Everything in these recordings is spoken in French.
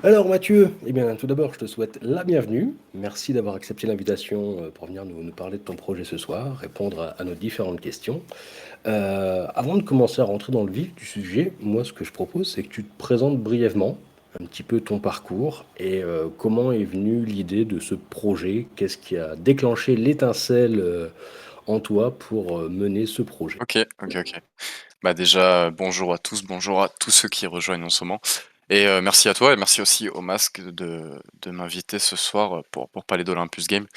Alors Mathieu, eh bien tout d'abord je te souhaite la bienvenue. Merci d'avoir accepté l'invitation pour venir nous parler de ton projet ce soir, répondre à nos différentes questions. Avant de commencer à rentrer dans le vif du sujet, moi ce que je propose c'est que tu te présentes brièvement un petit peu ton parcours et comment est venue l'idée de ce projet, qu'est-ce qui a déclenché l'étincelle en toi pour mener ce projet. Ok, ok, ok. Bah déjà, bonjour à tous, bonjour à tous ceux qui rejoignent en ce moment. Et merci à toi et merci aussi au Masque de m'inviter ce soir pour parler d'Olympus Game.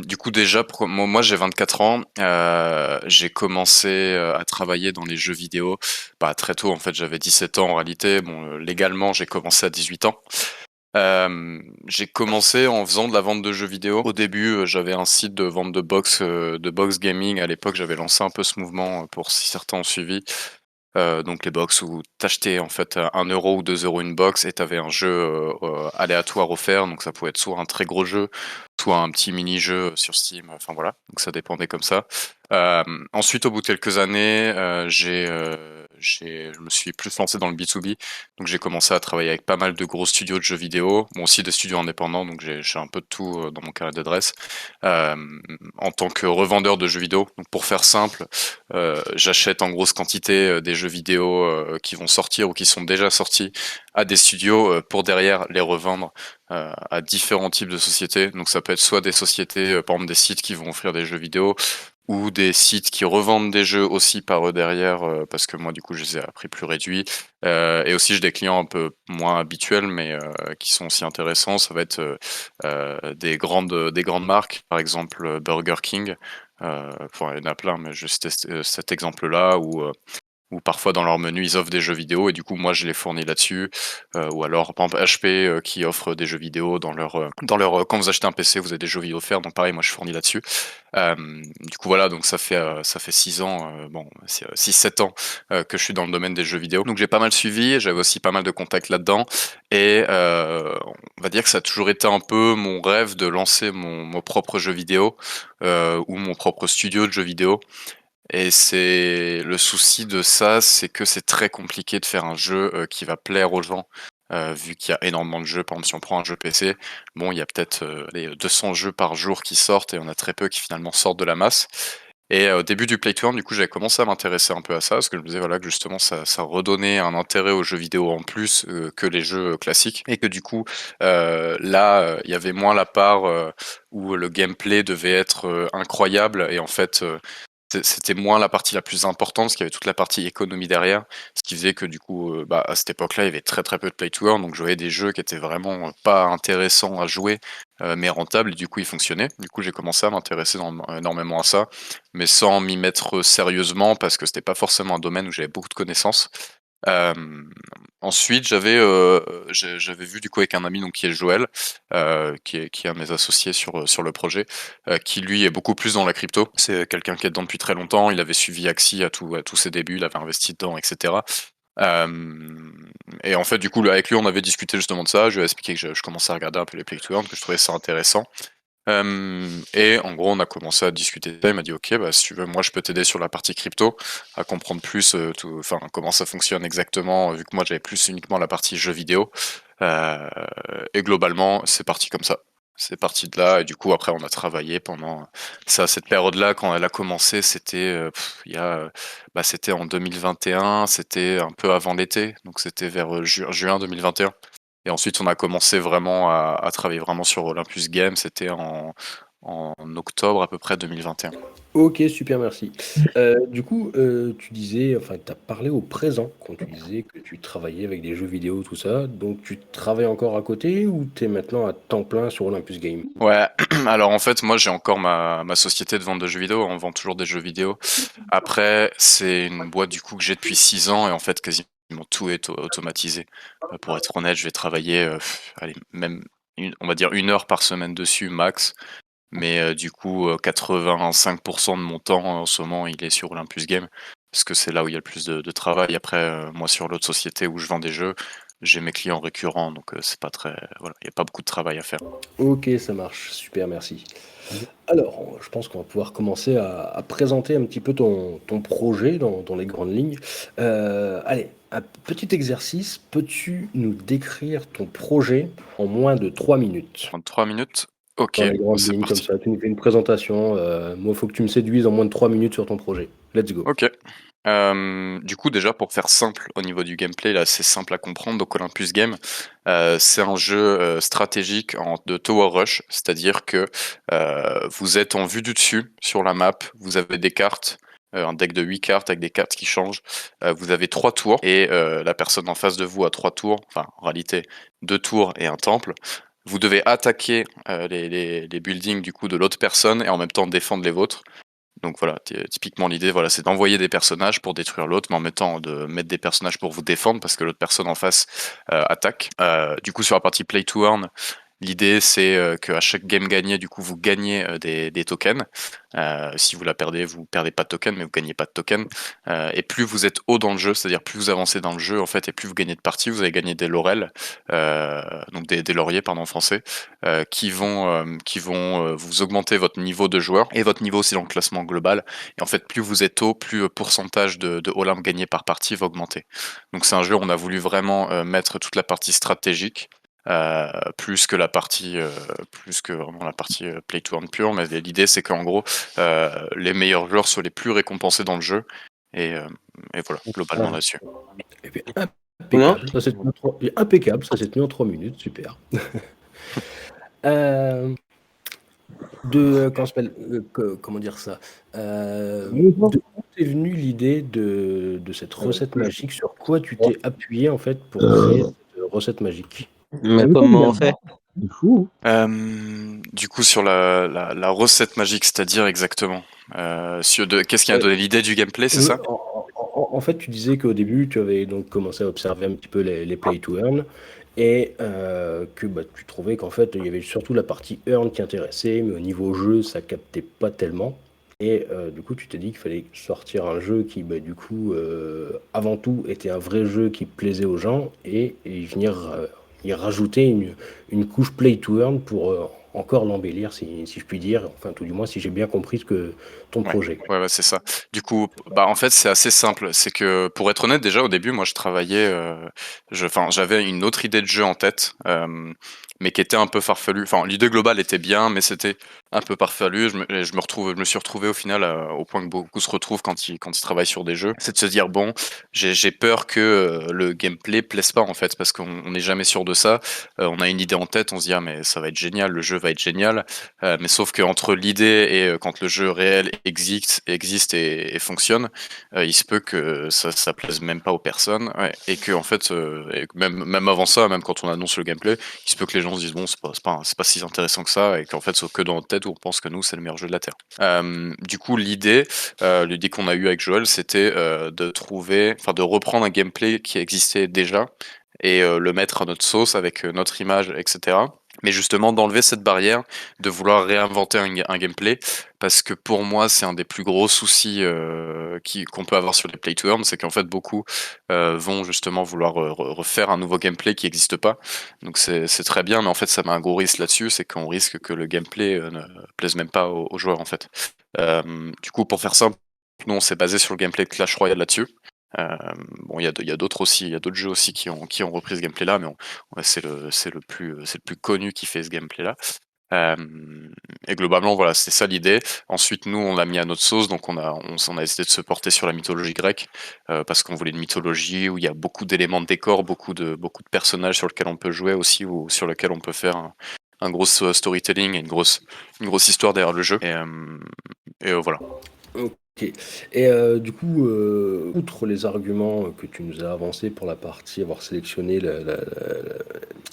Du coup déjà, moi j'ai 24 ans, j'ai commencé à travailler dans les jeux vidéo très tôt en fait, j'avais 17 ans en réalité. Bon, légalement j'ai commencé à 18 ans. J'ai commencé en faisant de la vente de jeux vidéo. Au début, j'avais un site de vente de box gaming. À l'époque, j'avais lancé un peu ce mouvement pour si certains ont suivi. Donc les box où t'achetais en fait 1 € ou 2 € une box et t'avais un jeu aléatoire offert. Donc ça pouvait être soit un très gros jeu, soit un petit mini-jeu sur Steam. Enfin voilà, donc ça dépendait comme ça. Ensuite, au bout de quelques années, je me suis plus lancé dans le B2B. Donc j'ai commencé à travailler avec pas mal de gros studios de jeux vidéo, bon aussi des studios indépendants. Donc j'ai un peu de tout dans mon carnet d'adresse. Euh, En tant que revendeur de jeux vidéo. Donc pour faire simple, j'achète en grosse quantité des jeux vidéo qui vont sortir ou qui sont déjà sortis à des studios pour derrière les revendre à différents types de sociétés. Donc ça peut être soit des sociétés, par exemple des sites qui vont offrir des jeux vidéo, ou des sites qui revendent des jeux aussi par eux derrière, parce que moi du coup je les ai à prix plus réduit. Et aussi j'ai des clients un peu moins habituels mais qui sont aussi intéressants. Ça va être des grandes marques, par exemple Burger King. Enfin il y en a plein, mais juste cet exemple-là ou parfois dans leur menu ils offrent des jeux vidéo et du coup moi je les fournis là-dessus. Ou alors par exemple HP qui offre des jeux vidéo quand vous achetez un PC vous avez des jeux vidéo offerts, donc pareil moi je fournis là-dessus. Du coup voilà, donc ça fait 6 ans, bon 6-7 ans que je suis dans le domaine des jeux vidéo. Donc j'ai pas mal suivi, j'avais aussi pas mal de contacts là-dedans et on va dire que ça a toujours été un peu mon rêve de lancer mon propre jeu vidéo ou mon propre studio de jeux vidéo. Et c'est le souci de ça, c'est que c'est très compliqué de faire un jeu qui va plaire aux gens, vu qu'il y a énormément de jeux. Par exemple, si on prend un jeu PC, bon, il y a peut-être les 200 jeux par jour qui sortent et on a très peu qui finalement sortent de la masse. Et au début du Play to Earn, du coup, j'avais commencé à m'intéresser un peu à ça, parce que je me disais voilà que justement ça redonnait un intérêt aux jeux vidéo en plus que les jeux classiques, et que du coup là il y avait moins la part où le gameplay devait être incroyable et en fait c'était moins la partie la plus importante, parce qu'il y avait toute la partie économie derrière, ce qui faisait que du coup, à cette époque-là, il y avait très très peu de play to earn, donc je voyais des jeux qui étaient vraiment pas intéressants à jouer, mais rentables, et du coup ils fonctionnaient. Du coup j'ai commencé à m'intéresser énormément à ça, mais sans m'y mettre sérieusement, parce que c'était pas forcément un domaine où j'avais beaucoup de connaissances. Hem, Ensuite, j'avais vu du coup avec un ami donc qui est Joël, qui est un de mes associés sur le projet, qui lui est beaucoup plus dans la crypto. C'est quelqu'un qui est dedans depuis très longtemps. Il avait suivi Axie à tous ses débuts, il avait investi dedans, et cetera. Et en fait, du coup, avec lui, on avait discuté justement de ça. Je lui ai expliqué que je commençais à regarder un peu les play to earn, que je trouvais ça intéressant. Et en gros, on a commencé à discuter de ça. Il m'a dit, ok, bah, si tu veux, moi, je peux t'aider sur la partie crypto, à comprendre plus, enfin, comment ça fonctionne exactement, vu que moi, j'avais plus uniquement la partie jeux vidéo. Euh, et globalement, c'est parti comme ça. C'est parti de là, et du coup, après, on a travaillé pendant ça. Cette période-là, quand elle a commencé, c'était c'était en 2021, c'était un peu avant l'été, donc c'était vers juin 2021. Et ensuite, on a commencé vraiment à travailler vraiment sur Olympus Game. C'était en octobre à peu près 2021. Ok, super, merci. Du coup, tu disais, enfin, tu as parlé au présent quand tu disais que tu travaillais avec des jeux vidéo, tout ça. Donc, tu travailles encore à côté ou tu es maintenant à temps plein sur Olympus Game? Ouais, alors en fait, moi j'ai encore ma société de vente de jeux vidéo. On vend toujours des jeux vidéo. Après, c'est une boîte du coup que j'ai depuis 6 ans et en fait, quasiment tout est automatisé. Pour être honnête, je vais travailler, allez, même on va dire 1 heure par semaine dessus, max. Mais du coup, 85% de mon temps en ce moment, il est sur Olympus Game, parce que c'est là où il y a le plus de travail. Après, moi, sur l'autre société où je vends des jeux, j'ai mes clients récurrents, donc c'est pas très, voilà, il y a pas beaucoup de travail à faire. Ok, ça marche, super, merci. Alors, je pense qu'on va pouvoir commencer à présenter un petit peu ton projet dans les grandes lignes. Allez, un petit exercice. Peux-tu nous décrire ton projet en moins de 3 minutes? 3 minutes? OK, Dans les grandes c'est lignes comme parti. ça, tu nous fais une présentation, moi, il faut que tu me séduises en moins de 3 minutes sur ton projet. Let's go. OK. Du coup, déjà, pour faire simple au niveau du gameplay, là, c'est simple à comprendre. Donc, Olympus Game, c'est un jeu stratégique de Tower Rush, c'est-à-dire que vous êtes en vue du dessus sur la map, vous avez des cartes, un deck de 8 cartes avec des cartes qui changent. Vous avez 3 tours et la personne en face de vous a 3 tours, enfin, en réalité, 2 tours et un temple. Vous devez attaquer les buildings du coup de l'autre personne et en même temps défendre les vôtres. Donc voilà, typiquement l'idée, voilà, c'est d'envoyer des personnages pour détruire l'autre, mais en mettant de mettre des personnages pour vous défendre parce que l'autre personne en face attaque. Du coup, sur la partie play to earn, l'idée c'est qu'à chaque game gagné, du coup, vous gagnez des tokens. Si vous la perdez, vous perdez pas de tokens, mais vous gagnez pas de tokens. Et plus vous êtes haut dans le jeu, c'est-à-dire plus vous avancez dans le jeu, en fait, et plus vous gagnez de parties, vous allez gagner des laurels, donc des lauriers, pardon, en français, qui vont vous augmenter votre niveau de joueur et votre niveau aussi dans le classement global. Et en fait, plus vous êtes haut, plus le pourcentage de Olympe gagné par partie va augmenter. Donc c'est un jeu où on a voulu vraiment mettre toute la partie stratégique. Plus que la partie, plus que vraiment la partie play to earn pure, mais l'idée c'est qu'en gros, les meilleurs joueurs soient les plus récompensés dans le jeu, et, euh, et voilà, globalement Ah, là-dessus. et puis Non? impeccable, ça s'est tenu en 3 minutes, super. Heu, comment s'appelle? Comment dire ça? De où t'es venue l'idée de cette recette magique? Sur quoi tu t'es appuyé, en fait, pour créer cette recette magique? Mais comment on fait? De fou. Du coup, sur la recette magique, c'est-à-dire exactement, qu'est-ce qui a Heu, donné l'idée du gameplay, c'est ça? en fait, tu disais qu'au début, tu avais donc commencé à observer un petit peu les play to earn et que, bah, tu trouvais qu'en fait, il y avait surtout la partie earn qui intéressait, mais au niveau jeu, ça captait pas tellement et du coup, tu t'es dit qu'il fallait sortir un jeu qui, bah, du coup, avant tout, était un vrai jeu qui plaisait aux gens et venir, y rajouter une couche play to earn pour, encore l'embellir si je puis dire, enfin, tout du moins, si j'ai bien compris ton Ouais, projet. ouais, c'est ça. Du coup, bah, en fait, c'est assez simple. C'est que, pour être honnête, déjà, au début, moi, je travaillais, enfin, j'avais une autre idée de jeu en tête, mais qui était un peu farfelue. Enfin, l'idée globale était bien, mais c'était un peu farfelu. Je me suis retrouvé au final, au point que beaucoup se retrouvent quand ils travaillent sur des jeux. C'est de se dire, bon, j'ai peur que le gameplay plaise pas, en fait, parce qu'on n'est jamais sûr de ça. On a une idée en tête, on se dit, ah, mais ça va être génial, le jeu va être génial. Mais sauf qu'entre l'idée et quand le jeu réel existe et fonctionne, il se peut que ça plaise même pas aux personnes, ouais, et que en fait, et que même avant ça, même quand on annonce le gameplay, il se peut que les gens se disent bon, c'est pas si intéressant que ça, et qu'en fait, c'est que dans notre tête où on pense que nous, c'est le meilleur jeu de la terre. Du coup, l'idée qu'on a eue avec Joël, c'était de reprendre un gameplay qui existait déjà et le mettre à notre sauce avec notre image, etc. Mais justement d'enlever cette barrière, de vouloir réinventer un gameplay, parce que pour moi c'est un des plus gros soucis qu'on peut avoir sur les play to earn, c'est qu'en fait beaucoup vont justement vouloir refaire un nouveau gameplay qui n'existe pas. Donc c'est très bien, mais en fait ça met un gros risque là-dessus, c'est qu'on risque que le gameplay ne plaise même pas aux joueurs en fait. Du coup, pour faire simple, nous on s'est basé sur le gameplay de Clash Royale là-dessus. Bon, il y a d'autres aussi, il y a d'autres jeux aussi qui ont repris ce gameplay-là, mais ouais, c'est le plus connu qui fait ce gameplay-là. Et globalement, voilà, c'est ça l'idée. Ensuite, nous, on l'a mis à notre sauce, donc on a essayé de se porter sur la mythologie grecque, parce qu'on voulait une mythologie où il y a beaucoup d'éléments de décor, beaucoup de personnages sur lesquels on peut jouer aussi, ou sur lesquels on peut faire un gros storytelling et une grosse histoire derrière le jeu. Et voilà. OK. Et du coup, outre les arguments que tu nous as avancés pour la partie avoir sélectionné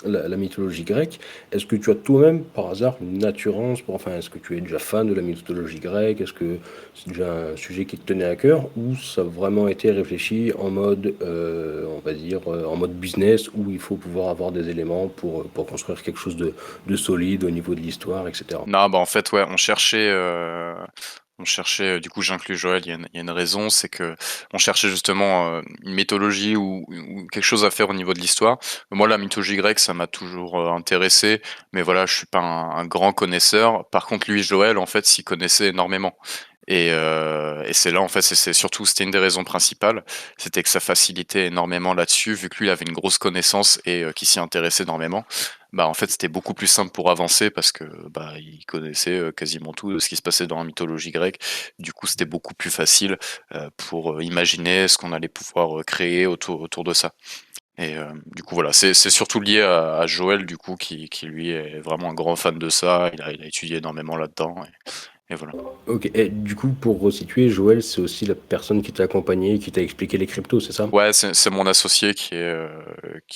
la mythologie grecque, est-ce que tu as toi-même, par hasard, une attirance pour enfin, est-ce que tu es déjà fan de la mythologie grecque? Est-ce que c'est déjà un sujet qui te tenait à cœur? Ou ça a vraiment été réfléchi en mode, on va dire, en mode business, où il faut pouvoir avoir des éléments pour construire quelque chose de solide au niveau de l'histoire, et cetera? Non, bah en fait, ouais, on cherchait, du coup, j'inclus Joël, il y a une raison, c'est que on cherchait justement une mythologie ou quelque chose à faire au niveau de l'histoire. Moi, la mythologie grecque, ça m'a toujours intéressé, mais voilà, je suis pas un grand connaisseur. Par contre, lui, Joël, en fait, s'y connaissait énormément. Et c'est là, en fait, c'était une des raisons principales, c'était que ça facilitait énormément là-dessus, vu que lui, il avait une grosse connaissance et qu'il s'y intéressait énormément. Bah, en fait, c'était beaucoup plus simple pour avancer parce que bah, il connaissait quasiment tout de ce qui se passait dans la mythologie grecque. Du coup, c'était beaucoup plus facile pour imaginer ce qu'on allait pouvoir créer autour de ça. Et du coup, voilà, c'est surtout lié à Joël, du coup, qui lui est vraiment un grand fan de ça. Il a étudié énormément là-dedans. Et voilà. Ok, et du coup, pour resituer, Joël, c'est aussi la personne qui t'a accompagné, qui t'a expliqué les cryptos, c'est ça? Ouais, c'est mon associé qui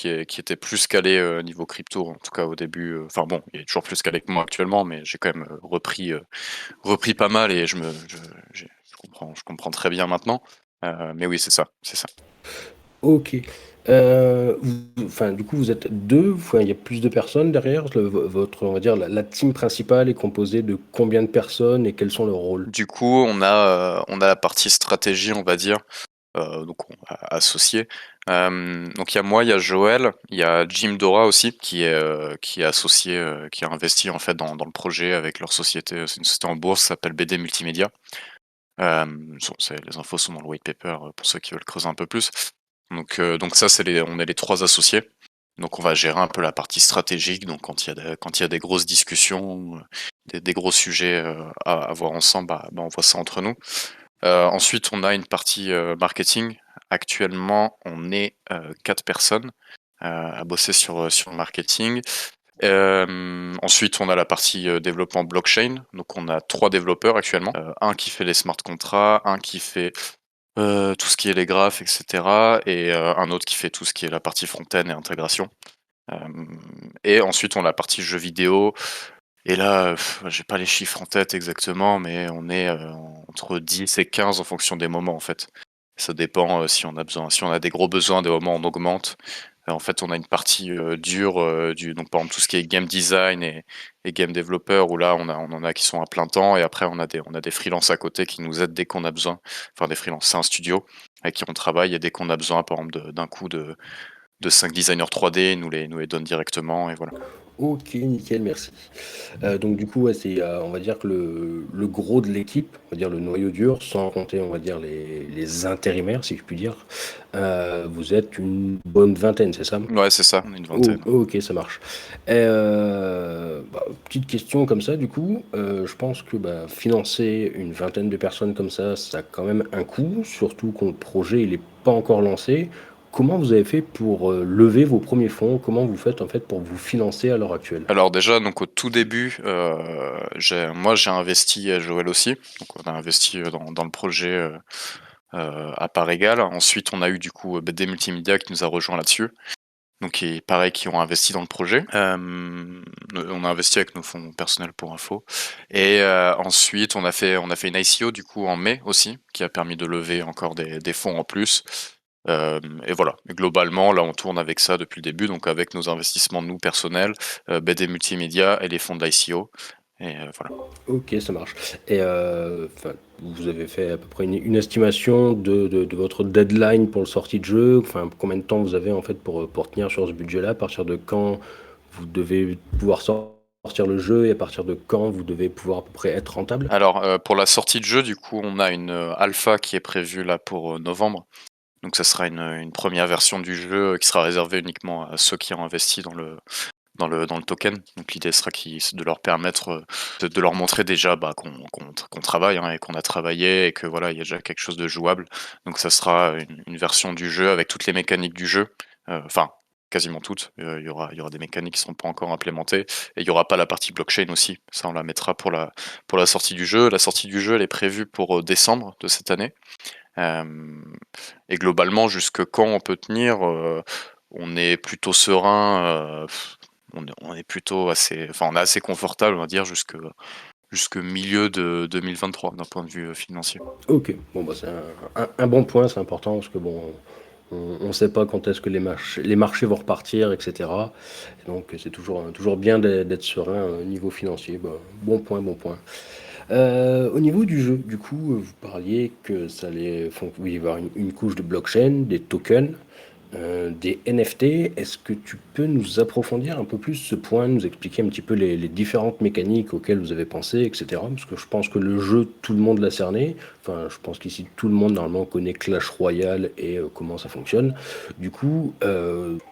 était plus calé niveau crypto, en tout cas au début. Enfin bon, il est toujours plus calé que moi actuellement, mais j'ai quand même repris pas mal et je comprends très bien maintenant. Mais oui, c'est ça, c'est ça. Ok. Enfin, du coup, vous êtes deux, enfin, il y a plus de personnes derrière. Votre, on va dire, la team principale est composée de combien de personnes et quels sont leurs rôles? Du coup, on a la partie stratégie, on va dire, donc on va associer. Donc il y a moi, il y a Joël, il y a Jim Dora aussi qui est associé, qui a investi en fait dans le projet avec leur société. C'est une société en bourse, ça s'appelle BD Multimédia. Les infos sont dans le white paper pour ceux qui veulent creuser un peu plus. Donc ça, on est les trois associés. Donc on va gérer un peu la partie stratégique. Donc quand il y a des grosses discussions, des gros sujets à voir ensemble, bah, on voit ça entre nous. Ensuite, on a une partie marketing. Actuellement, on est 4 personnes à bosser sur le marketing. Ensuite, on a la partie développement blockchain. Donc, on a 3 développeurs actuellement. Un qui fait les smart contracts, un qui fait tout ce qui est les graphes, etc. Et un autre qui fait tout ce qui est la partie front-end et intégration. Euh, et ensuite, on a la partie jeux vidéo. Et là, j'ai pas les chiffres en tête exactement, mais on est entre 10 et 15 en fonction des moments en fait. Ça dépend si on a besoin, si on a des gros besoins, des moments on augmente. En fait, on a une partie dure donc par exemple tout ce qui est game design et game developer où là on en a qui sont à plein temps et après on a des freelances à côté qui nous aident dès qu'on a besoin. Enfin des freelances, c'est un studio avec qui on travaille et dès qu'on a besoin par exemple d'un coup de 5 designers 3D, ils nous les donnent directement et voilà. Ok, nickel, merci. Donc du coup, ouais, c'est, on va dire que le gros de l'équipe, on va dire le noyau dur, sans compter, on va dire les intérimaires, si je puis dire, vous êtes une bonne vingtaine, c'est ça? Ouais, c'est ça, on est une Oh, vingtaine. ok, ça marche. Et, petite question comme ça, du coup, je pense que bah, financer une vingtaine de personnes comme ça a quand même un coût, surtout quand le projet il est pas encore lancé. Comment vous avez fait pour lever vos premiers fonds? Comment vous faites en fait pour vous financer à l'heure actuelle? Alors déjà, donc au tout début, moi j'ai investi, Joël aussi. Donc on a investi dans le projet à part égale. Ensuite, on a eu du coup BD Multimédia qui nous a rejoint là-dessus. Donc pareil, qui ont investi dans le projet. On a investi avec nos fonds personnels pour info. Et ensuite, on a fait une ICO du coup en mai aussi, qui a permis de lever encore des fonds en plus. Et voilà. Et globalement, là, on tourne avec ça depuis le début, donc avec nos investissements nous personnels, BD Multimédia et les fonds de l'ICO. Et voilà. Ok, ça marche. Et enfin, vous avez fait à peu près une estimation de votre deadline pour le sortie de jeu. Enfin, combien de temps vous avez en fait pour tenir sur ce budget-là? À partir de quand vous devez pouvoir sortir le jeu et à partir de quand vous devez pouvoir à peu près être rentable? Alors, pour la sortie de jeu, du coup, on a une alpha qui est prévue là pour novembre. Donc, ça sera une première version du jeu qui sera réservée uniquement à ceux qui ont investi dans le token. Donc l'idée sera de leur permettre de leur montrer déjà bah, qu'on travaille hein, et qu'on a travaillé et que voilà, il y a déjà quelque chose de jouable. Donc ça sera une version du jeu avec toutes les mécaniques du jeu. Enfin, quasiment toutes. Il y aura des mécaniques qui ne seront pas encore implémentées. Et il n'y aura pas la partie blockchain aussi. Ça, on la mettra pour la sortie du jeu. La sortie du jeu, elle est prévue pour décembre de cette année. Et globalement, jusque quand on peut tenir, on est plutôt serein. On est plutôt assez, enfin, on est assez confortable, on va dire, jusque milieu de 2023 d'un point de vue financier. Ok, bon bah c'est un bon point, c'est important parce que bon, on ne sait pas quand est-ce que les marchés vont repartir, etc. Donc c'est toujours bien d'être serein au niveau financier. Bah, bon point, bon point. Au niveau du jeu, du coup, vous parliez que ça allait, oui, y avoir une couche de blockchain, des tokens. des NFT. Est-ce que tu peux nous approfondir un peu plus ce point, nous expliquer un petit peu les différentes mécaniques auxquelles vous avez pensé, etc. Parce que je pense que le jeu, tout le monde l'a cerné. Enfin, je pense qu'ici, tout le monde, normalement, connaît Clash Royale et comment ça fonctionne. Du coup,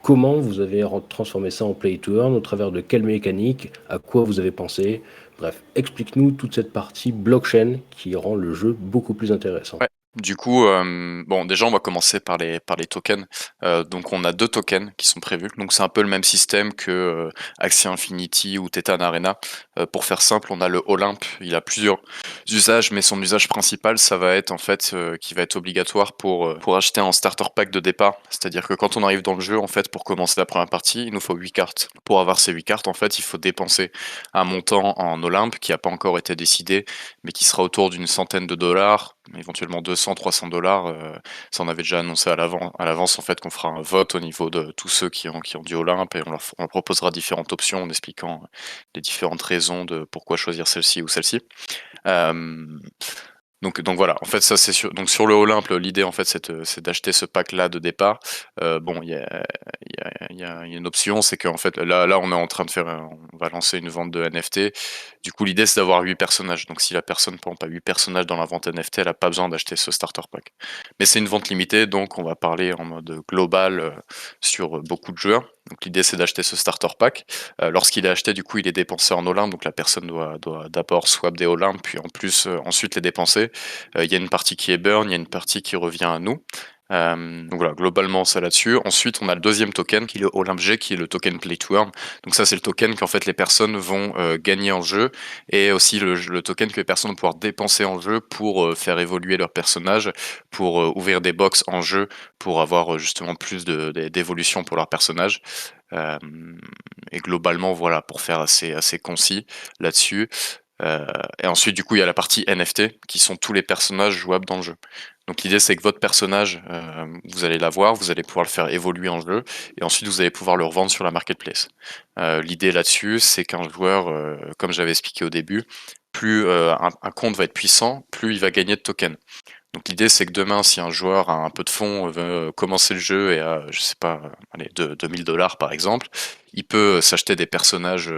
comment vous avez transformé ça en Play to Earn, au travers de quelle mécanique, à quoi vous avez pensé? Bref, explique-nous toute cette partie blockchain qui rend le jeu beaucoup plus intéressant. Ouais. Du coup, bon, déjà, on va commencer par les tokens. Donc, on a 2 tokens qui sont prévus. Donc, c'est un peu le même système que Axie Infinity ou Titan Arena. Pour faire simple, on a le Olympe. Il a plusieurs usages, mais son usage principal, ça va être en fait qui va être obligatoire pour acheter un starter pack de départ. C'est-à-dire que quand on arrive dans le jeu, en fait, pour commencer la première partie, il nous faut 8 cartes. Pour avoir ces 8 cartes, en fait, il faut dépenser un montant en Olympe qui n'a pas encore été décidé, mais qui sera autour d'une centaine de dollars, éventuellement 200, 300 dollars. Ça, on avait déjà annoncé à l'avance en fait qu'on fera un vote au niveau de tous ceux qui ont du Olympe et on leur proposera différentes options en expliquant les différentes raisons de pourquoi choisir celle-ci ou celle-ci. Euh, donc voilà, en fait ça c'est sur donc sur le Olympe, l'idée en fait c'est d'acheter ce pack là de départ. Bon il y a une option, c'est qu'en fait là on est en train de faire on va lancer une vente de NFT. Du coup l'idée c'est d'avoir 8 personnages. Donc si la personne prend pas 8 personnages dans la vente NFT, elle a pas besoin d'acheter ce starter pack. Mais c'est une vente limitée, donc on va parler en mode global sur beaucoup de joueurs. Donc l'idée c'est d'acheter ce starter pack. Lorsqu'il est acheté, du coup il est dépensé en Olympe, donc la personne doit d'abord swap des Olympe, puis en plus ensuite les dépenser. Il y a une partie qui est burn, il y a une partie qui revient à nous. Donc voilà, globalement ça là-dessus. Ensuite, on a le deuxième token qui est le Olympe G, qui est le token Play to Earn. Donc ça, c'est le token qu'en fait les personnes vont gagner en jeu, et aussi le token que les personnes vont pouvoir dépenser en jeu pour faire évoluer leur personnage, pour ouvrir des box en jeu, pour avoir justement plus d'évolution pour leur personnage. Euh, et globalement, voilà, pour faire assez concis là-dessus. Euh, et ensuite, du coup, il y a la partie NFT, qui sont tous les personnages jouables dans le jeu. Donc l'idée, c'est que votre personnage, vous allez l'avoir, vous allez pouvoir le faire évoluer en jeu, et ensuite vous allez pouvoir le revendre sur la marketplace. L'idée là-dessus, c'est qu'un joueur, comme j'avais expliqué au début, plus un compte va être puissant, plus il va gagner de tokens. Donc l'idée, c'est que demain, si un joueur a un peu de fonds, veut commencer le jeu et a, je sais pas, allez, 2000 dollars par exemple, il peut s'acheter des personnages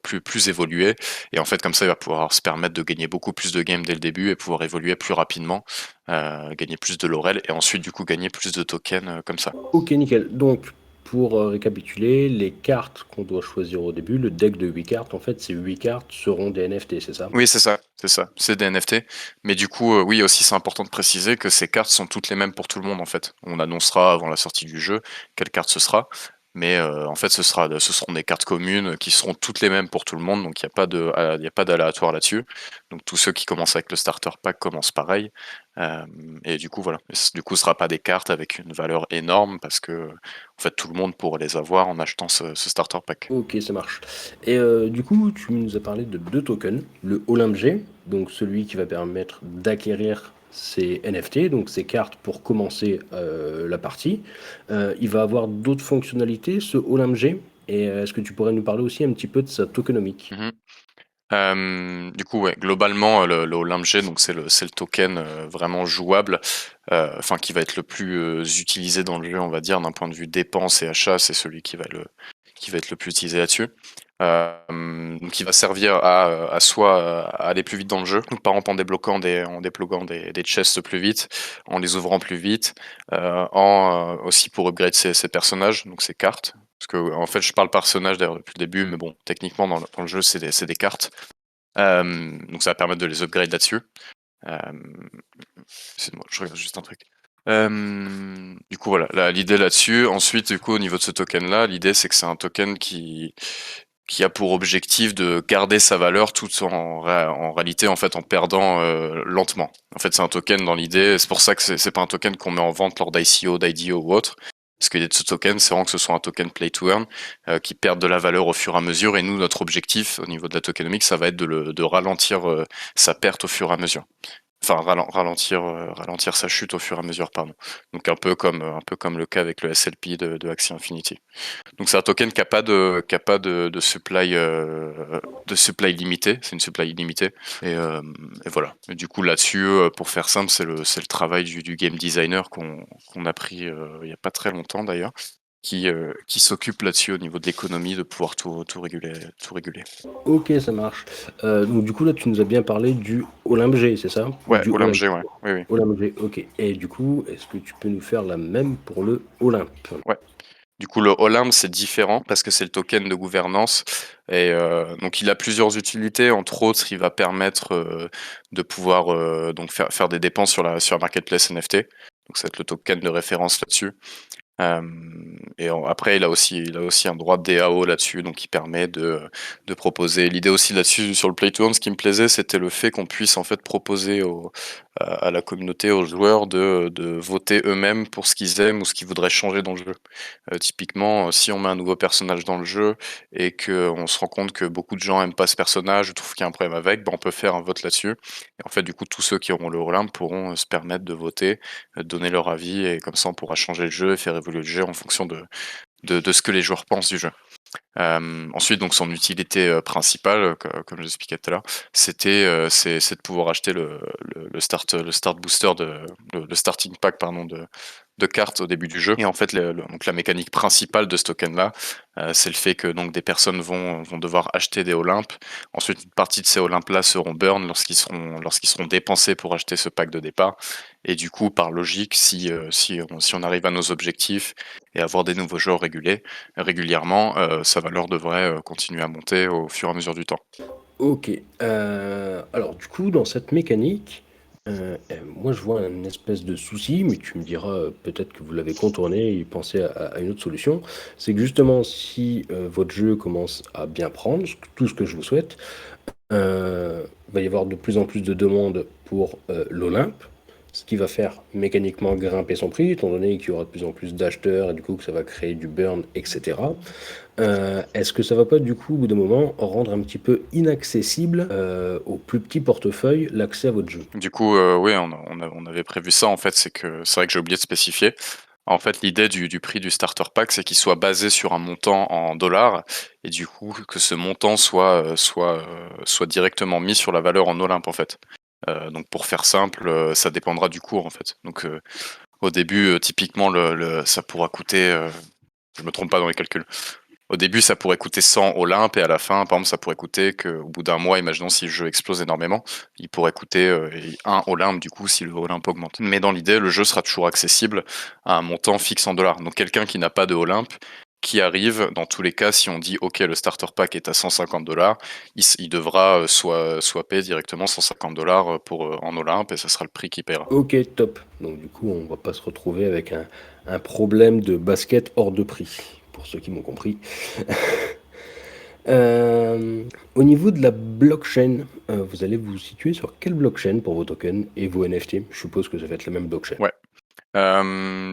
plus évolués, et en fait comme ça il va pouvoir se permettre de gagner beaucoup plus de games dès le début et pouvoir évoluer plus rapidement, gagner plus de laurel et ensuite du coup gagner plus de tokens comme ça. Ok, nickel. Donc, pour récapituler, les cartes qu'on doit choisir au début, le deck de 8 cartes, en fait, ces 8 cartes seront des NFT, c'est ça? Oui, c'est des NFT. Mais du coup, oui, aussi, c'est important de préciser que ces cartes sont toutes les mêmes pour tout le monde, en fait. On annoncera avant la sortie du jeu quelle carte ce sera. Mais en fait, ce seront des cartes communes qui seront toutes les mêmes pour tout le monde. Donc, il y a pas d'aléatoire là-dessus. Donc, tous ceux qui commencent avec le starter pack commencent pareil. Euh, et du coup, voilà. Du coup, ce sera pas des cartes avec une valeur énorme parce que, en fait, tout le monde pourra les avoir en achetant ce starter pack. Ok, ça marche. Et du coup, tu nous as parlé de deux tokens. Le Olympe G, donc celui qui va permettre d'acquérir ces NFT, donc ces cartes pour commencer la partie. Il va avoir d'autres fonctionnalités, ce Olympe G. Et est-ce que tu pourrais nous parler aussi un petit peu de sa tokenomique? Mhm. Du coup, ouais, globalement, le Olympe G, donc c'est le token vraiment jouable, enfin qui va être le plus utilisé dans le jeu, on va dire, d'un point de vue dépenses et achats, c'est celui qui va être le plus utilisé là-dessus. Donc il va servir à soit à aller plus vite dans le jeu, donc par exemple en débloquant des chests plus vite, en les ouvrant plus vite, aussi pour upgrade ses personnages, donc ses cartes. Parce que en fait je parle personnage d'ailleurs depuis le début, mais bon, techniquement dans le jeu c'est des cartes. Donc ça va permettre de les upgrade là-dessus. Euh, Excuse-moi, je regarde juste un truc. Du coup voilà, l'idée là-dessus. Ensuite, du coup, au niveau de ce token-là, l'idée c'est que c'est un token qui a pour objectif de garder sa valeur tout en réalité en fait en perdant lentement. En fait, c'est un token dans l'idée. C'est pour ça que c'est pas un token qu'on met en vente lors d'ICO, d'IDO ou autre. Parce que l'idée de ce token, c'est vraiment que ce soit un token play to earn qui perde de la valeur au fur et à mesure. Et nous, notre objectif au niveau de la tokenomics, ça va être de ralentir sa perte au fur et à mesure. enfin ralentir sa chute au fur et à mesure, pardon. Donc un peu comme le cas avec le SLP de Axie Infinity. Donc c'est un token qui a pas de supply limité, c'est une supply illimitée et voilà. Et du coup là-dessus, pour faire simple, c'est le travail du game designer qu'on a pris il y a pas très longtemps d'ailleurs, qui s'occupe là-dessus au niveau de l'économie de pouvoir tout réguler. Ok, ça marche. Donc du coup, là, tu nous as bien parlé du Olympe G, c'est ça? Ou Ouais, du Olympe Olympe G, ouais. Oui, oui. Olympe G, ok. Et du coup, est-ce que tu peux nous faire la même pour le Olympe? Ouais. Du coup, le Olympe, c'est différent parce que c'est le token de gouvernance. Et donc, il a plusieurs utilités. Entre autres, il va permettre de pouvoir donc faire des dépenses sur la marketplace NFT. Donc, ça va être le token de référence là-dessus. Après, il a aussi un droit de DAO là-dessus, donc il permet de proposer. L'idée aussi là-dessus, sur le Play to Earn, ce qui me plaisait, c'était le fait qu'on puisse en fait proposer à la communauté, aux joueurs, de voter eux-mêmes pour ce qu'ils aiment ou ce qu'ils voudraient changer dans le jeu. Typiquement, si on met un nouveau personnage dans le jeu et qu'on se rend compte que beaucoup de gens aiment pas ce personnage ou trouvent qu'il y a un problème avec, ben on peut faire un vote là-dessus. Et en fait, du coup, tous ceux qui auront le Olympe pourront se permettre de voter, donner leur avis, et comme ça, on pourra changer le jeu et faire évoluer le jeu en fonction de ce que les joueurs pensent du jeu. Ensuite, donc son utilité principale, comme je l'expliquais tout à l'heure, c'est de pouvoir acheter le start booster le starting pack, pardon, de cartes au début du jeu. Et en fait, donc la mécanique principale de ce token-là, c'est le fait que donc des personnes vont devoir acheter des Olympes. Ensuite, une partie de ces Olympes-là seront burn lorsqu'ils seront dépensés pour acheter ce pack de départ. Et du coup, par logique, si on arrive à nos objectifs et avoir des nouveaux joueurs régulièrement, sa valeur devrait continuer à monter au fur et à mesure du temps. Ok. Alors du coup, dans cette mécanique, moi je vois un espèce de souci, mais tu me diras peut-être que vous l'avez contourné et pensé à une autre solution. C'est que justement, si votre jeu commence à bien prendre, tout ce que je vous souhaite, il va y avoir de plus en plus de demandes pour l'Olympe, ce qui va faire mécaniquement grimper son prix, étant donné qu'il y aura de plus en plus d'acheteurs et du coup que ça va créer du burn, etc. Est-ce que ça va pas du coup au bout d'un moment rendre un petit peu inaccessible aux plus petits portefeuilles l'accès à votre jeu? Du coup, oui, on avait prévu ça en fait, c'est vrai que j'ai oublié de spécifier. En fait, l'idée du prix du starter pack, c'est qu'il soit basé sur un montant en dollars et du coup que ce montant soit directement mis sur la valeur en Olympe en fait. Donc pour faire simple, ça dépendra du cours en fait. Donc au début, typiquement, ça pourra coûter, je me trompe pas dans les calculs. Au début, ça pourrait coûter 100 Olympe et à la fin, par exemple, ça pourrait coûter qu'au bout d'un mois, imaginons si le jeu explose énormément, il pourrait coûter 1 Olympe du coup si le Olympe augmente. Mais dans l'idée, le jeu sera toujours accessible à un montant fixe en dollars. Donc quelqu'un qui n'a pas de Olympe, qui arrive, dans tous les cas, si on dit OK, le starter pack est à 150 dollars, il devra soit swapper directement 150 dollars en Olympe et ça sera le prix qu'il paiera. Ok, top. Donc du coup, on va pas se retrouver avec un problème de basket hors de prix, pour ceux qui m'ont compris. Au niveau de la blockchain, vous allez vous situer sur quelle blockchain pour vos tokens et vos NFT? Je suppose que ça va être la même blockchain. Ouais.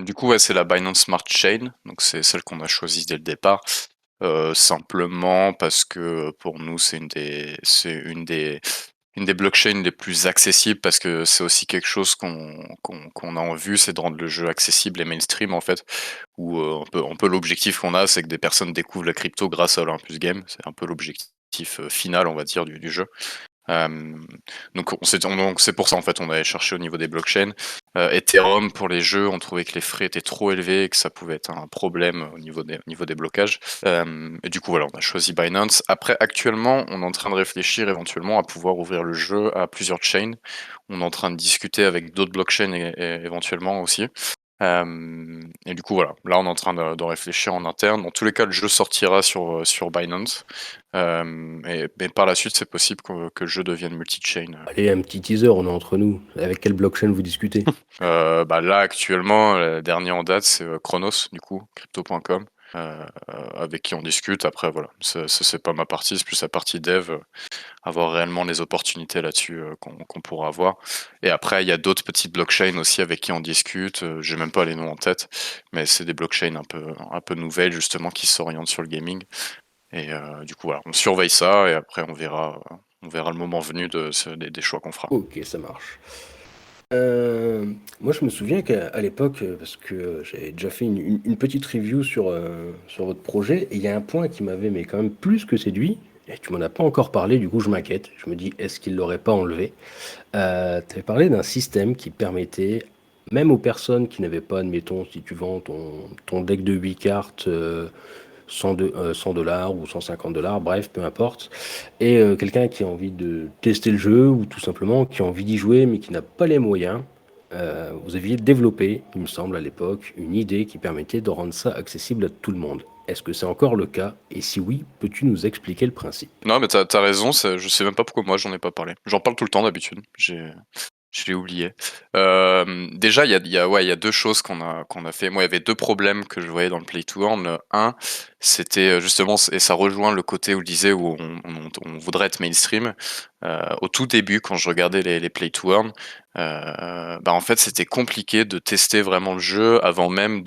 Du coup, ouais, c'est la Binance Smart Chain, donc c'est celle qu'on a choisie dès le départ. Simplement parce que pour nous, c'est une des blockchains les plus accessibles parce que c'est aussi quelque chose qu'on a en vue, c'est de rendre le jeu accessible et mainstream en fait. Où un peu l'objectif qu'on a, c'est que des personnes découvrent la crypto grâce à Olympus Game. C'est un peu l'objectif final, on va dire, du jeu. Euh, donc c'est pour ça en fait on allait chercher au niveau des blockchains. Ethereum pour les jeux, on trouvait que les frais étaient trop élevés et que ça pouvait être un problème au niveau des blocages. Et du coup voilà, on a choisi Binance. Après actuellement, on est en train de réfléchir éventuellement à pouvoir ouvrir le jeu à plusieurs chains. On est en train de discuter avec d'autres blockchains éventuellement aussi. Et du coup voilà, là on est en train de réfléchir en interne. Dans tous les cas, le jeu sortira sur Binance. Mais par la suite, c'est possible que le jeu devienne multi-chain. Allez, un petit teaser, on est entre nous. Avec quelle blockchain vous discutez? Là, actuellement, le dernier en date, c'est Chronos, du coup, crypto.com, avec qui on discute. Après, voilà, ça, c'est pas ma partie, c'est plus la partie dev, avoir réellement les opportunités là-dessus qu'on pourra avoir. Et après, il y a d'autres petites blockchains aussi avec qui on discute. J'ai même pas les noms en tête, mais c'est des blockchains un peu nouvelles, justement, qui s'orientent sur le gaming. Et du coup, voilà, on surveille ça et après, on verra le moment venu des choix qu'on fera. Ok, ça marche. Moi, je me souviens qu'à l'époque, parce que j'avais déjà fait une petite review sur votre projet, et il y a un point qui m'avait mais quand même plus que séduit, et tu m'en as pas encore parlé, du coup je m'inquiète. Je me dis, est-ce qu'il l'aurait pas enlevé? Tu avais parlé d'un système qui permettait, même aux personnes qui n'avaient pas, admettons, si tu vends ton deck de 8 cartes, 100 dollars ou 150 dollars, bref, peu importe, et quelqu'un qui a envie de tester le jeu ou tout simplement qui a envie d'y jouer mais qui n'a pas les moyens, vous aviez développé, il me semble à l'époque, une idée qui permettait de rendre ça accessible à tout le monde. Est-ce que c'est encore le cas? Et si oui, peux-tu nous expliquer le principe? Non, mais t'as raison, je sais même pas pourquoi moi j'en ai pas parlé. J'en parle tout le temps d'habitude. Je l'ai oublié. Déjà, il y a deux choses qu'on a fait. Moi, il y avait deux problèmes que je voyais dans le Play to Earn. Un, c'était justement, et ça rejoint le côté où je disais où on voudrait être mainstream. Au tout début, quand je regardais les Play to Earn, bah en fait, c'était compliqué de tester vraiment le jeu avant même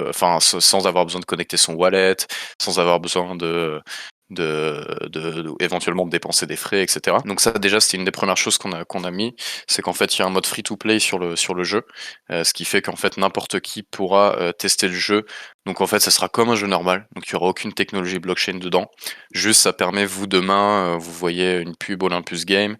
enfin, sans avoir besoin de connecter son wallet, sans avoir besoin éventuellement de dépenser des frais, etc. Donc ça déjà c'était une des premières choses qu'on a mis, c'est qu'en fait il y a un mode free to play sur le jeu, ce qui fait qu'en fait n'importe qui pourra tester le jeu. Donc en fait ça sera comme un jeu normal, donc il y aura aucune technologie blockchain dedans. Juste ça permet vous demain, vous voyez une pub Olympus Game,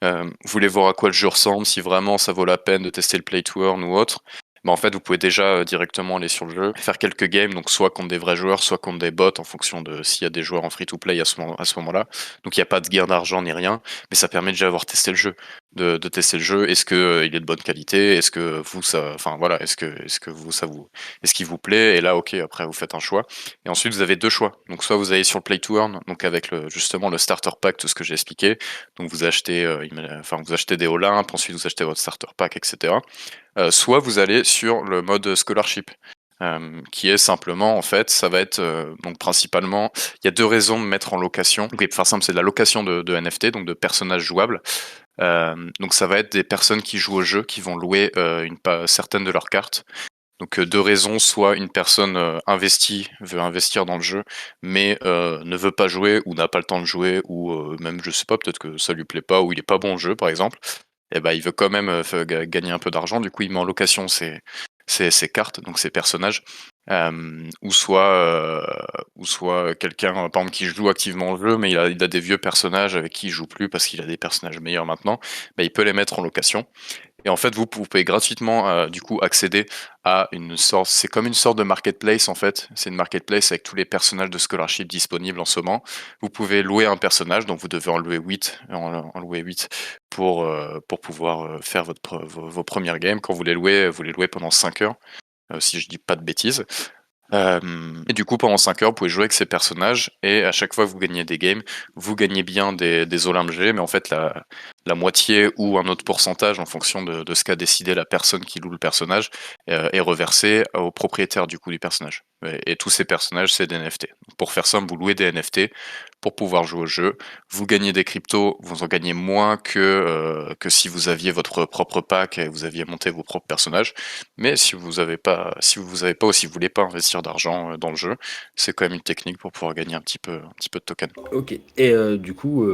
vous voulez voir à quoi le jeu ressemble, si vraiment ça vaut la peine de tester le play to earn ou autre. Bah en fait, vous pouvez déjà directement aller sur le jeu, faire quelques games, donc soit contre des vrais joueurs, soit contre des bots, en fonction de s'il y a des joueurs en free-to-play à ce moment-là. Donc il n'y a pas de gain d'argent ni rien, mais ça permet déjà d'avoir testé le jeu, de tester le jeu. Est-ce que il est de bonne qualité? Est-ce que vous ça, enfin voilà, est-ce que vous ça vous, est-ce qu'il vous plaît? Et là, ok, après vous faites un choix. Et ensuite vous avez deux choix. Donc soit vous allez sur le play to earn, donc avec justement le starter pack, tout ce que j'ai expliqué. Donc vous achetez, enfin vous achetez des Olympe, ensuite vous achetez votre starter pack, etc. Soit vous allez sur le mode scholarship, qui est simplement, en fait, ça va être donc principalement, il y a deux raisons de mettre en location. Donc, pour faire simple, c'est de la location de NFT, donc de personnages jouables. Donc ça va être des personnes qui jouent au jeu, qui vont louer certaines de leurs cartes. Donc deux raisons, soit une personne investie veut investir dans le jeu, mais ne veut pas jouer ou n'a pas le temps de jouer, ou même je sais pas, peut-être que ça lui plaît pas ou il est pas bon au jeu par exemple. Et ben il veut quand même gagner un peu d'argent, du coup il met en location ses cartes, donc ses personnages. Ou soit quelqu'un par exemple qui joue activement au jeu, mais il a des vieux personnages avec qui il joue plus parce qu'il a des personnages meilleurs maintenant, il peut les mettre en location. Et en fait, vous pouvez gratuitement du coup accéder à une sorte, c'est comme une sorte de marketplace en fait. C'est une marketplace avec tous les personnages de Scholarship disponibles en ce moment. Vous pouvez louer un personnage, donc vous devez en louer 8, en louer 8 pour pouvoir faire vos premières games. Quand vous les louez pendant 5 heures, si je dis pas de bêtises. Et du coup, pendant 5 heures, vous pouvez jouer avec ces personnages, et à chaque fois que vous gagnez des games, vous gagnez bien des Olymp G, mais en fait, la moitié ou un autre pourcentage, en fonction de ce qu'a décidé la personne qui loue le personnage, est reversé au propriétaire du coup du personnage. Et tous ces personnages, c'est des NFT. Donc, pour faire simple, vous louez des NFT pour pouvoir jouer au jeu. Vous gagnez des cryptos, vous en gagnez moins que si vous aviez votre propre pack et vous aviez monté vos propres personnages. Mais si vous avez pas, ou si vous voulez pas investir d'argent dans le jeu, c'est quand même une technique pour pouvoir gagner un petit peu de tokens. Ok. Et du coup,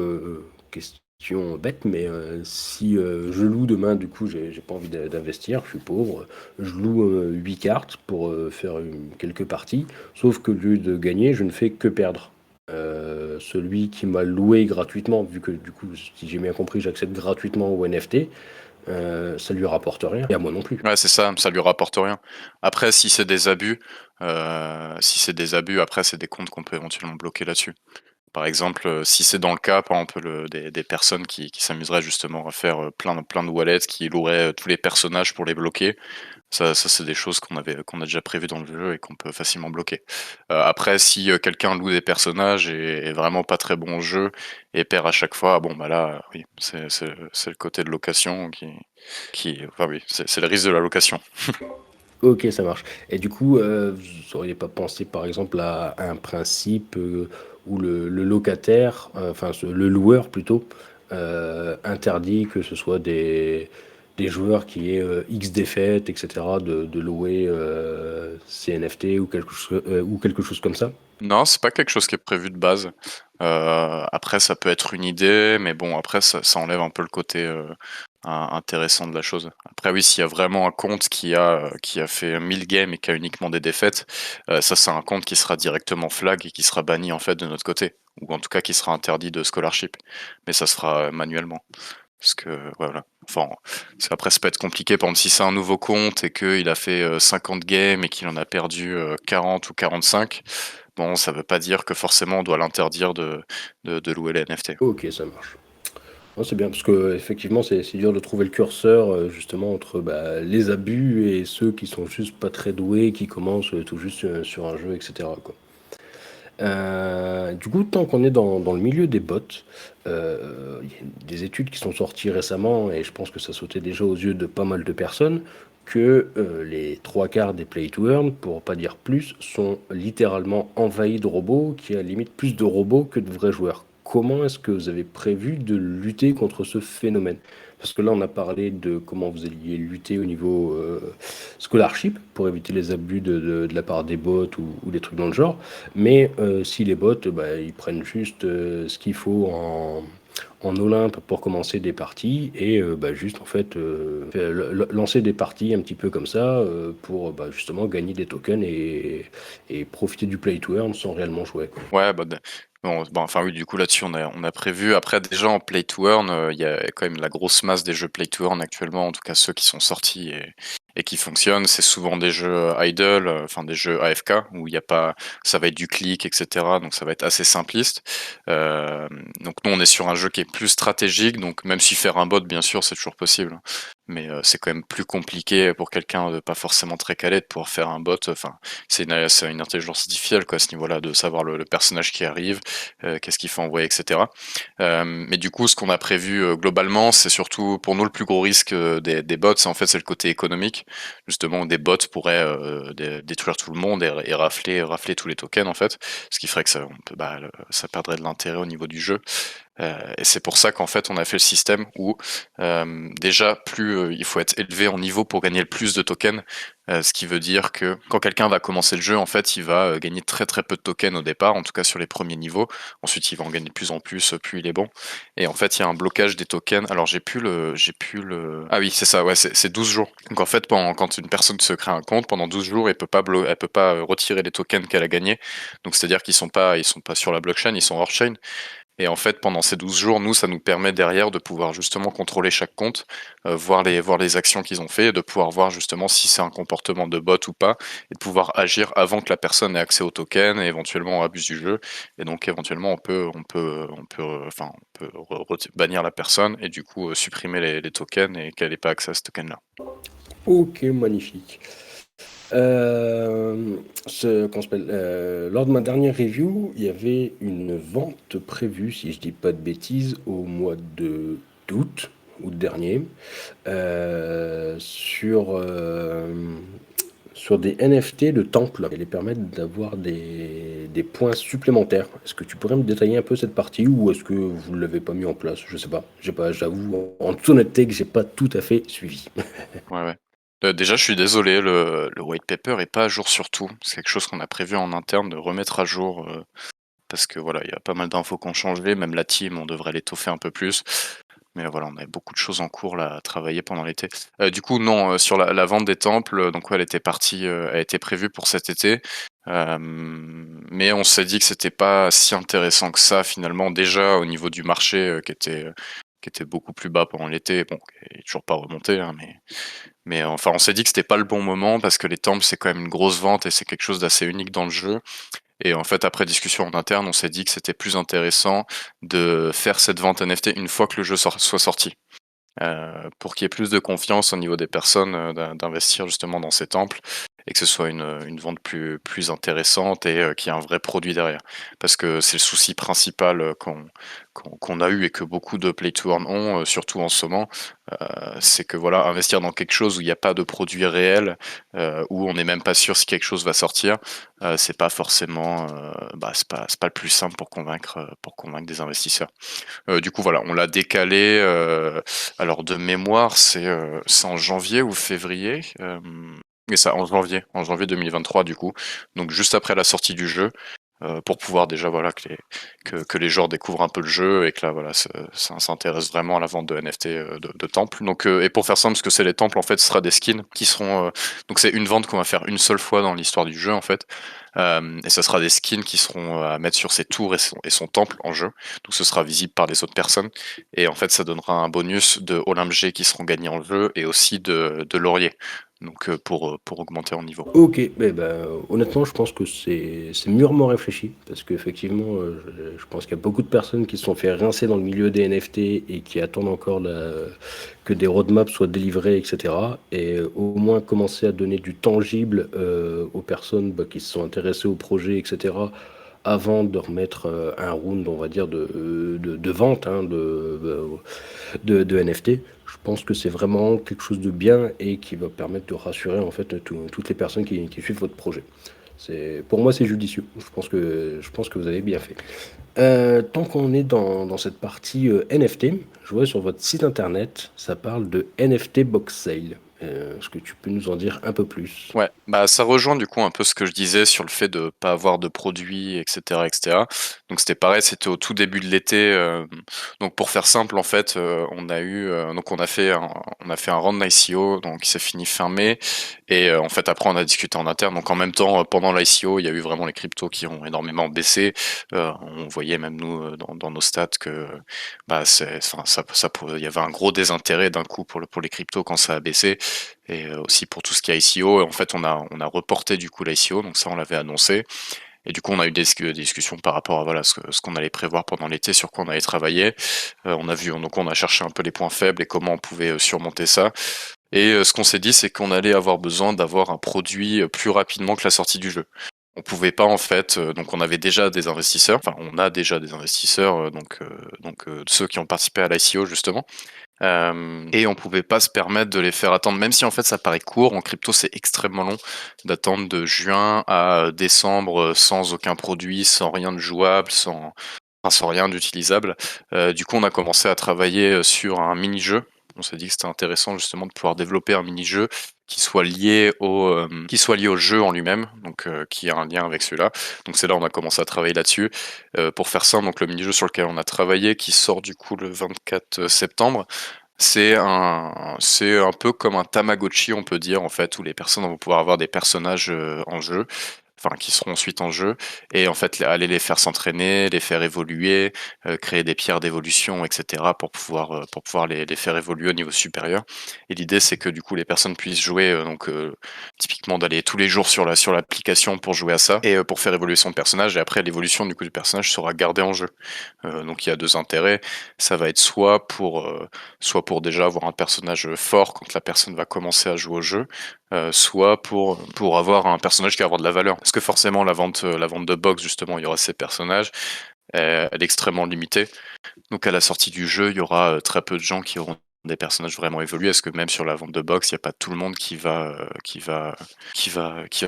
question bête, mais si je loue demain, du coup, j'ai pas envie d'investir, je suis pauvre, je loue 8 cartes pour faire quelques parties, sauf que au lieu de gagner, je ne fais que perdre. Celui qui m'a loué gratuitement, vu que du coup, si j'ai bien compris, j'accède gratuitement au NFT, ça lui rapporte rien, et à moi non plus. Ouais, c'est ça, ça lui rapporte rien. Après, si c'est des abus, après, c'est des comptes qu'on peut éventuellement bloquer là-dessus. Par exemple, si c'est dans le cas, par exemple, des personnes qui s'amuseraient justement à faire plein de wallets, qui loueraient tous les personnages pour les bloquer, ça c'est des choses qu'on a déjà prévues dans le jeu et qu'on peut facilement bloquer. Après, si quelqu'un loue des personnages et est vraiment pas très bon au jeu et perd à chaque fois, bon bah là, oui, c'est le côté de location enfin oui, c'est le risque de la location. Ok, ça marche. Et du coup, vous n'auriez pas pensé par exemple à un principe où le locataire, enfin le loueur plutôt, interdit que ce soit des joueurs qui aient X défaites, etc., de louer ces NFT ou quelque chose comme ça? Non, c'est pas quelque chose qui est prévu de base. Après, ça peut être une idée, mais bon, après, ça enlève un peu intéressant de la chose. Après oui, s'il y a vraiment un compte qui a fait 1000 games et qui a uniquement des défaites, ça c'est un compte qui sera directement flag et qui sera banni en fait de notre côté, ou en tout cas qui sera interdit de scholarship. Mais ça se fera manuellement. Parce que voilà. Enfin, après ça peut être compliqué. Par exemple, si c'est un nouveau compte et qu'il a fait 50 games et qu'il en a perdu 40 ou 45, bon, ça veut pas dire que forcément on doit l'interdire de louer les NFT. Ok, ça marche. Ouais, c'est bien parce que effectivement c'est dur de trouver le curseur justement entre bah, les abus et ceux qui sont juste pas très doués, qui commencent tout juste sur un jeu, etc. quoi. Du coup, tant qu'on est dans le milieu des bots, il y a des études qui sont sorties récemment et je pense que ça sautait déjà aux yeux de pas mal de personnes que les trois quarts des play to earn, pour pas dire plus, sont littéralement envahis de robots, qui a limite plus de robots que de vrais joueurs. Comment est-ce que vous avez prévu de lutter contre ce phénomène? Parce que là, on a parlé de comment vous alliez lutter au niveau scholarship pour éviter les abus de la part des bots ou des trucs dans le genre. Mais si les bots, bah, ils prennent juste ce qu'il faut en Olympe pour commencer des parties et bah, juste en fait lancer des parties un petit peu comme ça pour bah, justement gagner des tokens et profiter du play to earn sans réellement jouer, quoi. Ouais, enfin oui, du coup là-dessus on a prévu. Après déjà en play to earn, il y a quand même la grosse masse des jeux play to earn actuellement, en tout cas ceux qui sont sortis et qui fonctionnent. C'est souvent des jeux idle, enfin des jeux AFK où il y a pas, ça va être du clic, etc. Donc ça va être assez simpliste. Euh, donc nous on est sur un jeu qui est plus stratégique, donc même si faire un bot bien sûr c'est toujours possible, hein. Mais c'est quand même plus compliqué pour quelqu'un de pas forcément très calé de pouvoir faire un bot. Enfin, c'est une intelligence artificielle quoi, à ce niveau-là, de savoir le personnage qui arrive, qu'est-ce qu'il faut envoyer, etc. Mais du coup, ce qu'on a prévu globalement, c'est surtout pour nous le plus gros risque des bots, c'est le côté économique. Justement, des bots pourraient détruire tout le monde et rafler tous les tokens en fait, ce qui ferait que ça perdrait de l'intérêt au niveau du jeu. Et c'est pour ça qu'en fait on a fait le système où déjà plus il faut être élevé en niveau pour gagner le plus de tokens, ce qui veut dire que quand quelqu'un va commencer le jeu, en fait il va gagner très très peu de tokens au départ, en tout cas sur les premiers niveaux. Ensuite il va en gagner de plus en plus, plus il est bon. Et en fait il y a un blocage des tokens. Alors ah oui c'est ça, ouais, c'est 12 jours. Donc en fait quand une personne se crée un compte, pendant 12 jours elle peut pas retirer les tokens qu'elle a gagnés. Donc c'est à dire ils sont pas sur la blockchain, ils sont hors chain. Et en fait, pendant ces 12 jours, nous, ça nous permet derrière de pouvoir justement contrôler chaque compte, voir les actions qu'ils ont fait, de pouvoir voir justement si c'est un comportement de bot ou pas, et de pouvoir agir avant que la personne ait accès au token et éventuellement abuse du jeu. Et donc éventuellement, on peut bannir la personne et du coup supprimer les tokens et qu'elle n'ait pas accès à ce token-là. Ok, magnifique. Qu'on s'appelle, lors de ma dernière review, il y avait une vente prévue, si je dis pas de bêtises, au mois d'août, août dernier, sur des NFT de temple et les permettre d'avoir des points supplémentaires. Est-ce que tu pourrais me détailler un peu cette partie ou est-ce que vous ne l'avez pas mis en place? Je sais pas. J'ai pas, j'avoue, en toute honnêteté, que j'ai pas tout à fait suivi. Ouais, ouais. Déjà, je suis désolé, le white paper est pas à jour sur tout. C'est quelque chose qu'on a prévu en interne de remettre à jour. Parce que voilà, il y a pas mal d'infos qui ont changé, même la team, on devrait l'étoffer un peu plus. Mais voilà, on avait beaucoup de choses en cours là à travailler pendant l'été. Du coup, non, sur la vente des temples, donc ouais, elle était partie, elle était prévue pour cet été. Mais on s'est dit que c'était pas si intéressant que ça finalement, déjà au niveau du marché qui était beaucoup plus bas pendant l'été, bon, qui est toujours pas remonté, hein, mais enfin, on s'est dit que c'était pas le bon moment parce que les temples c'est quand même une grosse vente et c'est quelque chose d'assez unique dans le jeu. Et en fait, après discussion en interne, on s'est dit que c'était plus intéressant de faire cette vente NFT une fois que le jeu soit sorti. Pour qu'il y ait plus de confiance au niveau des personnes d'investir justement dans ces temples et que ce soit une vente plus intéressante et qu'il y ait un vrai produit derrière. Parce que c'est le souci principal qu'on a eu et que beaucoup de play to earn ont, surtout en ce moment, c'est que voilà, investir dans quelque chose où il n'y a pas de produit réel, où on n'est même pas sûr si quelque chose va sortir, c'est pas forcément, c'est pas le plus simple pour convaincre des investisseurs. Du coup, voilà, on l'a décalé. Alors de mémoire, c'est en janvier ou février. Et ça, en janvier 2023 du coup. Donc juste après la sortie du jeu. pour pouvoir déjà voilà que les joueurs découvrent un peu le jeu et que là voilà ça s'intéresse vraiment à la vente de NFT de temples. Donc et pour faire simple, parce que c'est les temples en fait, ce sera des skins qui seront donc c'est une vente qu'on va faire une seule fois dans l'histoire du jeu en fait. Et ce sera des skins qui seront à mettre sur ses tours et son temple en jeu. Donc ce sera visible par les autres personnes. Et en fait, ça donnera un bonus de Olympe G qui seront gagnés en jeu et aussi de laurier. Donc pour augmenter en niveau. Ok, honnêtement, je pense que c'est mûrement réfléchi, parce qu'effectivement, je pense qu'il y a beaucoup de personnes qui se sont fait rincer dans le milieu des NFT et qui attendent encore que des roadmaps soient délivrés, etc. Et au moins commencer à donner du tangible aux personnes qui se sont intéressées au projet, etc. Avant de remettre un round, on va dire, de vente hein, de NFT. Je pense que c'est vraiment quelque chose de bien et qui va permettre de rassurer en fait toutes les personnes qui suivent votre projet. Pour moi, c'est judicieux. Je pense que vous avez bien fait. Tant qu'on est dans cette partie NFT, je vois sur votre site internet, ça parle de NFT Box Sale. Est-ce que tu peux nous en dire un peu plus? Ouais, bah ça rejoint du coup un peu ce que je disais sur le fait de pas avoir de produits, etc., etc. Donc c'était pareil, c'était au tout début de l'été. Donc pour faire simple, en fait, donc on a fait un round d'ICO, donc qui s'est fini fin mai. Et en fait après on a discuté en interne. Donc en même temps, pendant l'ICO, il y a eu vraiment les cryptos qui ont énormément baissé. On voyait même nous dans nos stats que bah enfin, il y avait un gros désintérêt d'un coup pour les cryptos quand ça a baissé. Et aussi pour tout ce qui est ICO, en fait, on a reporté du coup l'ICO, donc ça on l'avait annoncé. Et du coup, on a eu des discussions par rapport à voilà ce qu'on allait prévoir pendant l'été, sur quoi on allait travailler. Donc on a cherché un peu les points faibles et comment on pouvait surmonter ça. Et ce qu'on s'est dit, c'est qu'on allait avoir besoin d'avoir un produit plus rapidement que la sortie du jeu. On pouvait pas en fait, donc on avait déjà des investisseurs, enfin on a déjà des investisseurs, ceux qui ont participé à l'ICO justement. Et on pouvait pas se permettre de les faire attendre, même si en fait ça paraît court, en crypto c'est extrêmement long d'attendre de juin à décembre sans aucun produit, sans rien de jouable, sans rien d'utilisable. Du coup on a commencé à travailler sur un mini-jeu. On s'est dit que c'était intéressant justement de pouvoir développer un mini-jeu qui soit lié au jeu en lui-même, donc qui a un lien avec celui-là. Donc c'est là on a commencé à travailler là-dessus. Pour faire ça, donc le mini-jeu sur lequel on a travaillé, qui sort du coup le 24 septembre, c'est un peu comme un Tamagotchi, on peut dire, en fait, où les personnes vont pouvoir avoir des personnages en jeu, enfin, qui seront ensuite en jeu, et en fait, aller les faire s'entraîner, les faire évoluer, créer des pierres d'évolution, etc., pour pouvoir les faire évoluer au niveau supérieur. Et l'idée, c'est que du coup, les personnes puissent jouer, typiquement d'aller tous les jours sur l'application pour jouer à ça, et pour faire évoluer son personnage, et après, l'évolution du coup du personnage sera gardée en jeu. Donc il y a deux intérêts. Ça va être soit pour déjà avoir un personnage fort quand la personne va commencer à jouer au jeu, soit pour avoir un personnage qui va avoir de la valeur. Parce que forcément la vente de box justement, il y aura ces personnages, elle est extrêmement limitée. Donc à la sortie du jeu, il y aura très peu de gens qui auront des personnages vraiment évolués, parce que même sur la vente de box, il n'y a pas tout le monde qui va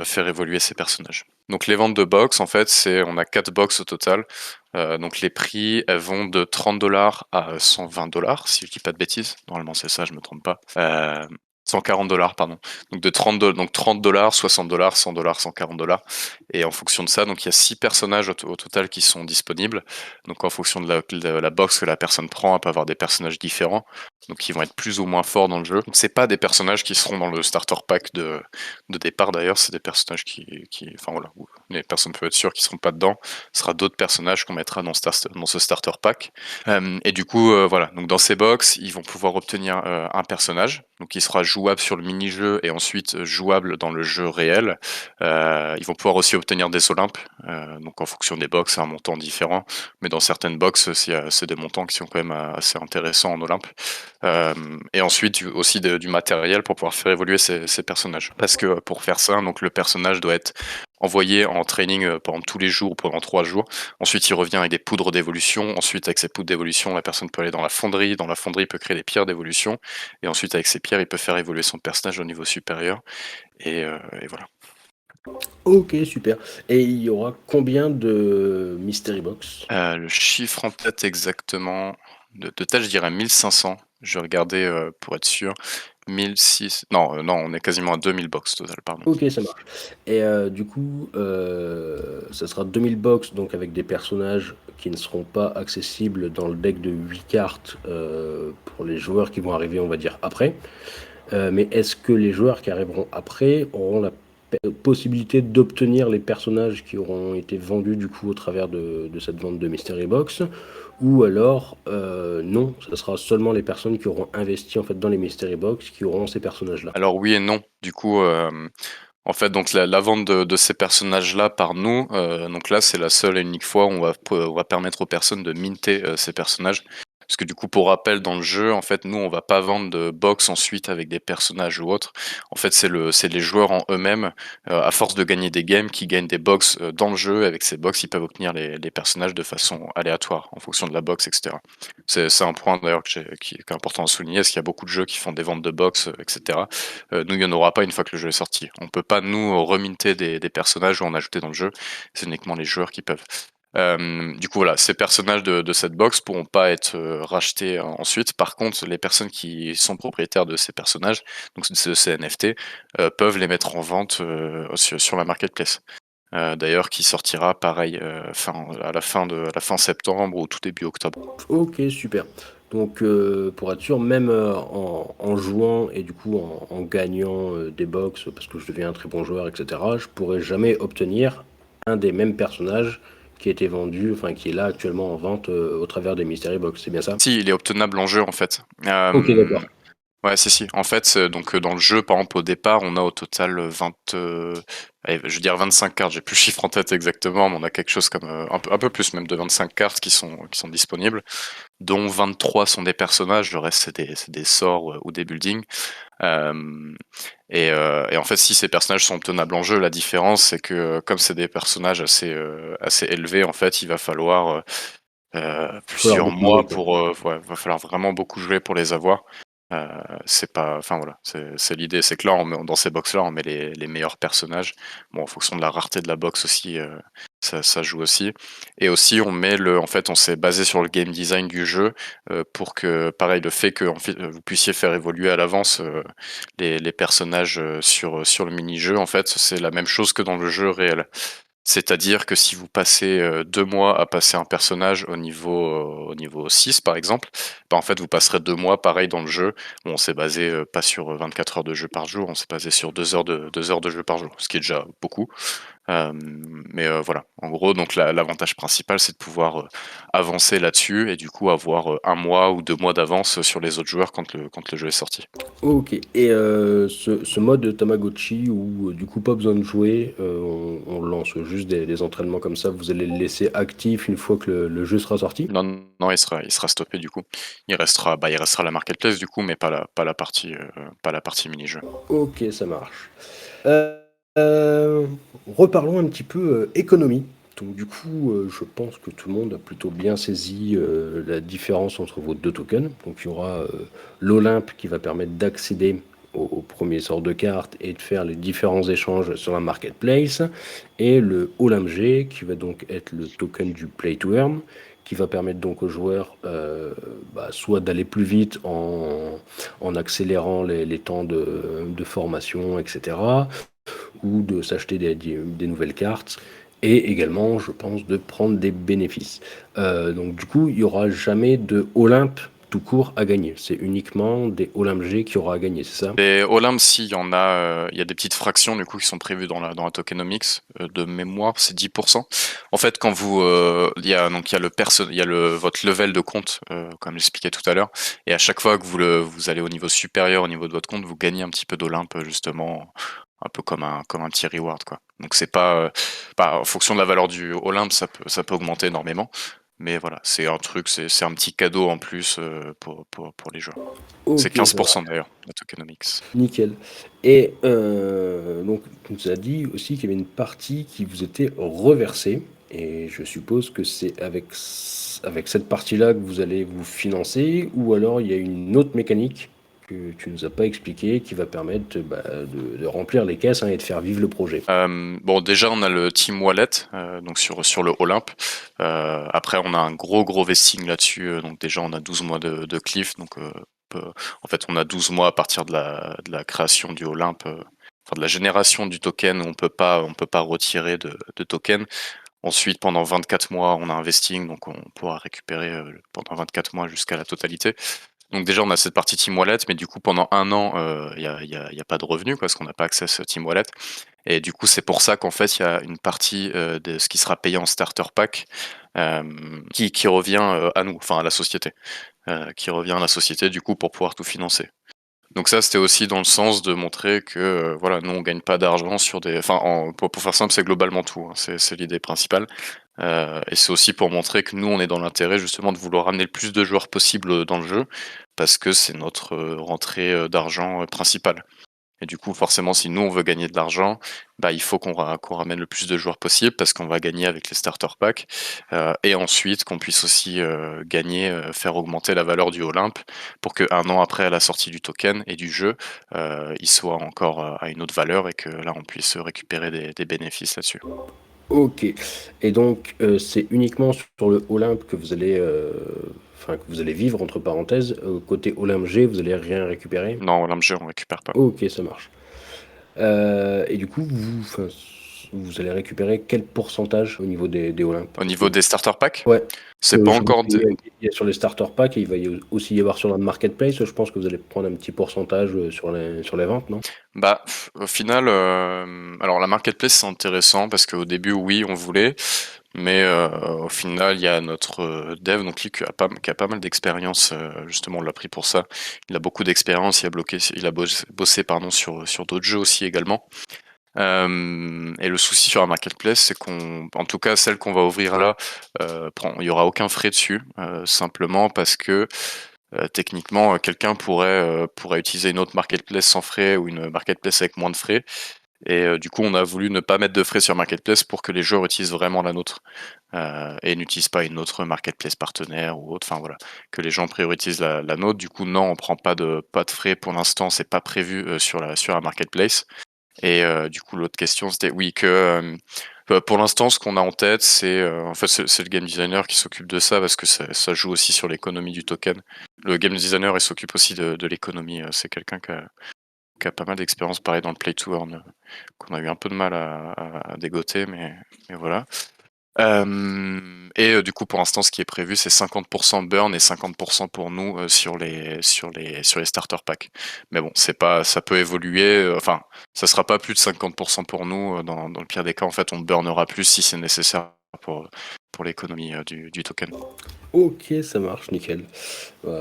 faire évoluer ses personnages. Donc les ventes de box, en fait, on a 4 box au total. Donc les prix, elles vont de 30$ à 120$, si je dis pas de bêtises. Normalement c'est ça, je me trompe pas. 140$, pardon. Donc de 30$, 60$, 100$, 140$. Et en fonction de ça, donc il y a 6 personnages au total qui sont disponibles. Donc en fonction de la box que la personne prend, elle peut avoir des personnages différents, donc qui vont être plus ou moins forts dans le jeu. Donc c'est pas des personnages qui seront dans le starter pack de départ d'ailleurs, c'est des personnages enfin voilà, où les personnes peuvent être sûres qu'ils seront pas dedans. Ce sera d'autres personnages qu'on mettra dans ce starter pack. Et du coup, voilà, donc dans ces box, ils vont pouvoir obtenir un personnage, donc qui sera jouable sur le mini-jeu et ensuite jouable dans le jeu réel. Ils vont pouvoir aussi obtenir des Olympes, donc en fonction des box, c'est un montant différent, mais dans certaines box, c'est des montants qui sont quand même assez intéressants en Olympe. Et ensuite aussi du matériel pour pouvoir faire évoluer ces personnages. Parce que pour faire ça, donc le personnage doit être envoyé en training pendant tous les jours, pendant 3 jours. Ensuite, il revient avec des poudres d'évolution. Ensuite, avec ces poudres d'évolution, la personne peut aller dans la fonderie. Dans la fonderie, il peut créer des pierres d'évolution. Et ensuite, avec ces pierres, il peut faire évoluer son personnage au niveau supérieur. Et voilà. Ok, super. Et il y aura combien de Mystery Box? Le chiffre en tête exactement, de tête, je dirais 1500. Je vais regarder pour être sûr. 1006. Non, non, on est quasiment à 2000 box total, pardon. Ok, ça marche. Et du coup, ça sera 2000 box, donc avec des personnages qui ne seront pas accessibles dans le deck de 8 cartes pour les joueurs qui vont arriver, on va dire, après. Mais est-ce que les joueurs qui arriveront après auront la possibilité d'obtenir les personnages qui auront été vendus du coup au travers de cette vente de Mystery Box? Ou alors, non, ce sera seulement les personnes qui auront investi en fait dans les Mystery Box qui auront ces personnages-là. Alors oui et non. Du coup, en fait, donc la vente de ces personnages-là par nous, donc là, c'est la seule et unique fois où on va permettre aux personnes de minter ces personnages. Parce que du coup, pour rappel, dans le jeu, en fait, nous, on va pas vendre de box ensuite avec des personnages ou autres. En fait, c'est les joueurs en eux-mêmes, à force de gagner des games, qui gagnent des box dans le jeu. Avec ces box, ils peuvent obtenir les personnages de façon aléatoire, en fonction de la box, etc. C'est un point d'ailleurs qui est important à souligner, parce qu'il y a beaucoup de jeux qui font des ventes de box, etc. Nous, il n'y en aura pas une fois que le jeu est sorti. On peut pas, nous, reminter des personnages ou en ajouter dans le jeu. C'est uniquement les joueurs qui peuvent. Du coup, voilà, ces personnages de cette box pourront pas être rachetés ensuite. Par contre, les personnes qui sont propriétaires de ces personnages, donc de ces NFT, peuvent les mettre en vente sur la marketplace. D'ailleurs, qui sortira pareil à la fin septembre ou tout début octobre. Ok, super. Donc, pour être sûr, même en jouant et du coup en gagnant des box parce que je deviens un très bon joueur, etc., je pourrais jamais obtenir un des mêmes personnages qui a été vendu, enfin qui est là actuellement en vente au travers des Mystery Box. C'est bien ça? Si, il est obtenable en jeu en fait. Ok, d'accord. Ouais, si. En fait, donc dans le jeu, par exemple, au départ, on a au total 20, allez, je veux dire 25 cartes. J'ai plus le chiffre en tête exactement, mais on a quelque chose comme un peu plus même de 25 cartes qui sont disponibles, dont 23 sont des personnages. Le reste, c'est des sorts ou des buildings. Euh, et en fait, si ces personnages sont obtenables en jeu, la différence, c'est que comme c'est des personnages assez élevés, en fait, il va falloir Il va falloir plusieurs beaucoup jouer, mois quoi. pour ouais, va falloir vraiment beaucoup jouer pour les avoir. Euh, c'est pas, enfin voilà, c'est l'idée, c'est que là, dans ces box-là, on met les meilleurs personnages. Bon, en fonction de la rareté de la box aussi, ça joue aussi. Et aussi, en fait, on s'est basé sur le game design du jeu pour que, pareil, le fait que en fait, vous puissiez faire évoluer à l'avance les personnages sur le mini-jeu, en fait, c'est la même chose que dans le jeu réel. C'est-à-dire que si vous passez 2 mois à passer un personnage au niveau 6 par exemple, bah en fait vous passerez 2 mois pareil dans le jeu. Bon, on s'est basé pas sur 24 heures de jeu par jour, on s'est basé sur 2 heures de jeu par jour, ce qui est déjà beaucoup. Mais voilà, en gros, donc l'avantage principal, c'est de pouvoir avancer là-dessus et du coup avoir 1 mois ou 2 mois d'avance sur les autres joueurs quand le jeu est sorti. Ok. Et ce mode Tamagotchi où du coup pas besoin de jouer, on lance juste des entraînements comme ça, vous allez le laisser actif une fois que le jeu sera sorti? Non, non, il sera stoppé du coup. Il restera la marketplace du coup, mais pas la partie mini-jeu. Ok, ça marche. Euh, Reparlons un petit peu économie. Donc du coup, je pense que tout le monde a plutôt bien saisi la différence entre vos deux tokens. Donc il y aura l'Olympe qui va permettre d'accéder au premier sort de cartes et de faire les différents échanges sur la marketplace. Et le Olympe qui va donc être le token du Play to Earn, qui va permettre donc aux joueurs soit d'aller plus vite en accélérant les temps de formation, etc., ou de s'acheter des nouvelles cartes, et également, je pense, de prendre des bénéfices. Donc du coup, il n'y aura jamais de Olympe tout court à gagner. C'est uniquement des Olympe G qui aura à gagner, c'est ça? Et Olympe, si, il y a des petites fractions du coup qui sont prévues dans la tokenomics. De mémoire, c'est 10%. En fait, quand vous, il y a votre level de compte, comme j'expliquais tout à l'heure, et à chaque fois que vous allez au niveau supérieur au niveau de votre compte, vous gagnez un petit peu d'Olympe justement, un peu comme un petit reward quoi. Donc c'est pas en fonction de la valeur du Olympe, ça peut augmenter énormément. Mais voilà, c'est un petit cadeau en plus pour les joueurs. C'est Ok, ça va. 15% d'ailleurs, la tokenomics. Nickel. Et donc, tu nous as dit aussi qu'il y avait une partie qui vous était reversée. Et je suppose que c'est avec cette partie-là que vous allez vous financer, ou alors il y a une autre mécanique que tu nous as pas expliquée qui va permettre de remplir les caisses hein, et de faire vivre le projet. Bon, déjà, on a le Team Wallet, donc sur le Olympe. Après, on a un gros vesting là-dessus. Donc déjà, on a 12 mois de cliff, donc En fait, on a 12 mois à partir de la création du Olympe, enfin de la génération du token où on peut pas retirer de token. Ensuite, pendant 24 mois, on a un vesting, donc on pourra récupérer pendant 24 mois jusqu'à la totalité. Donc déjà, on a cette partie Team Wallet, mais du coup, pendant un an, y a pas de revenus, quoi, parce qu'on n'a pas accès à ce Team Wallet. Et du coup, c'est pour ça qu'en fait, il y a une partie de ce qui sera payé en starter pack qui revient à nous, enfin à la société, qui revient à la société du coup pour pouvoir tout financer. Donc ça, c'était aussi dans le sens de montrer que voilà, nous on gagne pas d'argent sur des, enfin pour faire simple, c'est globalement tout, hein, c'est l'idée principale. Et c'est aussi pour montrer que nous on est dans l'intérêt justement de vouloir amener le plus de joueurs possible dans le jeu parce que c'est notre rentrée d'argent principale. Et du coup, forcément, si nous on veut gagner de l'argent, bah, il faut qu'on ramène le plus de joueurs possible parce qu'on va gagner avec les starter packs. Et ensuite qu'on puisse aussi gagner, faire augmenter la valeur du Olympe pour que un an après la sortie du token et du jeu, il soit encore à une autre valeur et que là on puisse récupérer des bénéfices là-dessus. Ok. Et donc, c'est uniquement sur le Olympe que vous allez, enfin, que vous allez vivre, entre parenthèses. Côté Olympe G, vous allez rien récupérer? Non, Olympe G, on récupère pas. Ok, ça marche. Et du coup, enfin, vous allez récupérer quel pourcentage au niveau des Olympes? Au niveau des starter packs, Ouais. c'est pas Je vois encore qu'il y a sur les starter packs et il va aussi y avoir sur la marketplace. Je pense que vous allez prendre un petit pourcentage sur les ventes, non? Bah, au final, alors la marketplace c'est intéressant parce qu'au début oui on voulait, mais au final il y a notre dev donc lui qui a pas mal d'expérience, justement on l'a pris pour ça. Il a beaucoup d'expérience, il a bossé pardon sur d'autres jeux aussi également. Et le souci sur la marketplace c'est en tout cas celle qu'on va ouvrir là, il y aura aucun frais dessus, simplement parce que techniquement, quelqu'un pourrait utiliser une autre marketplace sans frais ou une marketplace avec moins de frais. Et du coup, on a voulu ne pas mettre de frais sur marketplace pour que les joueurs utilisent vraiment la nôtre et n'utilisent pas une autre marketplace partenaire ou autre. Enfin voilà, que les gens priorisent la nôtre. Du coup, non, on prend pas de frais pour l'instant. C'est pas prévu sur la marketplace. Et du coup, l'autre question, c'était oui que pour l'instant, ce qu'on a en tête, c'est en fait c'est le game designer qui s'occupe de ça parce que ça joue aussi sur l'économie du token. Le game designer, il s'occupe aussi de l'économie. C'est quelqu'un qui a pas mal d'expérience, pareil dans le play to earn, qu'on a eu un peu de mal à dégoter, mais voilà. Et du coup, pour l'instant, ce qui est prévu, c'est 50% burn et 50% pour nous sur les starter packs. Mais bon, c'est pas, ça peut évoluer. Enfin, ça sera pas plus de 50% pour nous. Dans le pire des cas, en fait, on burnera plus si c'est nécessaire pour l'économie du token. Ok, ça marche, nickel.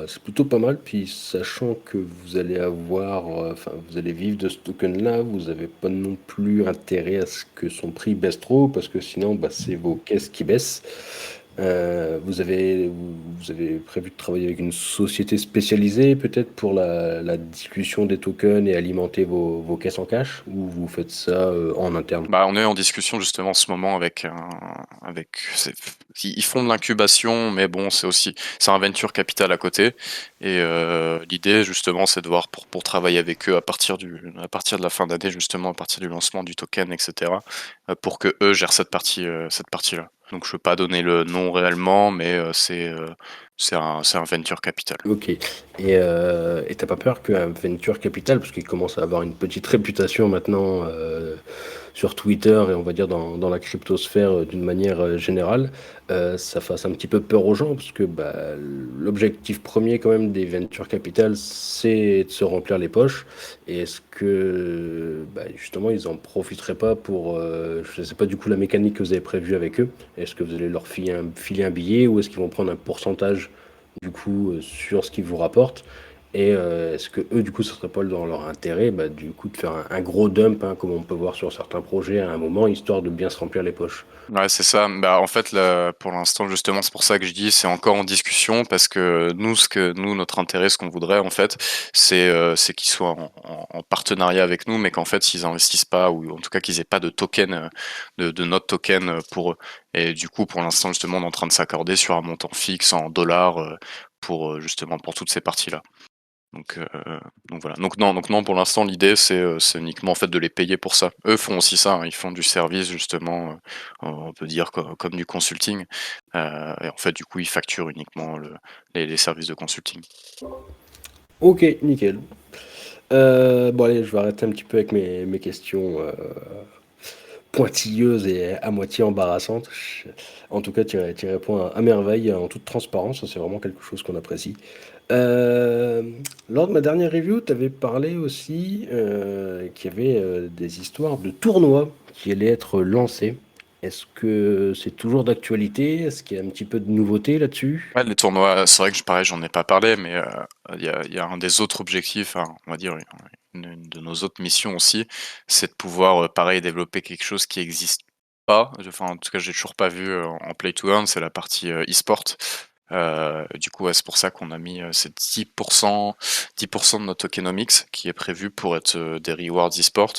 C'est plutôt pas mal. Puis sachant que vous allez avoir, enfin, vous allez vivre de ce token-là, vous n'avez pas non plus intérêt à ce que son prix baisse trop, parce que sinon, bah, c'est vos caisses qui baissent. Vous avez prévu de travailler avec une société spécialisée, peut-être pour la discussion des tokens et alimenter vos caisses en cash, ou vous faites ça en interne? Bah, on est en discussion justement en ce moment ils font de l'incubation, mais bon, c'est un venture capital à côté. Et l'idée justement, c'est de voir pour travailler avec eux à partir de la fin d'année justement, à partir du lancement du token, etc. Pour que eux gèrent cette partie-là. Donc je peux pas donner le nom réellement, mais c'est un venture capital. Ok. Et t'as pas peur qu'un venture capital, parce qu'il commence à avoir une petite réputation maintenant sur Twitter et on va dire dans la cryptosphère d'une manière générale, ça fasse un petit peu peur aux gens, parce que bah, l'objectif premier quand même des venture capital, c'est de se remplir les poches. Et est-ce que bah, justement ils en profiteraient pas pour, je sais pas du coup la mécanique que vous avez prévue avec eux, est-ce que vous allez leur filer un billet ou est-ce qu'ils vont prendre un pourcentage du coup sur ce qu'ils vous rapportent? Et est-ce que eux, du coup, ce serait pas dans leur intérêt, bah, du coup, de faire un gros dump, hein, comme on peut voir sur certains projets à un moment, histoire de bien se remplir les poches? Ouais, c'est ça. Bah, en fait, là, pour l'instant, justement, c'est pour ça que je dis, c'est encore en discussion parce que nous, notre intérêt, ce qu'on voudrait, en fait, c'est qu'ils soient en partenariat avec nous, mais qu'en fait, ils investissent pas ou en tout cas qu'ils aient pas de token, de notre token pour eux. Et du coup, pour l'instant, justement, on est en train de s'accorder sur un montant fixe en dollars pour justement pour toutes ces parties-là. Donc, heu, donc voilà. Donc non, pour l'instant, l'idée, c'est uniquement, en fait, de les payer pour ça. Eux font aussi ça, hein, ils font du service justement, on peut dire comme du consulting, et en fait, du coup, ils facturent uniquement les services de consulting. Ok, nickel. Bon allez, je vais arrêter un petit peu avec mes questions pointilleuses et à moitié embarrassantes. En tout cas, tu réponds à merveille, en toute transparence, c'est vraiment quelque chose qu'on apprécie. Euh, Lors de ma dernière review, tu avais parlé aussi qu'il y avait des histoires de tournois qui allaient être lancés. Est-ce que c'est toujours d'actualité? Est-ce qu'il y a un petit peu de nouveauté là-dessus? Ouais, les tournois, c'est vrai que pareil, j'en ai pas parlé, mais il y a un des autres objectifs, hein, on va dire une de nos autres missions aussi, c'est de pouvoir, pareil, développer quelque chose qui existe pas. Enfin, en tout cas, j'ai toujours pas vu en Play to Earn, c'est la partie e-sport. Du coup, ouais, c'est pour ça qu'on a mis ces 10% de notre tokenomics qui est prévu pour être des rewards e-sport.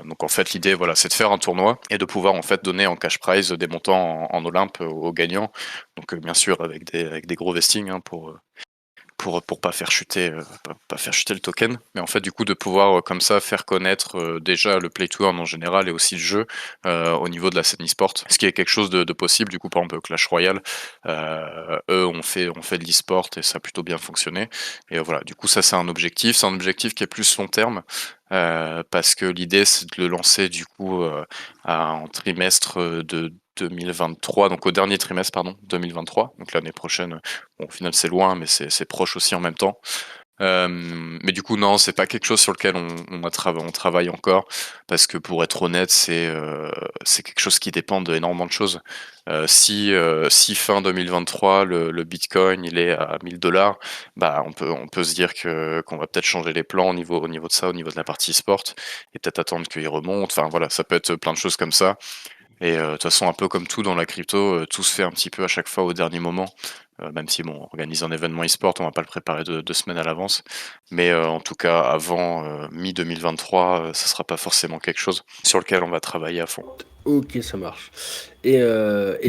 Donc en fait l'idée voilà c'est de faire un tournoi et de pouvoir en fait donner en cash prize des montants en Olympe aux gagnants. Donc bien sûr avec des gros vestings hein, pour pas faire chuter pas faire chuter le token, mais en fait du coup de pouvoir comme ça faire connaître déjà le play to earn en général et aussi le jeu au niveau de la scène e-sport, ce qui est quelque chose de possible. Du coup par exemple Clash Royale, eux on fait de l'e-sport et ça a plutôt bien fonctionné. Et voilà, du coup ça c'est un objectif qui est plus long terme. Parce que l'idée c'est de le lancer du coup en trimestre de 2023, donc au dernier trimestre pardon 2023, donc l'année prochaine. Bon, au final, c'est loin, mais c'est proche aussi en même temps. Mais du coup, non, c'est pas quelque chose sur lequel on travaille encore, parce que pour être honnête, c'est quelque chose qui dépend d'énormément de choses. Si fin 2023, le Bitcoin il est à 1000 $, bah on peut se dire qu'on va peut-être changer les plans au niveau de ça, au niveau de la partie sport, et peut-être attendre qu'il remonte. Enfin voilà, ça peut être plein de choses comme ça. Et de toute façon, un peu comme tout dans la crypto, tout se fait un petit peu à chaque fois au dernier moment. Même si bon, on organise un événement e-sport, on va pas le préparer 2 semaines à l'avance. Mais en tout cas, avant mi-2023, ça sera pas forcément quelque chose sur lequel on va travailler à fond. Ok, ça marche. Et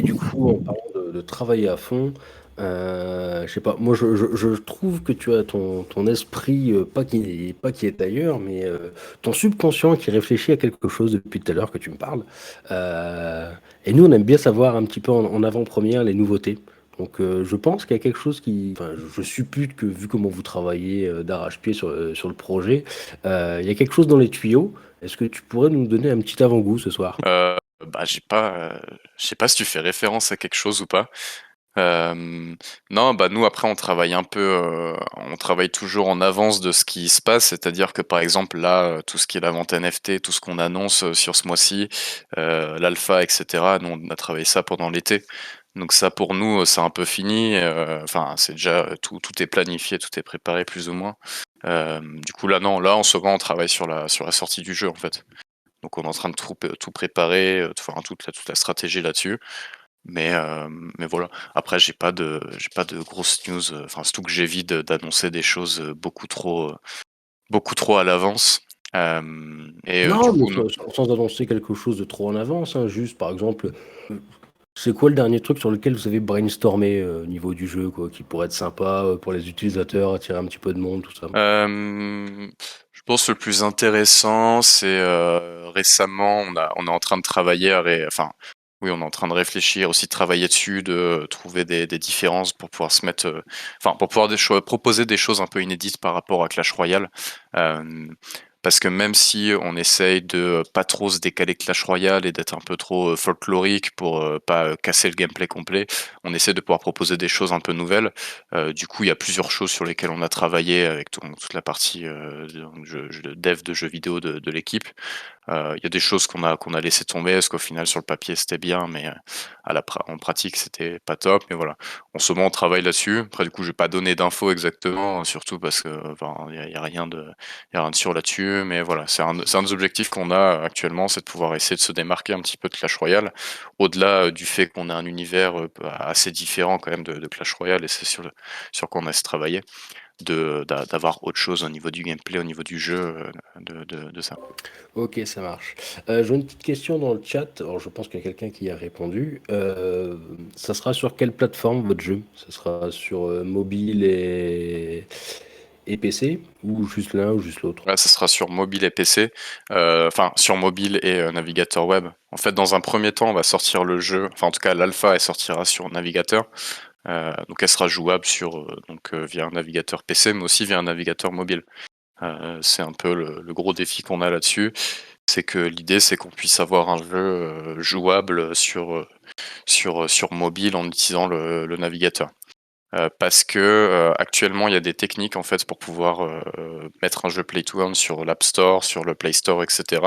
du coup, en parlant de travailler à fond, je sais pas, moi je trouve que tu as ton esprit, pas qui est ailleurs, mais ton subconscient qui réfléchit à quelque chose depuis tout à l'heure que tu me parles. Euh, et nous, on aime bien savoir un petit peu en avant-première les nouveautés. Donc je pense qu'il y a quelque chose qui... Enfin, je suppute que vu comment vous travaillez d'arrache-pied sur le projet, il y a quelque chose dans les tuyaux. Est-ce que tu pourrais nous donner un petit avant-goût ce soir? Bah, je sais pas si tu fais référence à quelque chose ou pas. Euh, non, bah nous après on travaille toujours en avance de ce qui se passe, c'est-à-dire que par exemple là, tout ce qui est la vente NFT, tout ce qu'on annonce sur ce mois-ci, l'alpha, etc. Nous on a travaillé ça pendant l'été, donc ça pour nous c'est un peu fini. Enfin c'est déjà tout est planifié, tout est préparé plus ou moins. Du coup là non, là en ce moment on travaille sur la sortie du jeu en fait. Donc on est en train de tout préparer, enfin toute la stratégie là-dessus. Mais voilà. Après, j'ai pas de grosses news. Enfin, surtout que j'évite d'annoncer des choses beaucoup trop à l'avance. Et du Non, mais coup, non. sans annoncer quelque chose de trop en avance, hein, juste par exemple, euh, c'est quoi le dernier truc sur lequel vous avez brainstormé au niveau du jeu, quoi, qui pourrait être sympa pour les utilisateurs, attirer un petit peu de monde, tout ça? Je pense que le plus intéressant, c'est récemment, on est en train de travailler enfin, oui, on est en train de réfléchir aussi, de travailler dessus, de trouver des différences pour pouvoir se mettre, enfin, pour pouvoir proposer des choses un peu inédites par rapport à Clash Royale. Euh, Parce que même si on essaye de pas trop se décaler Clash Royale et d'être un peu trop folklorique pour pas casser le gameplay complet, on essaie de pouvoir proposer des choses un peu nouvelles. Du coup, il y a plusieurs choses sur lesquelles on a travaillé avec toute la partie de dev de jeux vidéo de l'équipe. Il y a des choses qu'on a laissé tomber parce qu'au final sur le papier c'était bien, mais en pratique c'était pas top. Mais voilà, en ce moment on travaille là-dessus. Après du coup je vais pas donner d'infos exactement, surtout parce que enfin, y a rien de sûr là-dessus. Mais voilà, c'est un des objectifs qu'on a actuellement, c'est de pouvoir essayer de se démarquer un petit peu de Clash Royale, au-delà du fait qu'on a un univers assez différent quand même de Clash Royale, et c'est sur quoi on a se travailler d'avoir autre chose au niveau du gameplay, au niveau du jeu, de ça. Ok, ça marche. J'ai une petite question dans le chat. Alors, je pense qu'il y a quelqu'un qui y a répondu. Ça sera sur quelle plateforme votre jeu? Ça sera sur mobile et PC ou juste l'un ou juste l'autre? Là, ça sera sur mobile et PC, enfin sur mobile et navigateur web. En fait, dans un premier temps, on va sortir le jeu, enfin en tout cas l'alpha, elle sortira sur navigateur. Donc elle sera jouable via un navigateur PC, mais aussi via un navigateur mobile. C'est un peu le gros défi qu'on a là-dessus. C'est que l'idée, c'est qu'on puisse avoir un jeu jouable sur mobile en utilisant le navigateur. Parce que actuellement, il y a des techniques en fait pour pouvoir mettre un jeu Play to Earn sur l'App Store, sur le Play Store, etc.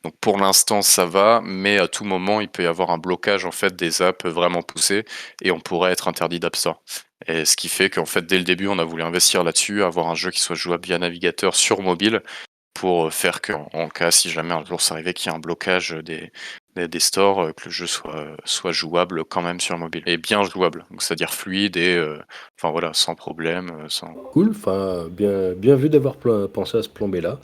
Donc pour l'instant, ça va, mais à tout moment, il peut y avoir un blocage en fait des apps vraiment poussées et on pourrait être interdit d'App Store. Et ce qui fait qu'en fait, dès le début, on a voulu investir là-dessus, avoir un jeu qui soit jouable via navigateur sur mobile pour faire qu'en cas, si jamais un jour ça arrivait qu'il y ait un blocage des stores, que le jeu soit jouable quand même sur mobile. Et bien jouable, donc c'est-à-dire fluide et enfin voilà, sans problème, sans... Cool, enfin, bien vu d'avoir pensé à ce plan B-là.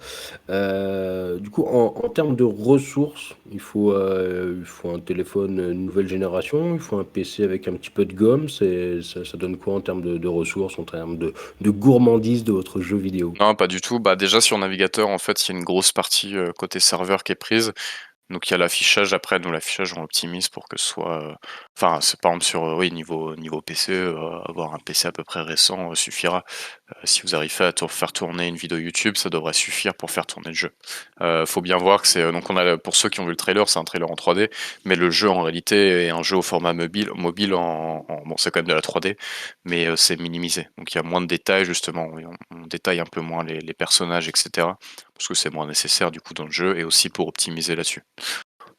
Du coup, en termes de ressources, il faut un téléphone nouvelle génération, il faut un PC avec un petit peu de gomme. Ça donne quoi en termes de ressources, en termes de gourmandise de votre jeu vidéo? Non, pas du tout. Bah déjà sur navigateur, en fait, il y a une grosse partie côté serveur qui est prise. Donc il y a l'affichage après, nous l'affichage on l'optimise pour que ce soit, enfin c'est par exemple sur oui niveau PC, avoir un PC à peu près récent suffira. Si vous arrivez à faire tourner une vidéo YouTube, ça devrait suffire pour faire tourner le jeu. Faut bien voir que c'est donc on a pour ceux qui ont vu le trailer, c'est un trailer en 3D, mais le jeu en réalité est un jeu au format mobile bon c'est quand même de la 3D, mais c'est minimisé. Donc il y a moins de détails justement, on détaille un peu moins les personnages, etc. Parce que c'est moins nécessaire du coup dans le jeu et aussi pour optimiser là-dessus.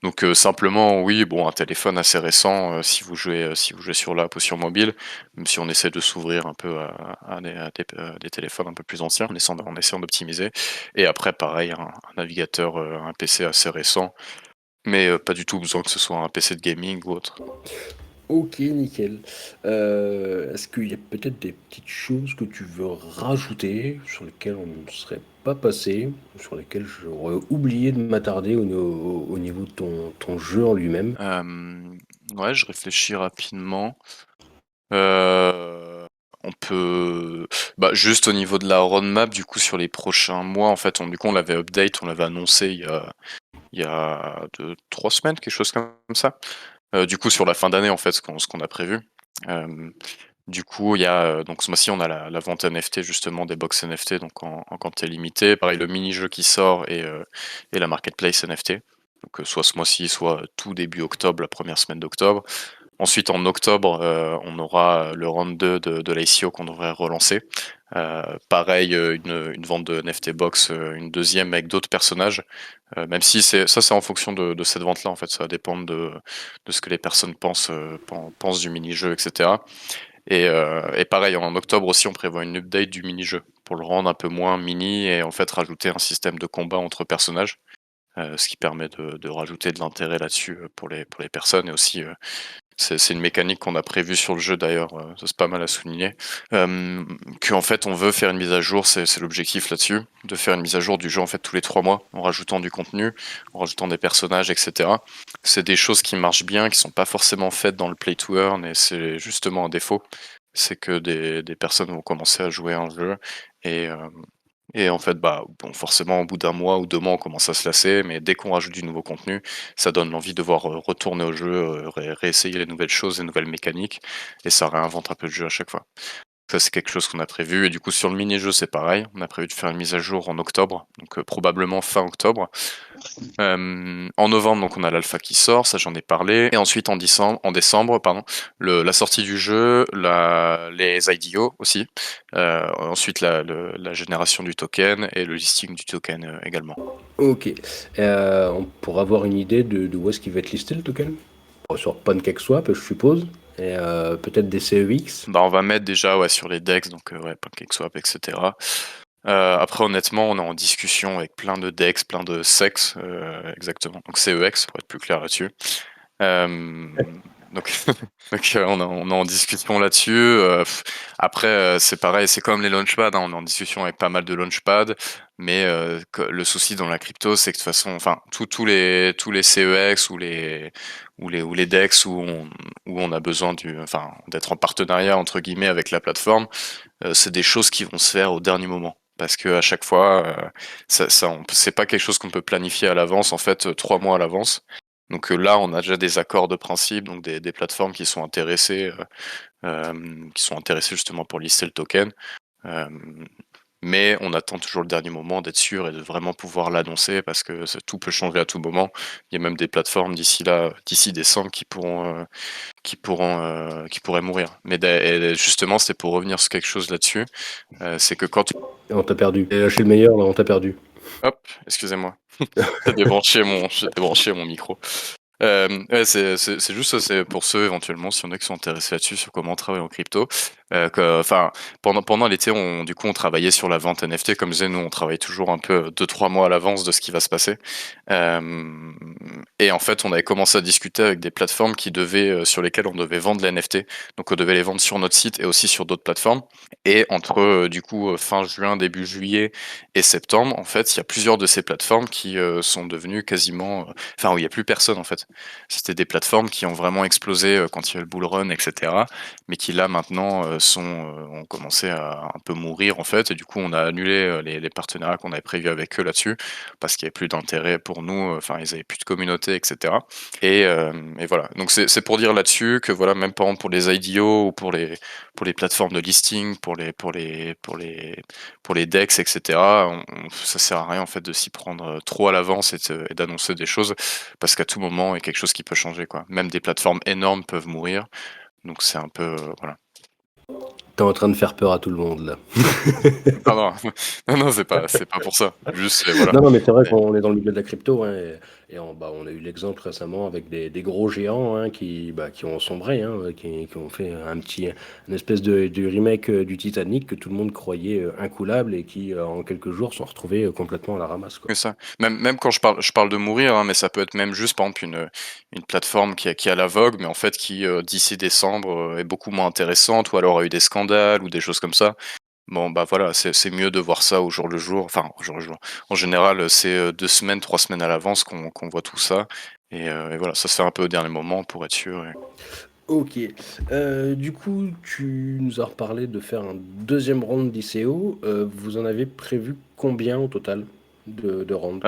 Donc simplement, oui, bon, un téléphone assez récent si vous jouez sur l'app ou sur mobile, même si on essaie de s'ouvrir un peu à des téléphones un peu plus anciens, en essayant d'optimiser. Et après, pareil, un navigateur, un PC assez récent, mais pas du tout besoin que ce soit un PC de gaming ou autre. Ok, nickel. Est-ce qu'il y a peut-être des petites choses que tu veux rajouter sur lesquelles on ne serait pas passé, sur lesquelles j'aurais oublié de m'attarder au niveau de ton jeu en lui-même? Ouais, je réfléchis rapidement. Euh, on peut, bah, juste au niveau de la roadmap, du coup, sur les prochains mois, en fait, du coup, on l'avait update, on l'avait annoncé il y a 2, 3 semaines, quelque chose comme ça. Du coup, sur la fin d'année, en fait, ce qu'on a prévu. Euh, du coup, il y a donc ce mois-ci, on a la vente NFT justement des box NFT, donc en quantité limitée. Pareil, le mini-jeu qui sort et la marketplace NFT. Donc soit ce mois-ci, soit tout début octobre, la première semaine d'octobre. Ensuite, en octobre, on aura le round 2 de l'ICO qu'on devrait relancer. Pareil, une vente de NFT box, une deuxième avec d'autres personnages. Même si c'est en fonction de cette vente-là, en fait, ça va dépendre de ce que les personnes pensent du mini-jeu, etc. Et pareil, en octobre aussi, on prévoit une update du mini-jeu pour le rendre un peu moins mini et en fait rajouter un système de combat entre personnages, ce qui permet de rajouter de l'intérêt là-dessus pour les personnes et aussi c'est une mécanique qu'on a prévue sur le jeu d'ailleurs, ça c'est pas mal à souligner. Qu'en fait on veut faire une mise à jour, c'est l'objectif là-dessus, de faire une mise à jour du jeu en fait tous les 3 mois, en rajoutant du contenu, en rajoutant des personnages, etc. C'est des choses qui marchent bien, qui sont pas forcément faites dans le play to earn, et c'est justement un défaut. C'est que des personnes vont commencer à jouer un jeu et, euh, et en fait, bah, bon, forcément, au bout d'un mois ou 2 mois, on commence à se lasser, mais dès qu'on rajoute du nouveau contenu, ça donne l'envie de voir retourner au jeu, réessayer les nouvelles choses, les nouvelles mécaniques, et ça réinvente un peu le jeu à chaque fois. Ça, c'est quelque chose qu'on a prévu. Et du coup, sur le mini-jeu, c'est pareil. On a prévu de faire une mise à jour en octobre, donc probablement fin octobre. En novembre, donc on a l'alpha qui sort, ça j'en ai parlé. Et ensuite en décembre, pardon, la sortie du jeu, les IDO aussi. Ensuite la génération du token et le listing du token également. Ok. Pour avoir une idée de où est-ce qu'il va être listé le token? Sur PancakeSwap, je suppose. Et peut-être des CEX. Bah on va mettre déjà ouais, sur les DEX, donc ouais, PancakeSwap, etc. Après honnêtement, on est en discussion avec plein de DEX, plein de SEX, exactement. Donc CEX pour être plus clair là-dessus. Euh, donc, on est en discussion là-dessus. Après, c'est pareil, c'est comme les launchpads, hein, on est en discussion avec pas mal de launchpads, mais le souci dans la crypto, c'est que de toute façon, enfin, tous les CEX ou les DEX où on a besoin enfin, d'être en partenariat entre guillemets avec la plateforme, c'est des choses qui vont se faire au dernier moment. Parce que à chaque fois, c'est pas quelque chose qu'on peut planifier à l'avance, en fait, 3 mois à l'avance. Donc là, on a déjà des accords de principe, donc des plateformes qui sont intéressées justement pour lister le token. Mais on attend toujours le dernier moment d'être sûr et de vraiment pouvoir l'annoncer parce que tout peut changer à tout moment. Il y a même des plateformes d'ici décembre qui pourraient mourir. Mais et justement, c'est pour revenir sur quelque chose là-dessus. C'est que quand Et on t'a perdu. J'ai lâché le meilleur, là, on t'a perdu. hop, excusez-moi, j'ai débranché mon micro. Ouais, c'est juste ça, c'est pour ceux éventuellement, s'il y en a qui sont intéressés là-dessus, sur comment travailler en crypto. Enfin, pendant l'été, du coup, on travaillait sur la vente NFT. Comme je disais, nous, on travaille toujours un peu 2-3 mois à l'avance de ce qui va se passer. Et en fait, on avait commencé à discuter avec des plateformes sur lesquelles on devait vendre les NFT. Donc, on devait les vendre sur notre site et aussi sur d'autres plateformes. Et entre, du coup, fin juin, début juillet et septembre, en fait, il y a plusieurs de ces plateformes qui sont devenues quasiment, enfin, où il n'y a plus personne, en fait. C'était des plateformes qui ont vraiment explosé quand il y a eu le bull run, etc. Mais qui là maintenant ont commencé à un peu mourir en fait. Et du coup, on a annulé les partenariats qu'on avait prévus avec eux là-dessus parce qu'il n'y avait plus d'intérêt pour nous. Enfin, ils avaient plus de communauté, etc. Et voilà. Donc c'est pour dire là-dessus que voilà, même par exemple pour les IDO ou pour les plateformes de listing, pour les DEX, etc. Ça sert à rien en fait de s'y prendre trop à l'avance et d'annoncer des choses parce qu'à tout moment, il y a quelque chose qui peut changer, quoi. Même des plateformes énormes peuvent mourir. Donc c'est un peu, voilà. T'es en train de faire peur à tout le monde, là. Non, non, non, non, c'est pas pour ça. Juste, voilà. Non, non, mais c'est vrai Et- qu'on est dans le milieu de la crypto, hein, et on a eu l'exemple récemment avec des gros géants, hein, qui ont sombré, hein, qui ont fait une espèce de remake du Titanic que tout le monde croyait incoulable et qui, en quelques jours, sont retrouvés complètement à la ramasse, quoi. que ça. Même quand je parle de mourir, hein, mais ça peut être même juste, par exemple, une plateforme qui a la vogue, mais en fait qui, d'ici décembre, est beaucoup moins intéressante, ou alors a eu des scandales ou des choses comme ça. Bon, bah voilà, c'est mieux de voir ça au jour le jour. Enfin, au jour le jour. En général, c'est 2 semaines, 3 semaines à l'avance qu'on voit tout ça. Et voilà, ça se fait un peu au dernier moment pour être sûr. Ok. Du coup, tu nous as reparlé de faire un deuxième round d'ICO. Vous en avez prévu combien au total de rounds?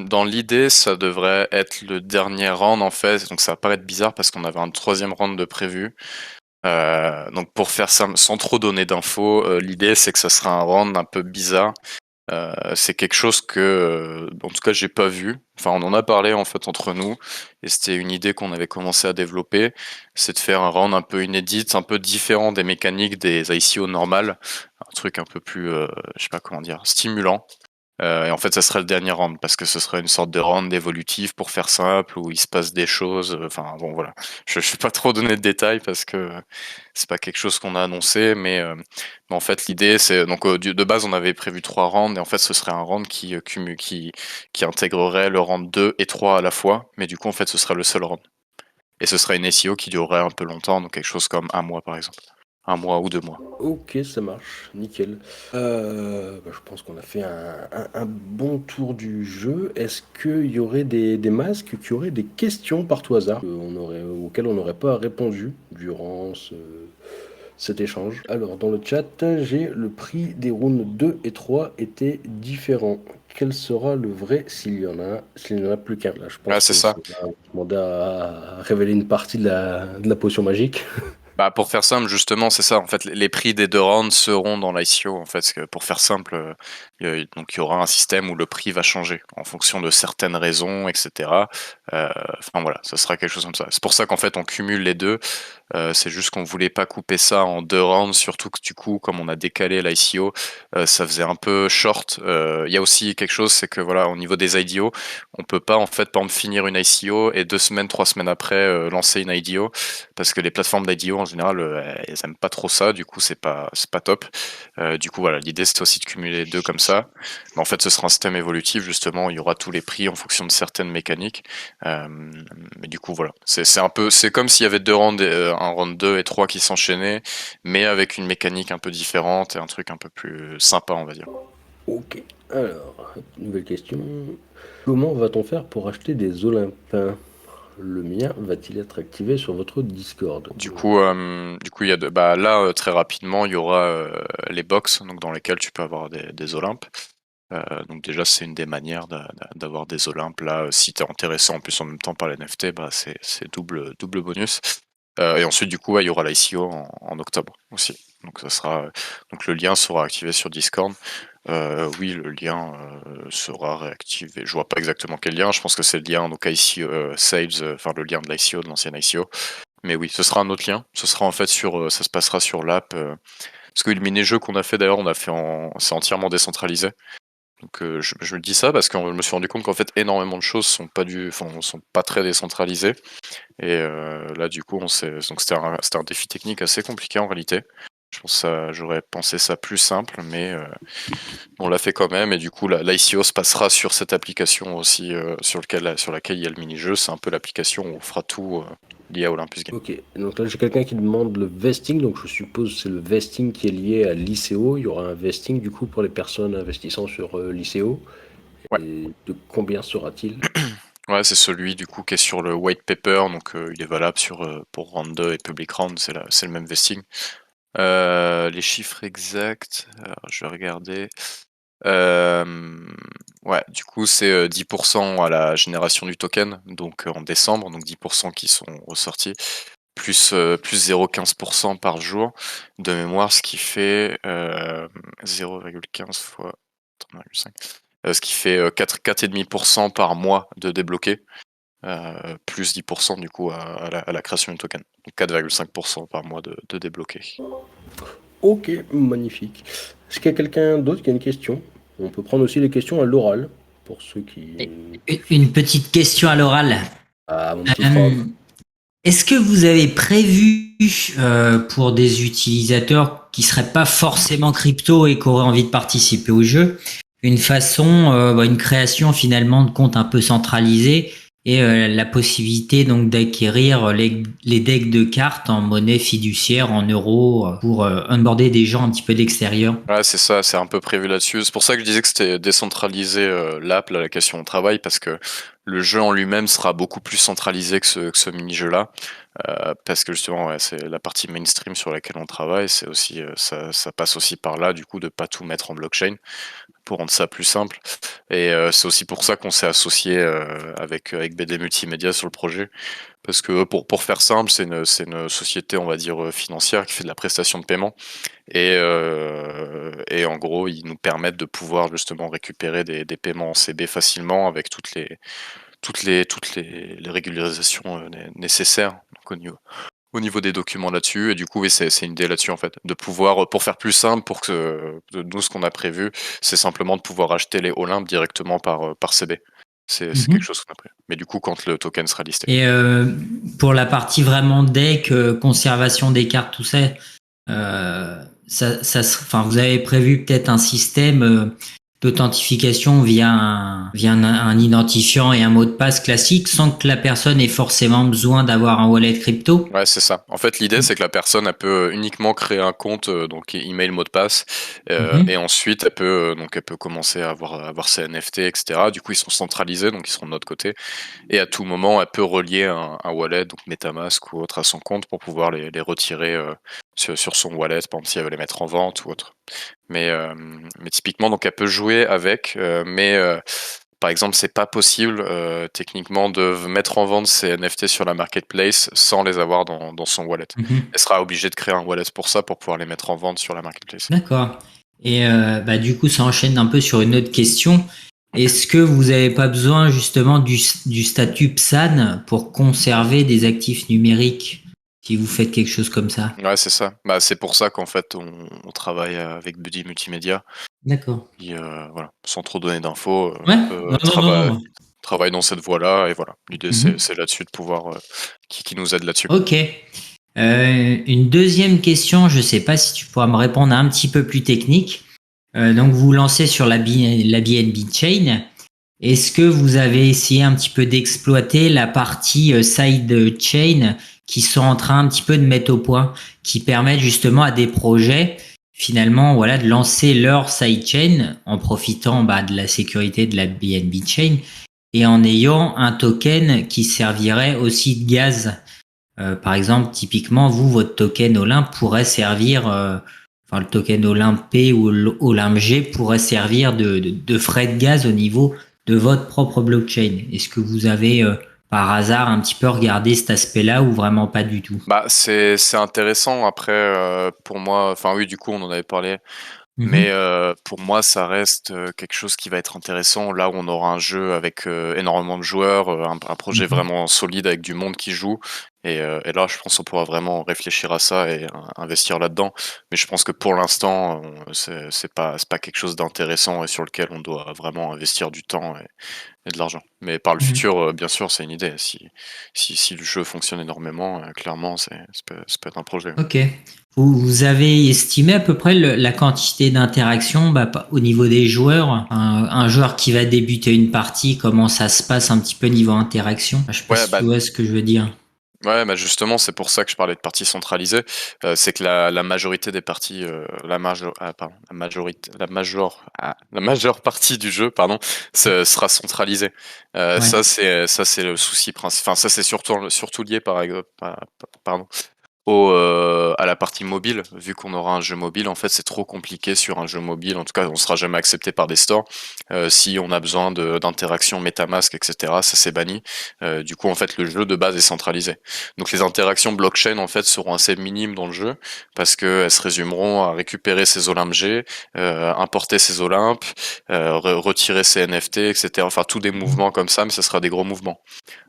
Dans l'idée, ça devrait être le dernier round en fait, donc ça va paraître bizarre parce qu'on avait un troisième round de prévu. Donc pour faire ça sans trop donner d'infos, l'idée c'est que ça sera un round un peu bizarre. C'est quelque chose que, en tout cas, j'ai pas vu. Enfin, on en a parlé en fait entre nous, et c'était une idée qu'on avait commencé à développer. C'est de faire un round un peu inédit, un peu différent des mécaniques des ICO normales, un truc un peu plus, je sais pas comment dire, stimulant. Et en fait, ça serait le dernier round parce que ce serait une sorte de round évolutif pour faire simple où il se passe des choses. Enfin bon, voilà. Je vais pas trop donner de détails parce que c'est pas quelque chose qu'on a annoncé, mais en fait l'idée c'est donc de base on avait prévu 3 rounds et en fait ce serait un round qui intégrerait le round 2 et 3 à la fois, mais du coup en fait ce serait le seul round. Et ce serait une SEO qui durerait un peu longtemps, donc quelque chose comme un mois par exemple, un mois ou 2 mois. Ok, ça marche, nickel. Je pense qu'on a fait un bon tour du jeu. Est-ce qu'il y aurait des masques qui auraient des questions par tout hasard auxquelles on n'aurait pas répondu durant cet échange? Alors, dans le chat, j'ai le prix des rounds 2 et 3 était différent. Quel sera le vrai s'il n'y en a plus qu'un? Là, je Ah pense c'est que ça. ça va demander à révéler une partie de la potion magique. Bah pour faire simple, justement, c'est ça. En fait, les prix des 2 rounds seront dans l'ICO. En fait, parce que pour faire simple, donc il y aura un système où le prix va changer en fonction de certaines raisons, etc. Enfin voilà, ça sera quelque chose comme ça. C'est pour ça qu'en fait on cumule les deux. C'est juste qu'on voulait pas couper ça en 2 rounds, surtout que du coup, comme on a décalé l'ICO, ça faisait un peu short. Il y a aussi quelque chose, c'est que voilà, au niveau des IDO, on peut pas en fait, par exemple, finir une ICO et 2 semaines, 3 semaines après lancer une IDO, parce que les plateformes d'IDO en général, elles aiment pas trop ça. Du coup, c'est pas top. Du coup, voilà, l'idée c'était aussi de cumuler les deux comme ça. Mais en fait, ce sera un système évolutif justement. Il y aura tous les prix en fonction de certaines mécaniques. Euh, mais du coup, voilà, c'est comme s'il y avait 2 rounds, un round 2 et 3 qui s'enchaînaient, mais avec une mécanique un peu différente et un truc un peu plus sympa, on va dire. Ok, alors, nouvelle question. Comment va-t-on faire pour acheter des Olympiens? Le mien va-t-il être activé sur votre Discord? Du coup, bah là très rapidement, il y aura les box, donc dans lesquelles tu peux avoir des Olympes. Donc déjà, c'est une des manières d'avoir des Olympes. Là, si tu es intéressé en plus en même temps par les NFT, bah, c'est double bonus. Et ensuite, du coup, ouais, il y aura l'ICO en octobre aussi. Donc ça sera, donc le lien sera activé sur Discord. Oui, le lien sera réactivé. Je vois pas exactement quel lien. Je pense que c'est le lien donc ICO Saves, enfin le lien de l'ICO, de l'ancienne ICO. Mais oui, ce sera un autre lien. Ce sera en fait ça se passera sur l'app. Parce que le mini-jeu qu'on a fait d'ailleurs, c'est entièrement décentralisé. Donc je me dis ça parce que je me suis rendu compte qu'en fait énormément de choses sont pas très décentralisées. Et là du coup donc c'était un défi technique assez compliqué en réalité. Je pense que j'aurais pensé ça plus simple, mais on l'a fait quand même. Et du coup l'ICO se passera sur cette application aussi sur laquelle il y a le mini-jeu. C'est un peu l'application où on fera tout lié à Olympus Game. Ok, donc là j'ai quelqu'un qui demande le vesting, donc je suppose que c'est le vesting qui est lié à l'ICO. Il y aura un vesting du coup pour les personnes investissant sur l'ICO. Ouais. Et de combien sera-t-il? Ouais, c'est celui du coup qui est sur le white paper, donc il est valable pour round 2 et public round, c'est le même vesting. Les chiffres exacts, alors je vais regarder. Ouais, du coup c'est 10% à la génération du token, donc en décembre, donc 10% qui sont ressortis, plus 0,15% par jour de mémoire, ce qui fait 0,15 fois 3,5. Ce qui fait 4,5% par mois de débloqué, plus 10% du coup à la création du token. Donc 4,5% par mois de débloqué. Ok, magnifique. Est-ce qu'il y a quelqu'un d'autre qui a une question? On peut prendre aussi les questions à l'oral, pour ceux qui... Une petite question à l'oral. Ah, mon petit prof. Est-ce que vous avez prévu pour des utilisateurs qui seraient pas forcément crypto et qui auraient envie de participer au jeu, une une création finalement de compte un peu centralisé et la possibilité donc d'acquérir les decks de cartes en monnaie fiduciaire, en euros, pour onboarder des gens un petit peu d'extérieur? Ouais, c'est ça, c'est un peu prévu là-dessus. C'est pour ça que je disais que c'était décentralisé l'app, la question au travail, parce que le jeu en lui-même sera beaucoup plus centralisé que ce mini-jeu-là. Parce que justement, ouais, c'est la partie mainstream sur laquelle on travaille, c'est aussi ça passe aussi par là, du coup, de pas tout mettre en blockchain pour rendre ça plus simple. Et c'est aussi pour ça qu'on s'est associé avec BD Multimédia sur le projet. Parce que pour faire simple, c'est une société, on va dire, financière qui fait de la prestation de paiement. Et en gros, ils nous permettent de pouvoir justement récupérer des paiements en CB facilement avec toutes les régularisations nécessaires donc au niveau des documents là-dessus. Et du coup, oui, c'est une idée là-dessus en fait, de pouvoir, pour faire plus simple, pour que nous, ce qu'on a prévu, c'est simplement de pouvoir acheter les Olympe directement par CB. C'est quelque chose qu'on a prévu. Mais du coup, quand le token sera listé. Et pour la partie vraiment deck, conservation des cartes, tout ça, enfin, vous avez prévu peut-être un système d'authentification via un identifiant et un mot de passe classique sans que la personne ait forcément besoin d'avoir un wallet crypto? Ouais, c'est ça. En fait, l'idée, c'est que la personne, elle peut uniquement créer un compte, donc email, mot de passe, et ensuite, elle peut commencer à avoir ses NFT, etc. Du coup, ils sont centralisés, donc ils seront de notre côté. Et à tout moment, elle peut relier un wallet, donc MetaMask ou autre, à son compte pour pouvoir les retirer sur son wallet, par exemple, si elle veut les mettre en vente ou autre. Mais typiquement, donc elle peut jouer avec, par exemple, c'est pas possible techniquement de mettre en vente ses NFT sur la marketplace sans les avoir dans son wallet. Elle sera obligée de créer un wallet pour ça, pour pouvoir les mettre en vente sur la marketplace. D'accord. Et du coup, ça enchaîne un peu sur une autre question. Est-ce que vous n'avez pas besoin justement du statut PSAN pour conserver des actifs numériques si vous faites quelque chose comme ça? Ouais, c'est ça. Bah, c'est pour ça qu'en fait, on travaille avec Buddy Multimédia. D'accord. Qui, voilà, sans trop donner d'infos, Ouais. Non. travaille dans cette voie-là. Et voilà, l'idée, c'est là-dessus de pouvoir qui nous aide là-dessus. Ok. Une deuxième question, je ne sais pas si tu pourras me répondre un petit peu plus technique. Donc, vous lancez sur la BNB Chain. Est-ce que vous avez essayé un petit peu d'exploiter la partie side chain qui sont en train un petit peu de mettre au point, qui permettent justement à des projets finalement voilà de lancer leur sidechain en profitant de la sécurité de la BNB Chain et en ayant un token qui servirait aussi de gaz. Par exemple, typiquement, votre token Olympe pourrait servir enfin le token Olympe P ou Olympe G pourrait servir de frais de gaz au niveau de votre propre blockchain. Est-ce que vous avez par hasard un petit peu regardé cet aspect-là ou vraiment pas du tout? Bah, c'est intéressant. Après, pour moi, enfin oui, du coup, on en avait parlé. Mais pour moi, ça reste quelque chose qui va être intéressant là où on aura un jeu avec énormément de joueurs, un projet vraiment solide avec du monde qui joue. Et là, je pense qu'on pourra vraiment réfléchir à ça et investir là-dedans. Mais je pense que pour l'instant, c'est pas quelque chose d'intéressant et sur lequel on doit vraiment investir du temps et de l'argent. Mais par le futur, bien sûr, c'est une idée. Si le jeu fonctionne énormément, clairement, ça peut être un projet. Ok. Vous avez estimé à peu près la quantité d'interactions au niveau des joueurs? Un joueur qui va débuter une partie, comment ça se passe un petit peu niveau interaction? Je sais pas Ouais, si bah, tu vois ce que je veux dire. ouais, bah justement, c'est pour ça que je parlais de parties centralisées. C'est que la majorité des parties, la majeure partie du jeu, pardon, sera centralisée. Ouais. Ça c'est le souci principal. Enfin, ça c'est surtout lié pardon, à la partie mobile. Vu qu'on aura un jeu mobile, en fait, c'est trop compliqué sur un jeu mobile. En tout cas, on sera jamais accepté par des stores. Si on a besoin d'interactions MetaMask, etc., ça c'est banni. Du coup, en fait, le jeu de base est centralisé. Donc, les interactions blockchain, en fait, seront assez minimes dans le jeu parce que elles se résumeront à récupérer ses Olympe G, importer ses Olympes, retirer ses NFT, etc. Enfin, tous des mouvements comme ça, mais ça sera des gros mouvements.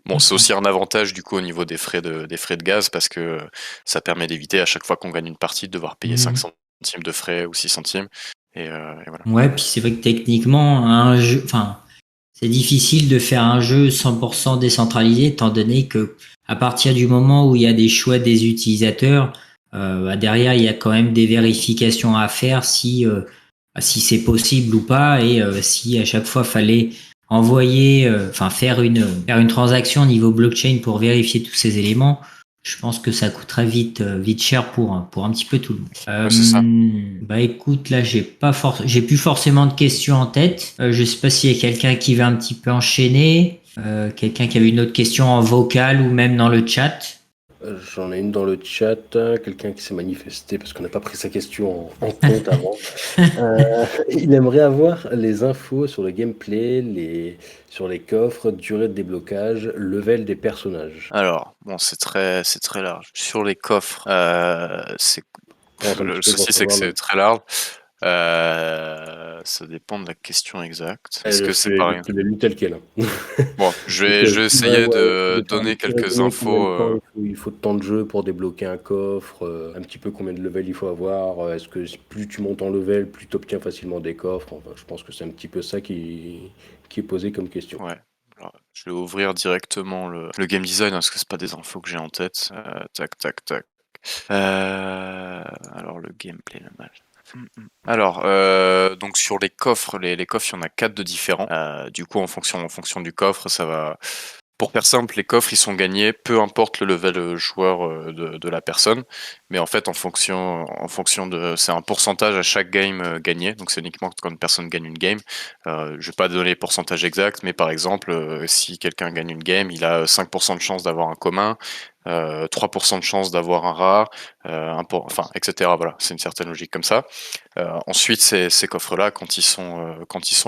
Bon, c'est aussi un avantage du coup au niveau des frais de gaz parce que ça permet d'éviter à chaque fois qu'on gagne une partie de devoir payer 5 Mhm. centimes de frais ou 6 centimes. Et voilà. Ouais, puis c'est vrai que techniquement, un jeu, enfin, c'est difficile de faire un jeu 100% décentralisé, étant donné que à partir du moment où il y a des choix des utilisateurs, derrière il y a quand même des vérifications à faire si c'est possible ou pas, et si à chaque fois fallait envoyer, enfin faire une transaction au niveau blockchain pour vérifier tous ces éléments. Je pense que ça coûterait vite cher pour un petit peu tout le monde. Ouais, c'est ça. Bah écoute, là j'ai plus forcément de questions en tête. Je sais pas s'il y a quelqu'un qui va un petit peu enchaîner, quelqu'un qui avait une autre question en vocal ou même dans le chat. J'en ai une dans le chat, quelqu'un qui s'est manifesté parce qu'on n'a pas pris sa question en compte avant. Il aimerait avoir les infos sur le gameplay, sur les coffres, durée de déblocage, level des personnages. Alors, bon, c'est très large. Sur les coffres, Commence un le petit peu pour souci c'est que savoir c'est très large. Ça dépend de la question exacte. Est-ce que c'est je pareil? te l'ai lu tel quel, hein. Bon, je Donc, vais, je vais ouais, essayer ouais, ça de dépend donner étant quelques donné combien de infos. temps il faut de temps de jeu pour débloquer un coffre, un petit peu combien de level il faut avoir, est-ce que plus tu montes en level, plus tu obtiens facilement des coffres, enfin, je pense que c'est un petit peu ça qui est posé comme question. Ouais. Alors, je vais ouvrir directement le game design hein, parce que c'est pas des infos que j'ai en tête. Tac, tac, tac. Alors le gameplay, le match. Alors, donc sur les coffres, les coffres, il y en a 4 de différents. Du coup, en fonction du coffre, ça va. Pour faire simple, les coffres ils sont gagnés, peu importe le level joueur de la personne, mais en fait en fonction de, c'est un pourcentage à chaque game gagné, donc c'est uniquement quand une personne gagne une game. Je vais pas donner les pourcentages exacts, mais par exemple, si quelqu'un gagne une game, il a 5% de chance d'avoir un commun, 3% de chance d'avoir un rare, enfin, etc. Voilà, c'est une certaine logique comme ça. Ensuite, ces coffres-là, quand ils sont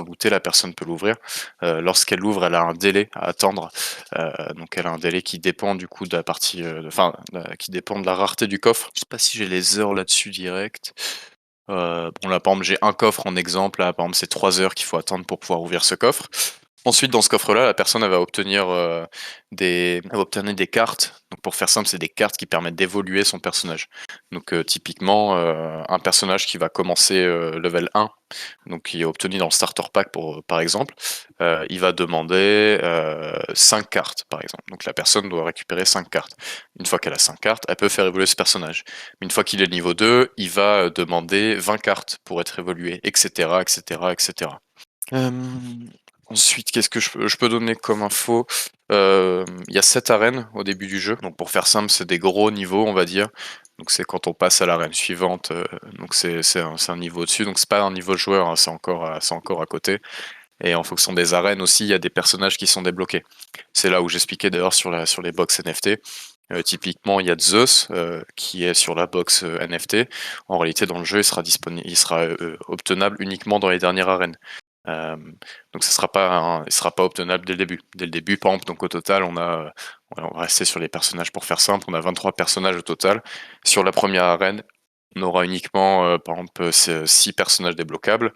lootés, la personne peut l'ouvrir. Lorsqu'elle l'ouvre, elle a un délai à attendre. Donc, elle a un délai qui dépend du coup de la partie, qui dépend de la rareté du coffre. Je sais pas si j'ai les heures là-dessus direct. Bon là, par exemple, j'ai un coffre en exemple. Là, par exemple, c'est 3 heures qu'il faut attendre pour pouvoir ouvrir ce coffre. Ensuite, dans ce coffre-là, la personne elle va obtenir des cartes. Donc, pour faire simple, c'est des cartes qui permettent d'évoluer son personnage. Donc, typiquement, un personnage qui va commencer level 1, donc qui est obtenu dans le starter pack, par exemple, il va demander 5 cartes, par exemple. Donc, la personne doit récupérer 5 cartes. Une fois qu'elle a 5 cartes, elle peut faire évoluer ce personnage. Mais une fois qu'il est niveau 2, il va demander 20 cartes pour être évolué, etc., etc., etc. Euh, Ensuite, qu'est-ce que je peux donner comme info? Il y a 7 arènes au début du jeu. Donc pour faire simple, c'est des gros niveaux, on va dire. Donc c'est quand on passe à l'arène suivante. Donc c'est un niveau au-dessus. Donc c'est pas un niveau joueur, hein, c'est encore à côté. Et en fonction des arènes aussi, il y a des personnages qui sont débloqués. C'est là où j'expliquais d'ailleurs sur les box NFT. Typiquement, il y a Zeus qui est sur la box NFT. En réalité, dans le jeu, il sera obtenable uniquement dans les dernières arènes. Donc il sera pas obtenable dès le début. Dès le début, par exemple, donc au total, on va rester sur les personnages pour faire simple. On a 23 personnages au total. Sur la première arène, on aura uniquement, par exemple, 6 personnages débloquables.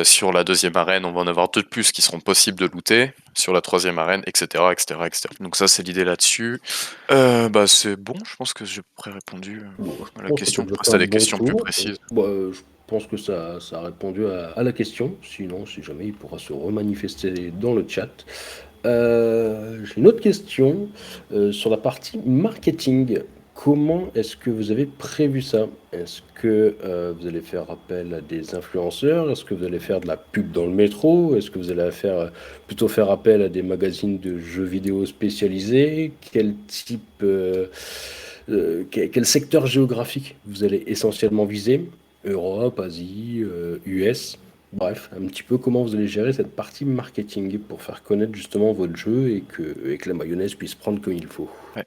Sur la deuxième arène, on va en avoir 2 de plus qui seront possibles de looter. Sur la troisième arène, etc., etc., etc. Donc ça, c'est l'idée là-dessus. C'est bon, je pense que j'ai à peu près répondu Bon, je à la pense que tu as question. déjà Après, fait si t'as un des bon questions plus tour. précises. Je pense que ça a répondu à la question. Sinon, si jamais, il pourra se remanifester dans le chat. J'ai une autre question sur la partie marketing. Comment est-ce que vous avez prévu ça? Est-ce que vous allez faire appel à des influenceurs? Est-ce que vous allez faire de la pub dans le métro? Est-ce que vous allez plutôt faire appel à des magazines de jeux vidéo spécialisés? Quel type, quel secteur géographique vous allez essentiellement viser? Europe, Asie, US? Bref, un petit peu comment vous allez gérer cette partie marketing pour faire connaître justement votre jeu et que la mayonnaise puisse prendre comme il faut. Ouais.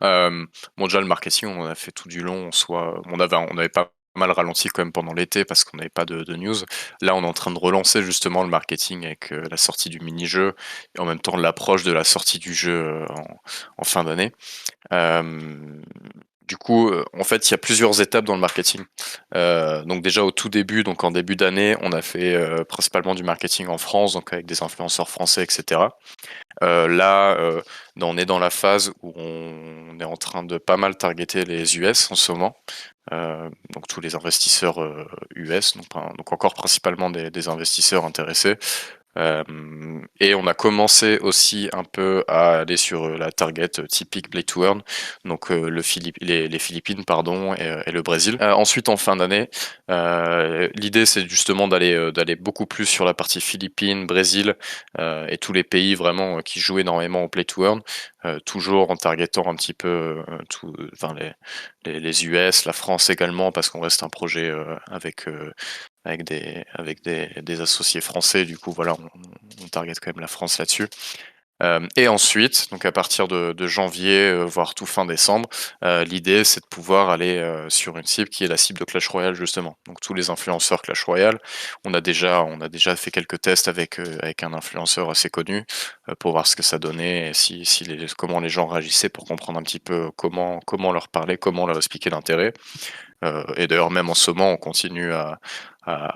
Bon, déjà, le marketing, on a fait tout du long. On avait pas mal ralenti quand même pendant l'été parce qu'on n'avait pas de news. Là, on est en train de relancer justement le marketing avec la sortie du mini-jeu et en même temps l'approche de la sortie du jeu en fin d'année. Du coup, en fait, il y a plusieurs étapes dans le marketing. Donc déjà au tout début, donc en début d'année, on a fait principalement du marketing en France, donc avec des influenceurs français, etc. On est dans la phase où on est en train de pas mal targeter les US en ce moment. Donc tous les investisseurs US, donc encore principalement des investisseurs intéressés. Et on a commencé aussi un peu à aller sur la target typique Play to Earn, donc les Philippines pardon et le Brésil. Ensuite en fin d'année, l'idée c'est justement d'aller beaucoup plus sur la partie Philippines, Brésil et tous les pays vraiment qui jouent énormément au Play to Earn, toujours en targetant un petit peu les US, la France également parce qu'on reste un projet avec des associés français, du coup voilà, on target quand même la France là-dessus. Et ensuite, donc à partir de janvier, voire tout fin décembre, l'idée c'est de pouvoir aller sur une cible qui est la cible de Clash Royale justement. Donc tous les influenceurs Clash Royale, on a déjà fait quelques tests avec un influenceur assez connu pour voir ce que ça donnait et comment les gens réagissaient pour comprendre un petit peu comment leur parler, comment leur expliquer l'intérêt. Et d'ailleurs, même en ce moment, on continue à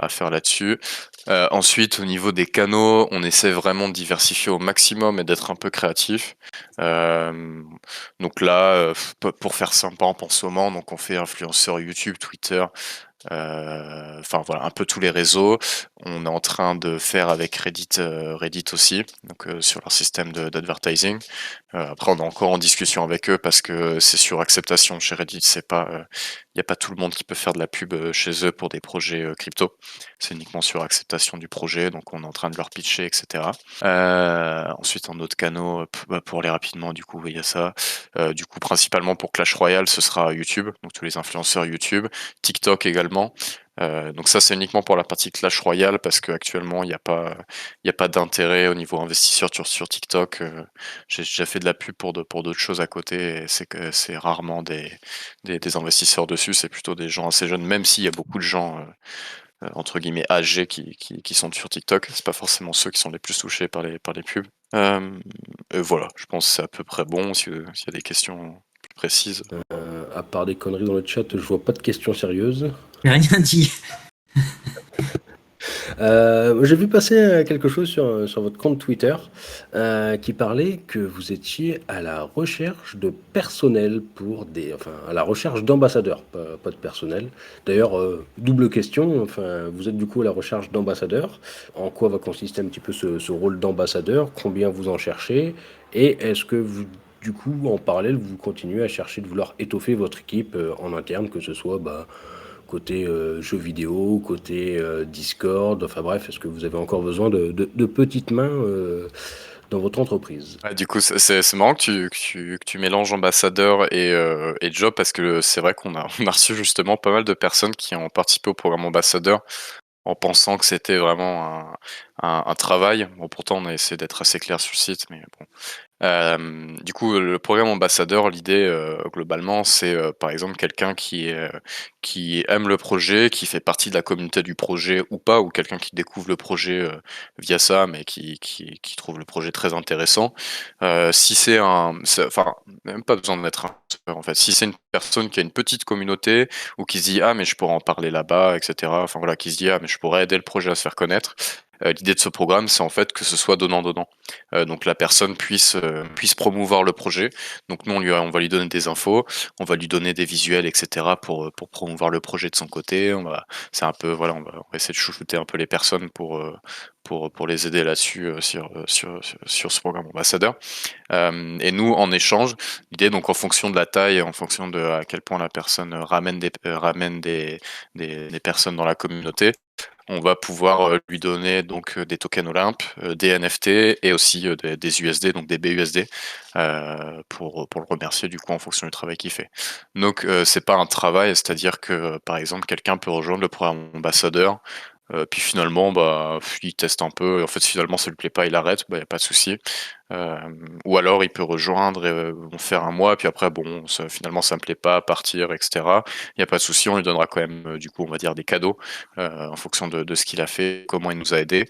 faire là-dessus. Ensuite, au niveau des canaux, on essaie vraiment de diversifier au maximum et d'être un peu créatif. Donc là, pour faire sympa en ce moment, donc on fait influenceur YouTube, Twitter, enfin voilà, un peu tous les réseaux. On est en train de faire avec Reddit aussi, donc sur leur système d'advertising. Après, on est encore en discussion avec eux parce que c'est sur acceptation chez Reddit. Il n'y a pas tout le monde qui peut faire de la pub chez eux pour des projets crypto. C'est uniquement sur acceptation du projet, donc on est en train de leur pitcher, etc. Ensuite, en autres canaux, pour aller rapidement, du coup, il y a ça. Du coup, principalement pour Clash Royale, ce sera YouTube, donc tous les influenceurs YouTube, TikTok également. Donc ça, c'est uniquement pour la partie Clash Royale parce qu'actuellement, il n'y a pas d'intérêt au niveau investisseur sur TikTok. J'ai déjà fait de la pub pour d'autres choses à côté et c'est rarement des investisseurs dessus, c'est plutôt des gens assez jeunes, même s'il y a beaucoup de gens entre guillemets âgés qui sont sur TikTok, c'est pas forcément ceux qui sont les plus touchés par les pubs. Voilà, je pense que c'est à peu près bon. S'il y a des questions plus précises. À part des conneries dans le chat, je vois pas de questions sérieuses. J'ai rien dit. J'ai vu passer quelque chose sur votre compte Twitter qui parlait que vous étiez à la recherche de personnel à la recherche d'ambassadeurs, pas de personnel. D'ailleurs, double question, enfin, vous êtes du coup à la recherche d'ambassadeurs. En quoi va consister un petit peu ce rôle d'ambassadeur? Combien vous en cherchez? Et est-ce que vous, du coup, en parallèle, vous continuez à chercher de vouloir étoffer votre équipe en interne, que ce soit côté jeux vidéo, côté Discord, enfin bref, est-ce que vous avez encore besoin de petites mains dans votre entreprise? Du coup, c'est marrant que tu mélanges ambassadeur et job parce que c'est vrai on a reçu justement pas mal de personnes qui ont participé au programme ambassadeur en pensant que c'était vraiment un travail. Bon, pourtant, on a essayé d'être assez clair sur le site, mais bon. Du coup, le programme ambassadeur, l'idée globalement, c'est par exemple quelqu'un qui aime le projet, qui fait partie de la communauté du projet ou pas, ou quelqu'un qui découvre le projet via ça, mais qui trouve le projet très intéressant. Si enfin, même pas besoin d'être un ambassadeur, en fait. Si c'est une personne qui a une petite communauté ou qui se dit ah mais je pourrais en parler là-bas, etc. Enfin voilà, qui se dit ah mais je pourrais aider le projet à se faire connaître. L'idée de ce programme, c'est en fait que ce soit donnant-donnant. Donc la personne puisse promouvoir le projet. Donc nous, on va lui donner des infos, on va lui donner des visuels, etc. pour promouvoir le projet de son côté. C'est un peu, voilà, on va essayer de chouchouter un peu les personnes pour les aider là-dessus sur ce programme ambassadeur. Et nous, en échange, l'idée, donc en fonction de la taille et en fonction de à quel point la personne ramène des personnes dans la communauté, on va pouvoir lui donner donc des tokens Olympe, des NFT et aussi des USD, donc des BUSD, pour le remercier du coup en fonction du travail qu'il fait. Donc c'est pas un travail, c'est-à-dire que par exemple quelqu'un peut rejoindre le programme ambassadeur, puis finalement bah il teste un peu et en fait finalement ça lui plaît pas, il arrête, bah y a pas de souci. Ou alors il peut rejoindre et faire un mois, puis après bon finalement ça me plaît pas, partir, etc. Il y a pas de souci, on lui donnera quand même du coup on va dire des cadeaux en fonction de ce qu'il a fait, comment il nous a aidés.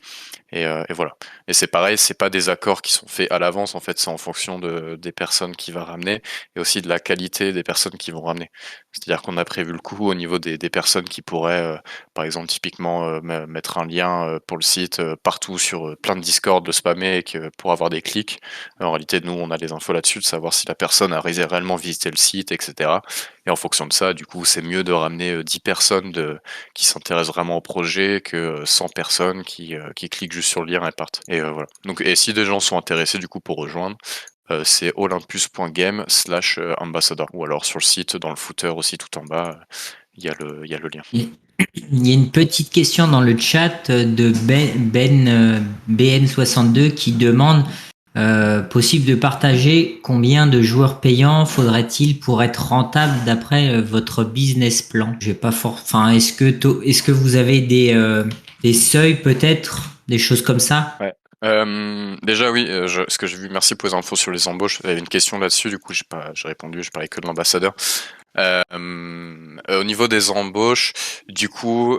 Et voilà. Et c'est pareil, c'est pas des accords qui sont faits à l'avance, en fait, c'est en fonction des personnes qu'il va ramener et aussi de la qualité des personnes qui vont ramener. C'est-à-dire qu'on a prévu le coup au niveau des personnes qui pourraient, par exemple, typiquement, mettre un lien pour le site partout sur plein de Discord, de spammer pour avoir des clics. En réalité, nous, on a les infos là-dessus, de savoir si la personne a réellement visité le site, etc. Et en fonction de ça, du coup, c'est mieux de ramener 10 personnes qui s'intéressent vraiment au projet que 100 personnes qui cliquent juste sur le lien et partent. Et voilà. Donc, et si des gens sont intéressés du coup pour rejoindre, c'est olympus.game/ambassador. Ou alors sur le site, dans le footer aussi tout en bas, il y a le lien. Il y a une petite question dans le chat de BN62 qui demande possible de partager combien de joueurs payants faudrait-il pour être rentable d'après votre business plan? J'ai pas enfin, est-ce que vous avez des seuils peut-être, des choses comme ça? Ouais. Déjà oui, ce que j'ai vu, merci pour les infos sur les embauches. Il y avait une question là-dessus, du coup j'ai répondu, je parlais que de l'ambassadeur. Au niveau des embauches, du coup,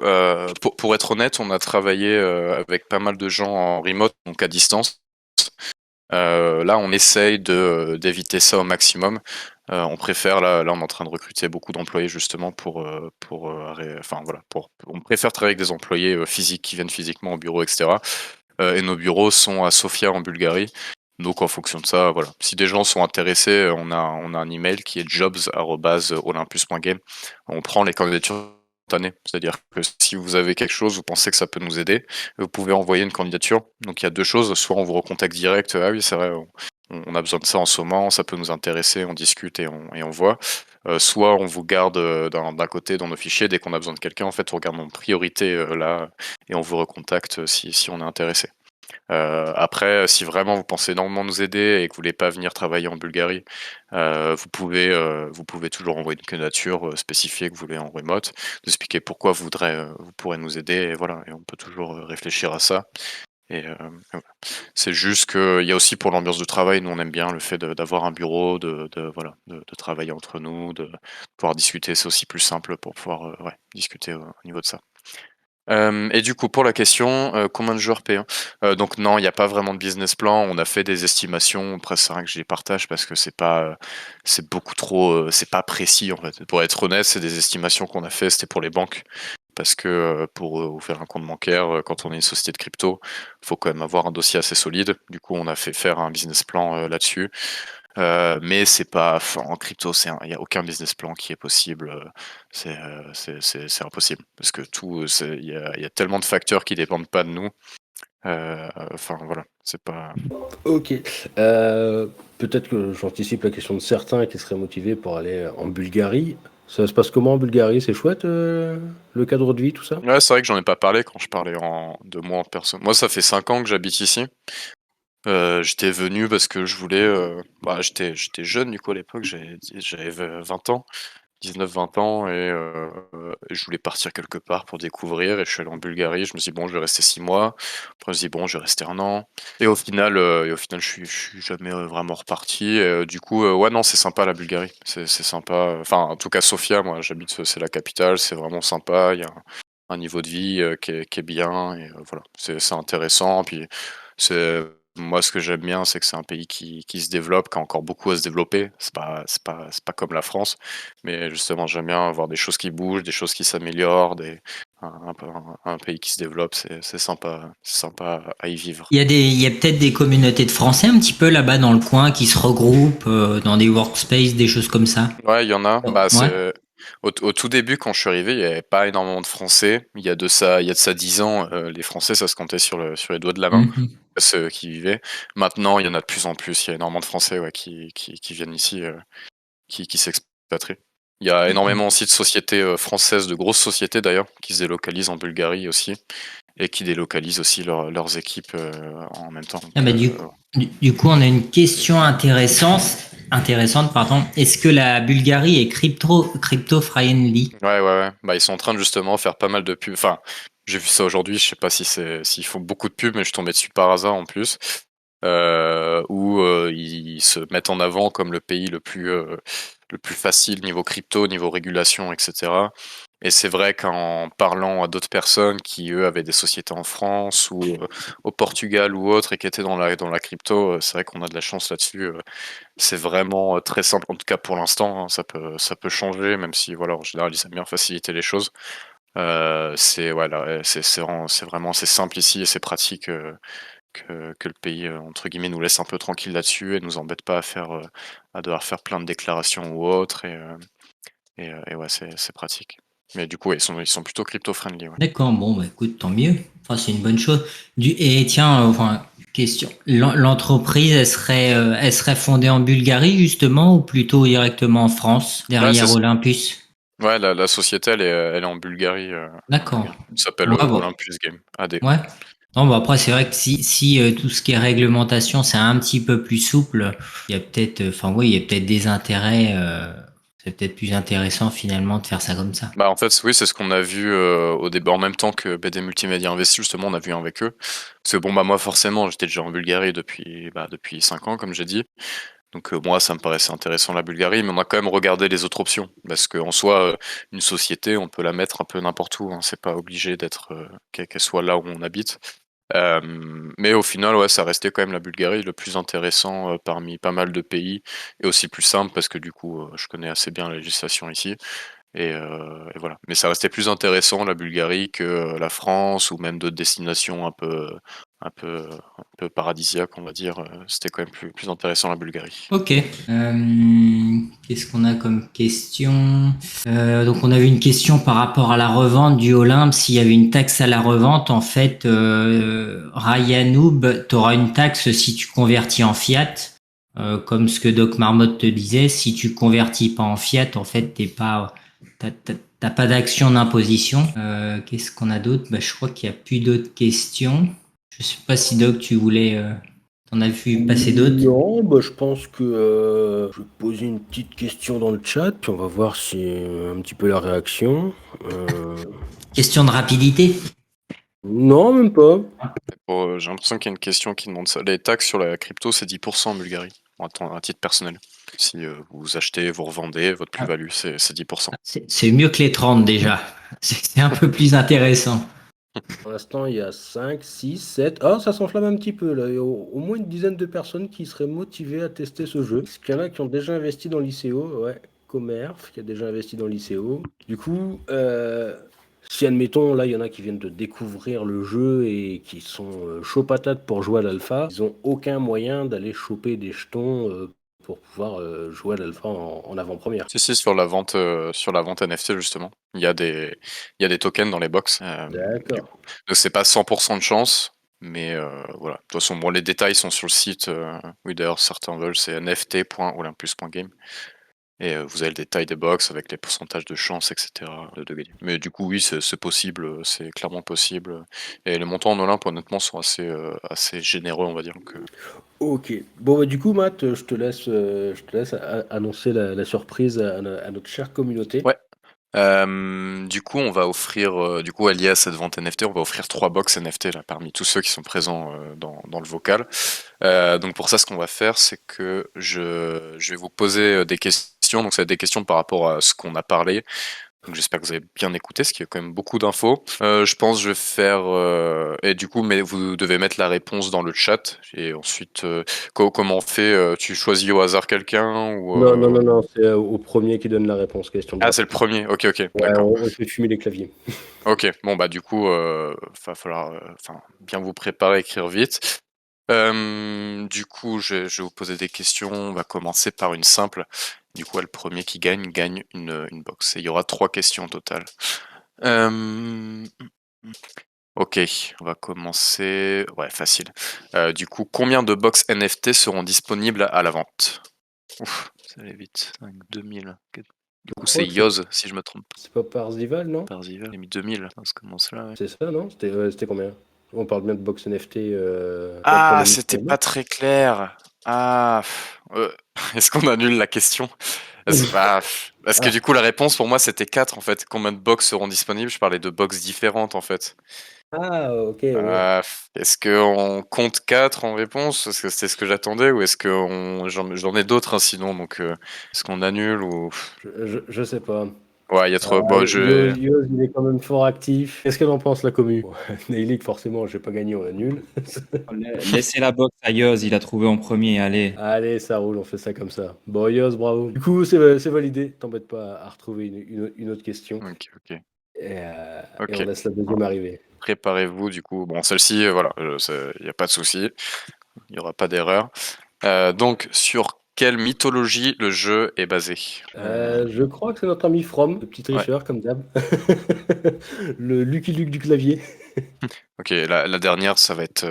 pour être honnête, on a travaillé avec pas mal de gens en remote, donc à distance. Là, on essaye d'éviter ça au maximum. On préfère là, on est en train de recruter beaucoup d'employés justement on préfère travailler avec des employés physiques qui viennent physiquement au bureau, etc. Et nos bureaux sont à Sofia en Bulgarie. Donc en fonction de ça, voilà. Si des gens sont intéressés, on a un email qui est jobs@olympus.game. On prend les candidatures spontanées. C'est-à-dire que si vous avez quelque chose, vous pensez que ça peut nous aider, vous pouvez envoyer une candidature. Donc il y a deux choses. Soit on vous recontacte direct, ah oui c'est vrai, on a besoin de ça en ce moment, ça peut nous intéresser, on discute et on voit. Soit on vous garde d'un côté dans nos fichiers, dès qu'on a besoin de quelqu'un, en fait on regarde en priorité là et on vous recontacte si on est intéressé. Après, si vraiment vous pensez énormément nous aider et que vous voulez pas venir travailler en Bulgarie, vous pouvez toujours envoyer une candidature, spécifier que vous voulez en remote, d'expliquer pourquoi vous pourrez nous aider et voilà, et on peut toujours réfléchir à ça. Et voilà. C'est juste qu'il y a aussi pour l'ambiance de travail, nous on aime bien le fait d'avoir un bureau, voilà, de travailler entre nous, de pouvoir discuter, c'est aussi plus simple pour pouvoir discuter au niveau de ça. Et du coup, pour la question, combien de joueurs payants? Donc non, il n'y a pas vraiment de business plan. On a fait des estimations. Après, c'est vrai que je les partage parce que c'est beaucoup trop, c'est pas précis en fait. Pour être honnête, c'est des estimations qu'on a fait. C'était pour les banques parce que pour ouvrir un compte bancaire, quand on est une société de crypto, faut quand même avoir un dossier assez solide. Du coup, on a fait faire un business plan là-dessus. Mais c'est pas, en crypto, il n'y a aucun business plan qui est possible. C'est impossible parce que il y a tellement de facteurs qui dépendent pas de nous. Enfin voilà, c'est pas. Ok. Peut-être que j'anticipe la question de certains qui seraient motivés pour aller en Bulgarie. Ça se passe comment en Bulgarie? C'est chouette, le cadre de vie, tout ça? Ouais, c'est vrai que j'en ai pas parlé quand je parlais de moi en personne. Moi, ça fait 5 ans que j'habite ici. J'étais venu parce que je voulais. J'étais jeune du coup à l'époque, j'avais 20 ans. 19-20 ans et je voulais partir quelque part pour découvrir et je suis allé en Bulgarie. Je me suis dit: «Bon, je vais rester 6 mois». Après, je me suis dit: «Bon, je vais rester 1 an» et au final, je suis jamais, vraiment reparti du coup, ouais, non, c'est sympa la Bulgarie. C'est sympa, enfin, en tout cas, Sofia, moi, j'habite, c'est la capitale, c'est vraiment sympa. Il y a un niveau de vie, qui est bien et voilà. C'est intéressant puis c'est moi, ce que j'aime bien, c'est que c'est un pays qui se développe, qui a encore beaucoup à se développer. C'est pas comme la France, mais justement, j'aime bien voir des choses qui bougent, des choses qui s'améliorent, un pays qui se développe, c'est sympa à y vivre. Il y a peut-être des communautés de Français un petit peu là-bas dans le coin qui se regroupent dans des workspaces, des choses comme ça. Ouais, il y en a. Bah, Ouais. au tout début, quand je suis arrivé, il y avait pas énormément de Français. Il y a de ça 10 ans, les Français, ça se comptait sur les doigts de la main, Mhm. ceux qui y vivaient. Maintenant, il y en a de plus en plus. Il y a énormément de Français, ouais, qui viennent ici, qui s'expatrient. Il y a énormément aussi de sociétés françaises, de grosses sociétés d'ailleurs, qui se délocalisent en Bulgarie aussi, et qui délocalisent aussi leurs équipes en même temps. Ah Donc, bah, du coup, on a une question intéressante, pardon. Est-ce que la Bulgarie est crypto-friendly? ouais, ouais, ouais. Bah, ils sont en train de justement faire pas mal de pubs. Enfin, j'ai vu ça aujourd'hui, je sais pas s'ils font beaucoup de pubs, mais je suis tombé dessus par hasard en plus, où ils se mettent en avant comme le pays le plus facile niveau crypto, niveau régulation, etc. Et c'est vrai qu'en parlant à d'autres personnes qui, eux, avaient des sociétés en France ou au Portugal ou autre et qui étaient dans la crypto, c'est vrai qu'on a de la chance là-dessus. C'est vraiment très simple, en tout cas pour l'instant, hein, ça peut changer, même si voilà, en général, ils aiment bien faciliter les choses. C'est voilà, c'est vraiment assez simple ici et c'est pratique que le pays, entre guillemets, nous laisse un peu tranquille là-dessus et nous embête pas à devoir faire plein de déclarations ou autre et ouais, c'est pratique. Mais du coup, ouais, ils sont plutôt crypto-friendly, ouais. D'accord, bon, bah, écoute, tant mieux. Enfin, c'est une bonne chose. Et tiens, enfin, question. L'entreprise, elle serait fondée en Bulgarie, justement, ou plutôt directement en France, Ouais, derrière Olympus? ouais, la société, elle est en Bulgarie, D'accord. ça s'appelle, Ouais, bon. Olympus Game, AD. Ouais. Non, bah après, c'est vrai que si tout ce qui est réglementation, c'est un petit peu plus souple, il y a peut-être, enfin, oui, il y a peut-être des intérêts, c'est peut-être plus intéressant finalement de faire ça comme ça. Bah, en fait, oui, c'est ce qu'on a vu au début, en même temps que BD Multimédia Investi, justement, on a vu avec eux. Parce que bon, bah, moi, forcément, j'étais déjà en Bulgarie depuis 5 ans, comme j'ai dit. Donc, moi, ça me paraissait intéressant la Bulgarie, mais on a quand même regardé les autres options. Parce qu'en soi, une société, on peut la mettre un peu n'importe où, hein. C'est pas obligé qu'elle soit là où on habite. Mais au final, ouais, ça restait quand même la Bulgarie le plus intéressant parmi pas mal de pays, et aussi le plus simple parce que du coup, je connais assez bien la législation ici. Et voilà. Mais ça restait plus intéressant la Bulgarie que la France ou même d'autres destinations un peu paradisiaques, on va dire. C'était quand même plus intéressant la Bulgarie. Ok. Qu'est-ce qu'on a comme question? Donc on avait une question par rapport à la revente du Olympe. S'il y avait une taxe à la revente, en fait, Ryanoub, tu auras une taxe si tu convertis en fiat. Comme ce que Doc Marmotte te disait, si tu convertis pas en fiat, en fait, t'as pas d'action d'imposition. Qu'est-ce qu'on a d'autre? Bah, je crois qu'il y a plus d'autres questions. Je sais pas si Doc, tu voulais, t'en as vu passer d'autres. Non, bah, je pense que je vais poser une petite question dans le chat, puis on va voir si un petit peu la réaction. Euh, Question de rapidité. Non, même pas. J'ai l'impression qu'il y a une question qui demande ça. Les taxes sur la crypto, c'est 10% en Bulgarie, à titre personnel. Si vous achetez, vous revendez, votre plus-value, c'est 10%. C'est mieux que les 30 déjà. C'est un peu plus intéressant. Pour l'instant, il y a 5, 6, 7. Ah, ça s'enflamme un petit peu là. Il y a au moins une dizaine de personnes qui seraient motivées à tester ce jeu. Est-ce qu'il y en a qui ont déjà investi dans l'ICO? Ouais, Comerf qui a déjà investi dans l'ICO. Du coup, si admettons, là, il y en a qui viennent de découvrir le jeu et qui sont chauds patates pour jouer à l'alpha, ils n'ont aucun moyen d'aller choper des jetons pour pouvoir jouer à l'alpha en avant-première. Si, sur la vente NFT, justement. Il y a des tokens dans les box. Du D'accord. coup. Donc, c'est pas 100% de chance, mais voilà. De toute façon, bon, les détails sont sur le site. Oui, d'ailleurs, certains veulent, c'est nft.olympus.game. Et vous avez le détail des box avec les pourcentages de chance, etc. de gagner. Mais du coup, oui, c'est possible, c'est clairement possible. Et les montants en Olympe, honnêtement, sont assez généreux, on va dire. Donc, Ok. Bon, bah, du coup, Matt, je te laisse annoncer la surprise à notre chère communauté. Ouais. Du coup, on va offrir, allié à cette vente NFT, on va offrir 3 box NFT là, parmi tous ceux qui sont présents dans le vocal. Donc pour ça, ce qu'on va faire, c'est que je vais vous poser des questions. Donc ça va être des questions par rapport à ce qu'on a parlé. Donc j'espère que vous avez bien écouté, ce qui est quand même beaucoup d'infos. Je pense que je vais faire et du coup, mais vous devez mettre la réponse dans le chat et ensuite comment on fait tu choisis au hasard quelqu'un ou Non, non, non, non, c'est au premier qui donne la réponse, question de Ah, c'est le rapide. premier. Ok, Ouais, d'accord. on fait fumer les claviers. Ok, bon bah du coup, va falloir bien vous préparer, écrire vite. Du coup, je vais vous poser des questions. On va commencer par une simple. Du coup, le premier qui gagne une box. Et il y aura 3 questions au total. Euh, Ok, on va commencer. Ouais, facile. Du coup, combien de box NFT seront disponibles à la vente? Ouf, ça allait vite. 5, 2000. Du Je coup, c'est crois que Yoz, si je me trompe c'est pas Parzival, non? pas. Parzival, j'ai mis 2000. Ça commence là, ouais. C'est ça, non? C'était combien? On parle bien de box NFT pour Ah, les c'était micros. pas très clair. Ah, est-ce qu'on annule la question? Parce que Ah, du coup, la réponse pour moi, c'était 4 en fait. Combien de box seront disponibles? Je parlais de box différentes en fait. ah, ok, ouais. Est-ce qu'on compte 4 en réponse? Est-ce que c'est ce que j'attendais? Ou est-ce que j'en ai d'autres hein, sinon? Donc, est-ce qu'on annule ou... Je sais pas. Ouais, il y a Ah, trop... Bon, Yoz, il est quand même fort actif. Qu'est-ce qu'elle en pense, la commu? Bon, Neylik, forcément, j'ai pas gagné, on annule. Laissez la boxe à Yoz, il a trouvé en premier, allez. Allez, ça roule, on fait ça comme ça. Bon, Yoz, bravo. Du coup, c'est validé. T'embête pas à retrouver une autre question. Ok. Et on Ok. laisse la Bon, deuxième arriver. préparez-vous du coup. Bon, celle-ci, voilà, il n'y a pas de souci. Il n'y aura pas d'erreur. Donc, sur quelle mythologie le jeu est basé? Je crois que c'est notre ami From, le petit Ouais. tricheur, comme d'hab. Le Lucky Luke du clavier. Ok, la dernière, ça va être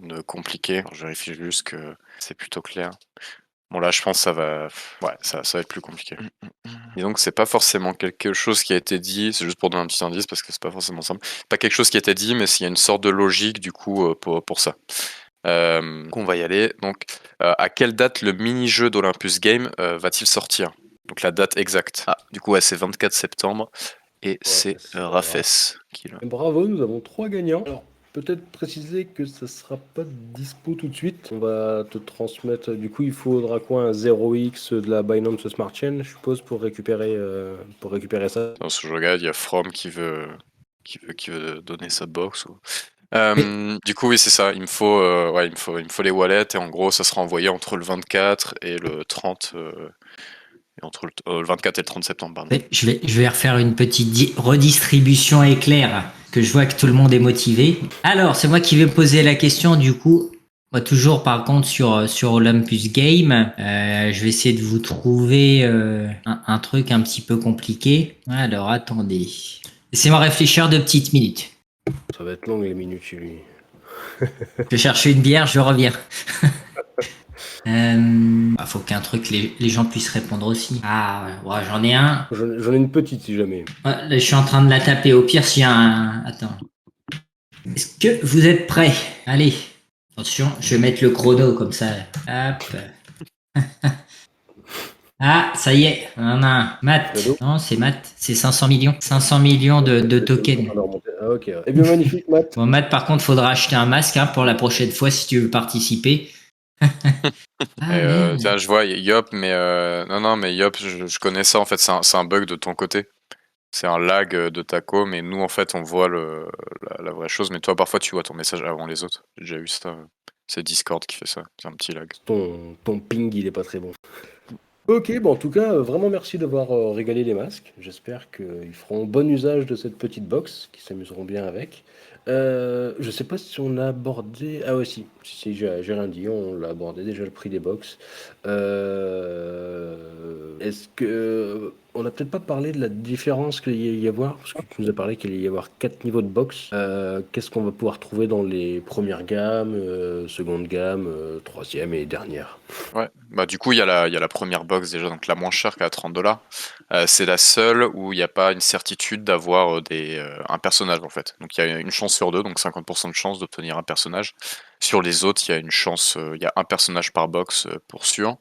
une compliquée. Je vérifie juste que c'est plutôt clair. Bon là, je pense que ouais, ça va être plus compliqué. Disons que c'est pas forcément quelque chose qui a été dit. C'est juste pour donner un petit indice parce que c'est pas forcément simple. Pas quelque chose qui a été dit, mais s'il y a une sorte de logique du coup pour ça. Donc on va y aller. Donc, à quelle date le mini-jeu d'Olympus Game va-t-il sortir? Donc la date exacte. Ah, du coup, ouais, c'est 24 septembre et Ouais, c'est c'est Rafes qui l'a. Bravo, nous avons 3 gagnants. Alors, peut-être préciser que ça sera pas dispo tout de suite. On va te transmettre. Du coup, il faudra quoi? Un 0x de la Binance Smart Chain, je suppose, pour récupérer ça. Dans ce jeu-là, il y a From qui veut donner sa box. Et- Du coup, oui, c'est ça. Il me faut les wallets et en gros, ça sera envoyé entre le 24 et le 30. Et entre le 24 et le 30 septembre, pardon. je vais refaire une petite redistribution éclair, que je vois que tout le monde est motivé. Alors, c'est moi qui vais poser la question, du coup. Moi, toujours, par contre, sur Olympus Game, je vais essayer de vous trouver un truc un petit peu compliqué. Alors, attendez. Laissez-moi réfléchir 2 petites minutes. Ça va être long les minutes chez lui. Je vais chercher une bière, je reviens. Faut qu'un truc, les gens puissent répondre aussi. Ah, ouais, j'en ai un. J'en ai une petite si jamais. Ouais, là, je suis en train de la taper. Au pire, s'il y a un... Attends. Est-ce que vous êtes prêts? Allez. Attention, je vais mettre le chrono comme ça. Hop. Ah, ça y est. On en a un. Matt. Cadeau. Non, c'est Matt. C'est 500 millions. 500 millions de tokens. Ah, ok. Eh bien, magnifique, Matt. Bon, Matt, par contre, faudra acheter un masque hein, pour la prochaine fois si tu veux participer. Ah, merde. Tiens, je vois Yop, mais non, mais Yop, je connais ça en fait. C'est un bug de ton côté. C'est un lag de Taco, mais nous en fait, on voit la vraie chose. Mais toi, parfois, tu vois ton message avant les autres. J'ai déjà eu ça. C'est Discord qui fait ça. C'est un petit lag. Ton ping, il est pas très bon. Ok, bon, en tout cas, vraiment merci d'avoir régalé les masques. J'espère qu'ils feront bon usage de cette petite box, qu'ils s'amuseront bien avec. Je sais pas si on a abordé. Ah, ouais, si, j'ai rien dit, on l'a abordé déjà le prix des box. Est-ce que. On n'a peut-être pas parlé de la différence qu'il y avoir, parce que tu nous as parlé qu'il allait y avoir 4 niveaux de box. Qu'est-ce qu'on va pouvoir trouver dans les premières gammes, seconde gamme, troisième et dernière? Ouais, bah du coup, il y a la première box déjà, donc la moins chère qui est à 30 $. C'est la seule où il n'y a pas une certitude d'avoir un personnage en fait. Donc il y a une chance chance sur 2, donc 50% de chance d'obtenir un personnage. Sur les autres, il y a une chance, il y a un personnage par box pour sûr.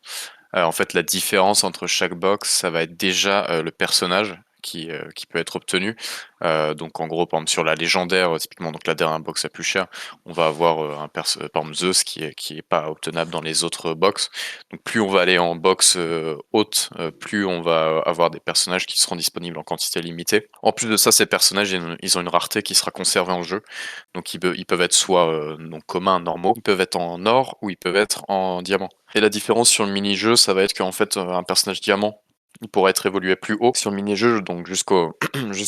En fait, la différence entre chaque box, ça va être déjà le personnage qui peut être obtenu. Donc en gros, par exemple sur la légendaire, typiquement donc la dernière box la plus chère, on va avoir par exemple Zeus qui est pas obtenable dans les autres box. Donc plus on va aller en box haute, plus on va avoir des personnages qui seront disponibles en quantité limitée. En plus de ça, ces personnages ils ont une rareté qui sera conservée en jeu. Donc ils peuvent être soit donc communs, normaux, ils peuvent être en or ou ils peuvent être en diamant. Et la différence sur le mini-jeu, ça va être qu'en fait un personnage diamant il pourrait être évolué plus haut sur le mini-jeu, donc jusqu'au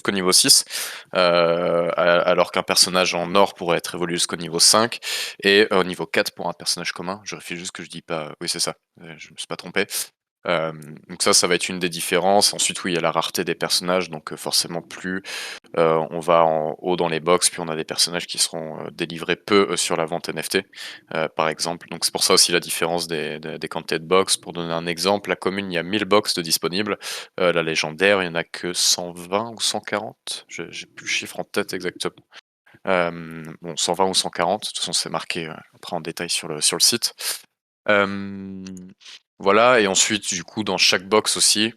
niveau 6, alors qu'un personnage en or pourrait être évolué jusqu'au niveau 5, et au niveau 4 pour un personnage commun. Je vérifie juste que je dis pas... Oui, c'est ça, je me suis pas trompé. Donc ça va être une des différences. Ensuite, oui, il y a la rareté des personnages, donc forcément plus on va en haut dans les box, puis on a des personnages qui seront délivrés peu sur la vente NFT, par exemple. Donc c'est pour ça aussi la différence des quantités de box. Pour donner un exemple, la commune, il y a 1000 box de disponibles. La légendaire, il n'y en a que 120 ou 140. J'ai plus le chiffre en tête exactement. Bon, 120 ou 140, de toute façon c'est marqué après en détail sur le site. Voilà, et ensuite, du coup, dans chaque box aussi,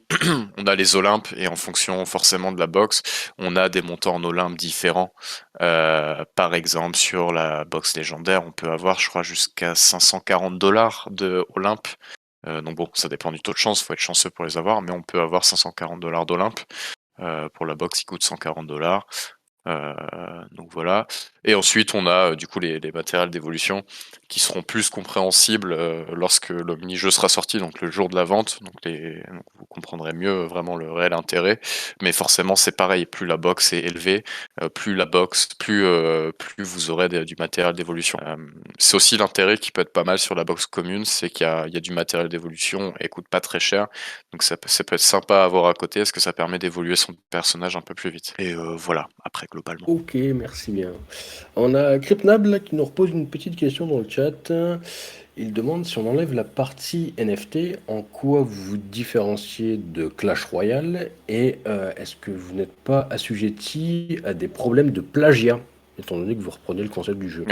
on a les Olympes, et en fonction forcément de la box, on a des montants en Olympe différents. Par exemple, sur la box légendaire, on peut avoir, je crois, jusqu'à 540 $ de Olympe. Donc bon, ça dépend du taux de chance, faut être chanceux pour les avoir, mais on peut avoir 540 $ d'Olympe. Pour la box, il coûte 140 $. Donc voilà. Et ensuite, on a du coup les matériels d'évolution qui seront plus compréhensibles lorsque le mini-jeu sera sorti, donc le jour de la vente. Donc vous comprendrez mieux vraiment le réel intérêt. Mais forcément, c'est pareil. Plus la box est élevée, plus vous aurez du matériel d'évolution. C'est aussi l'intérêt qui peut être pas mal sur la box commune, c'est qu'il y a du matériel d'évolution et coûte pas très cher. Donc ça peut être sympa à avoir à côté, parce que ça permet d'évoluer son personnage un peu plus vite. Et voilà, après globalement. Ok, merci bien. On a Cryptnab là, qui nous repose une petite question dans le chat. Il demande si on enlève la partie NFT, en quoi vous vous différenciez de Clash Royale et est-ce que vous n'êtes pas assujetti à des problèmes de plagiat, étant donné que vous reprenez le concept du jeu?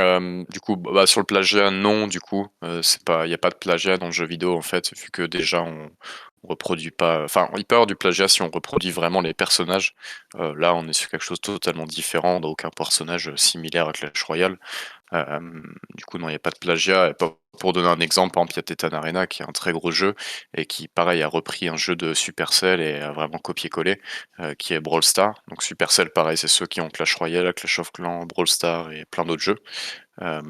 Du coup, sur le plagiat, non, du coup, il n'y a pas de plagiat dans le jeu vidéo en fait, vu que déjà on reproduit pas. Enfin, il peut y avoir du plagiat si on reproduit vraiment les personnages. Là, on est sur quelque chose de totalement différent, donc aucun personnage similaire à Clash Royale. Du coup, non, il n'y a pas de plagiat. Et pour donner un exemple, par exemple, il y a Titan Arena qui est un très gros jeu et qui, pareil, a repris un jeu de Supercell et a vraiment copié-collé, qui est Brawl Stars. Donc Supercell, pareil, c'est ceux qui ont Clash Royale, Clash of Clans, Brawl Stars et plein d'autres jeux. Euh,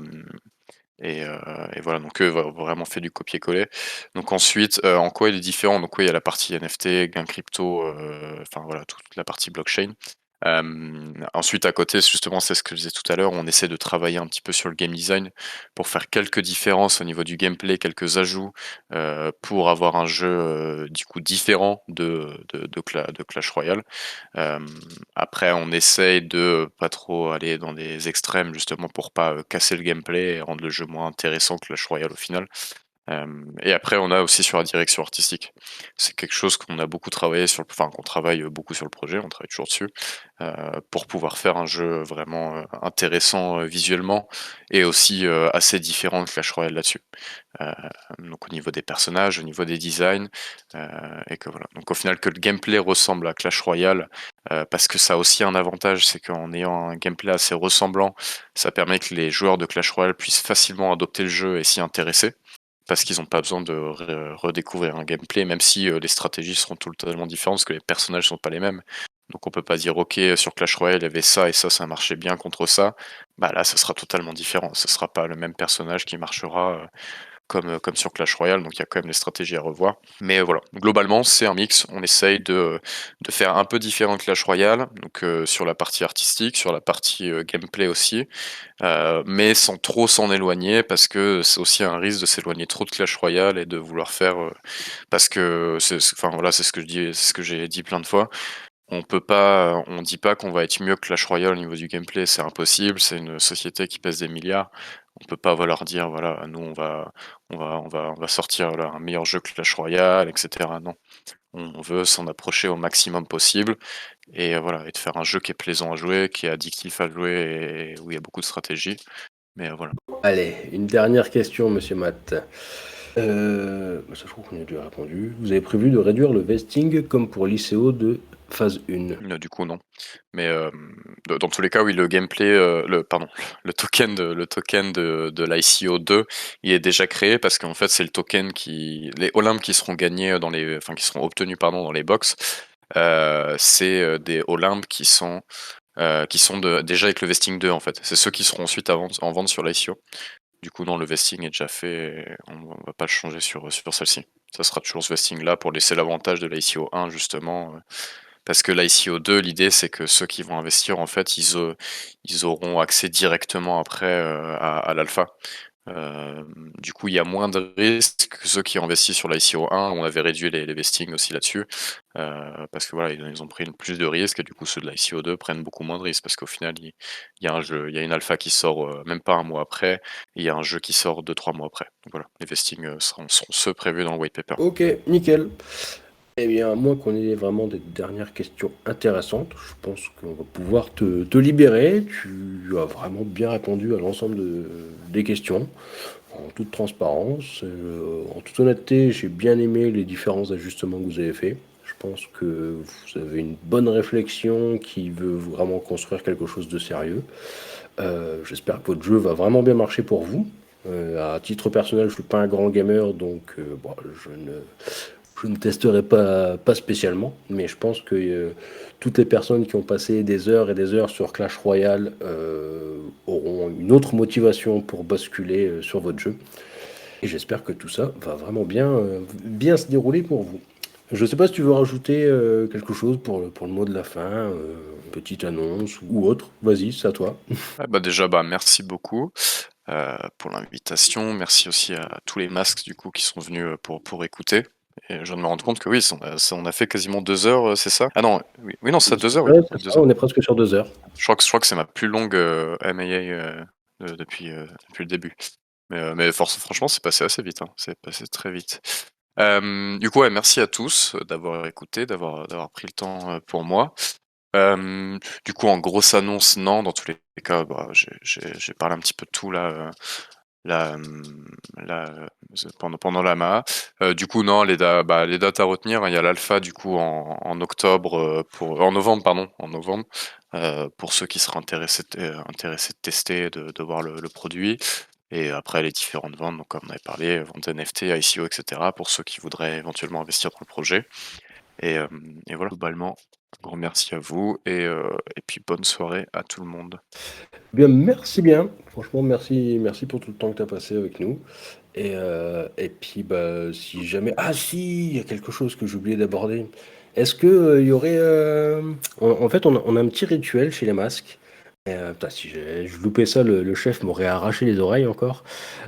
et voilà, donc eux ont vraiment fait du copier-coller. Donc ensuite, en quoi il est différent? Donc oui, il y a la partie NFT, gain crypto, enfin voilà, toute la partie blockchain. Ensuite, à côté, justement, c'est ce que je disais tout à l'heure, on essaie de travailler un petit peu sur le game design pour faire quelques différences au niveau du gameplay, quelques ajouts pour avoir un jeu du coup différent de Clash Royale. Après, on essaye de pas trop aller dans des extrêmes justement pour pas casser le gameplay et rendre le jeu moins intéressant que Clash Royale au final. Et après, on a aussi sur la direction artistique. C'est quelque chose qu'on a beaucoup travaillé enfin qu'on travaille beaucoup sur le projet, on travaille toujours dessus, pour pouvoir faire un jeu vraiment intéressant visuellement et aussi assez différent de Clash Royale là-dessus. Euh, donc au niveau des personnages, au niveau des designs, et que voilà. Donc au final que le gameplay ressemble à Clash Royale, parce que ça a aussi un avantage, c'est qu'en ayant un gameplay assez ressemblant, ça permet que les joueurs de Clash Royale puissent facilement adopter le jeu et s'y intéresser parce qu'ils n'ont pas besoin de redécouvrir un gameplay, même si les stratégies seront totalement différentes, parce que les personnages sont pas les mêmes. Donc on peut pas dire ok sur Clash Royale il y avait ça et ça marchait bien contre ça. Bah là ça sera totalement différent. Ce sera pas le même personnage qui marchera comme sur Clash Royale, donc il y a quand même des stratégies à revoir. Mais voilà, globalement c'est un mix, on essaye de faire un peu différent de Clash Royale, donc sur la partie artistique, sur la partie gameplay aussi, mais sans trop s'en éloigner, parce que c'est aussi un risque de s'éloigner trop de Clash Royale et de vouloir faire... parce que, enfin voilà, c'est ce que je dis, c'est ce que j'ai dit plein de fois, on dit pas qu'on va être mieux que Clash Royale au niveau du gameplay, c'est impossible, c'est une société qui pèse des milliards. On peut pas leur dire voilà, nous on va sortir là, un meilleur jeu que Clash Royale, etc. Non. On veut s'en approcher au maximum possible et voilà, et de faire un jeu qui est plaisant à jouer, qui est addictif à jouer et où il y a beaucoup de stratégie. Mais voilà. Allez, une dernière question, monsieur Matt. Ça, je crois qu'on y a déjà répondu. Vous avez prévu de réduire le vesting comme pour l'ICO de phase 1? Du coup, non. Mais dans tous les cas, oui, le gameplay, le token de l'ICO 2, il est déjà créé parce qu'en fait, c'est le token les Olymps qui seront gagnés qui seront obtenus, pardon, dans les box. C'est des Olymps qui sont déjà avec le vesting 2 en fait. C'est ceux qui seront ensuite en vente sur l'ICO. Du coup, non, le vesting est déjà fait et on va pas le changer sur celle-ci. Ça sera toujours ce vesting là pour laisser l'avantage de l'ICO 1 justement. Parce que l'ICO 2, l'idée c'est que ceux qui vont investir, en fait, ils auront accès directement après à l'alpha. Du coup, il y a moins de risques que ceux qui ont investi sur l'ICO 1. On avait réduit les vestings aussi là-dessus. Parce que voilà, ils ont pris plus de risques et du coup, ceux de l'ICO 2 prennent beaucoup moins de risques parce qu'au final, il y a un jeu, il y a une alpha qui sort même pas un mois après et il y a un jeu qui sort 2-3 mois après. Donc voilà, les vestings seront ceux prévus dans le white paper. Ok, nickel. Eh bien, à moins qu'on ait vraiment des dernières questions intéressantes, je pense qu'on va pouvoir te libérer. Tu as vraiment bien répondu à l'ensemble des questions, en toute transparence. En toute honnêteté, j'ai bien aimé les différents ajustements que vous avez faits. Je pense que vous avez une bonne réflexion qui veut vraiment construire quelque chose de sérieux. J'espère que votre jeu va vraiment bien marcher pour vous. À titre personnel, je ne suis pas un grand gamer, donc bon, je ne testerai pas spécialement, mais je pense que toutes les personnes qui ont passé des heures et des heures sur Clash Royale auront une autre motivation pour basculer sur votre jeu. Et j'espère que tout ça va vraiment bien se dérouler pour vous. Je ne sais pas si tu veux rajouter quelque chose pour le mot de la fin, une petite annonce ou autre. Vas-y, c'est à toi. Déjà, merci beaucoup pour l'invitation. Merci aussi à tous les masques du coup qui sont venus pour écouter. Et je viens de me rendre compte que oui, on a fait quasiment 2 heures, c'est ça? Ah non, oui, non, c'est à 2 heures, oui. Ouais, À c'est 2 ça, heures. on est presque sur 2 heures. Je crois que c'est ma plus longue MAA depuis le début. Mais franchement, c'est passé assez vite, hein. C'est passé très vite. Du coup, ouais, merci à tous d'avoir écouté, d'avoir pris le temps pour moi. Du coup, en grosse annonce, non, dans tous les cas, j'ai parlé un petit peu de tout là, pendant la MAA. Du coup, non, les dates à retenir, hein, il y a l'alpha du coup en octobre, en novembre, pardon, en novembre, pour ceux qui seraient intéressés de tester, de voir le produit. Et après, les différentes ventes, donc comme on avait parlé, vente NFT, ICO, etc., pour ceux qui voudraient éventuellement investir dans le projet. Et voilà, globalement, un grand merci à vous et puis bonne soirée à tout le monde. Bien, merci bien. Franchement, merci pour tout le temps que tu as passé avec nous. Et puis, si jamais. Ah, si, il y a quelque chose que j'ai oublié d'aborder. Est-ce que il y aurait. En fait, on a un petit rituel chez les masques. Putain, si je loupais ça, le chef m'aurait arraché les oreilles encore.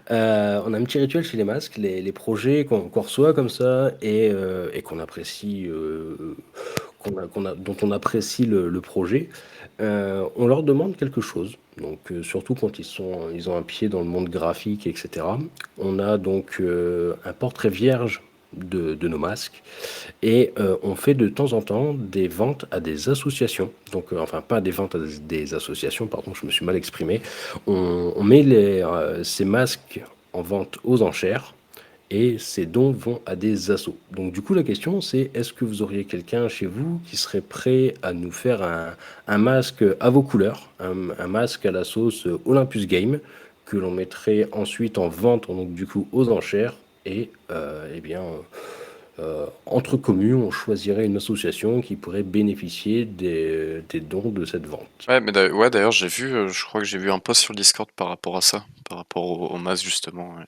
On a un petit rituel chez les masques, les projets qu'on reçoit comme ça et qu'on apprécie, dont on apprécie le projet. On leur demande quelque chose. Donc, surtout quand ils ont un pied dans le monde graphique, etc. On a donc un portrait vierge de nos masques et on fait de temps en temps des ventes à des associations. Donc, enfin, pas des ventes à des associations, pardon, je me suis mal exprimé. On met ces masques en vente aux enchères et ces dons vont à des assos. Donc du coup la question c'est est-ce que vous auriez quelqu'un chez vous qui serait prêt à nous faire un masque à vos couleurs, un masque à la sauce Olympus Game que l'on mettrait ensuite en vente donc du coup aux enchères et entre communs on choisirait une association qui pourrait bénéficier des dons de cette vente. Ouais, mais d'ailleurs, je crois que j'ai vu un post sur le Discord par rapport à ça, par rapport au masque justement, ouais.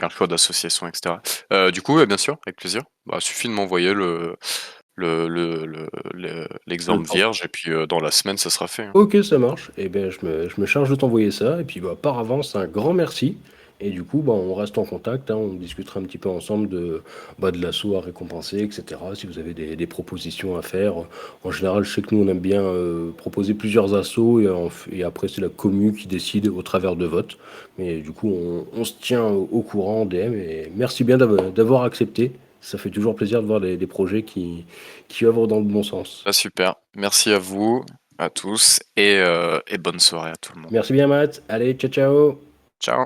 Un code d'association, etc. Du coup, bien sûr, avec plaisir. Suffit de m'envoyer l'exemple vierge et puis dans la semaine, ça sera fait, hein. Ok, ça marche. Eh bien, je me charge de t'envoyer ça. Et puis, par avance, un grand merci. Et du coup, on reste en contact, hein. On discutera un petit peu ensemble de l'assaut à récompenser, etc. Si vous avez des propositions à faire. En général, je sais que nous, on aime bien proposer plusieurs assauts et après, c'est la commu qui décide au travers de votes. Mais du coup, on se tient au courant en DM. Et merci bien d'avoir accepté. Ça fait toujours plaisir de voir des projets qui œuvrent dans le bon sens. Ah, super. Merci à vous, à tous, et bonne soirée à tout le monde. Merci bien, Matt. Allez, ciao, ciao. Ciao.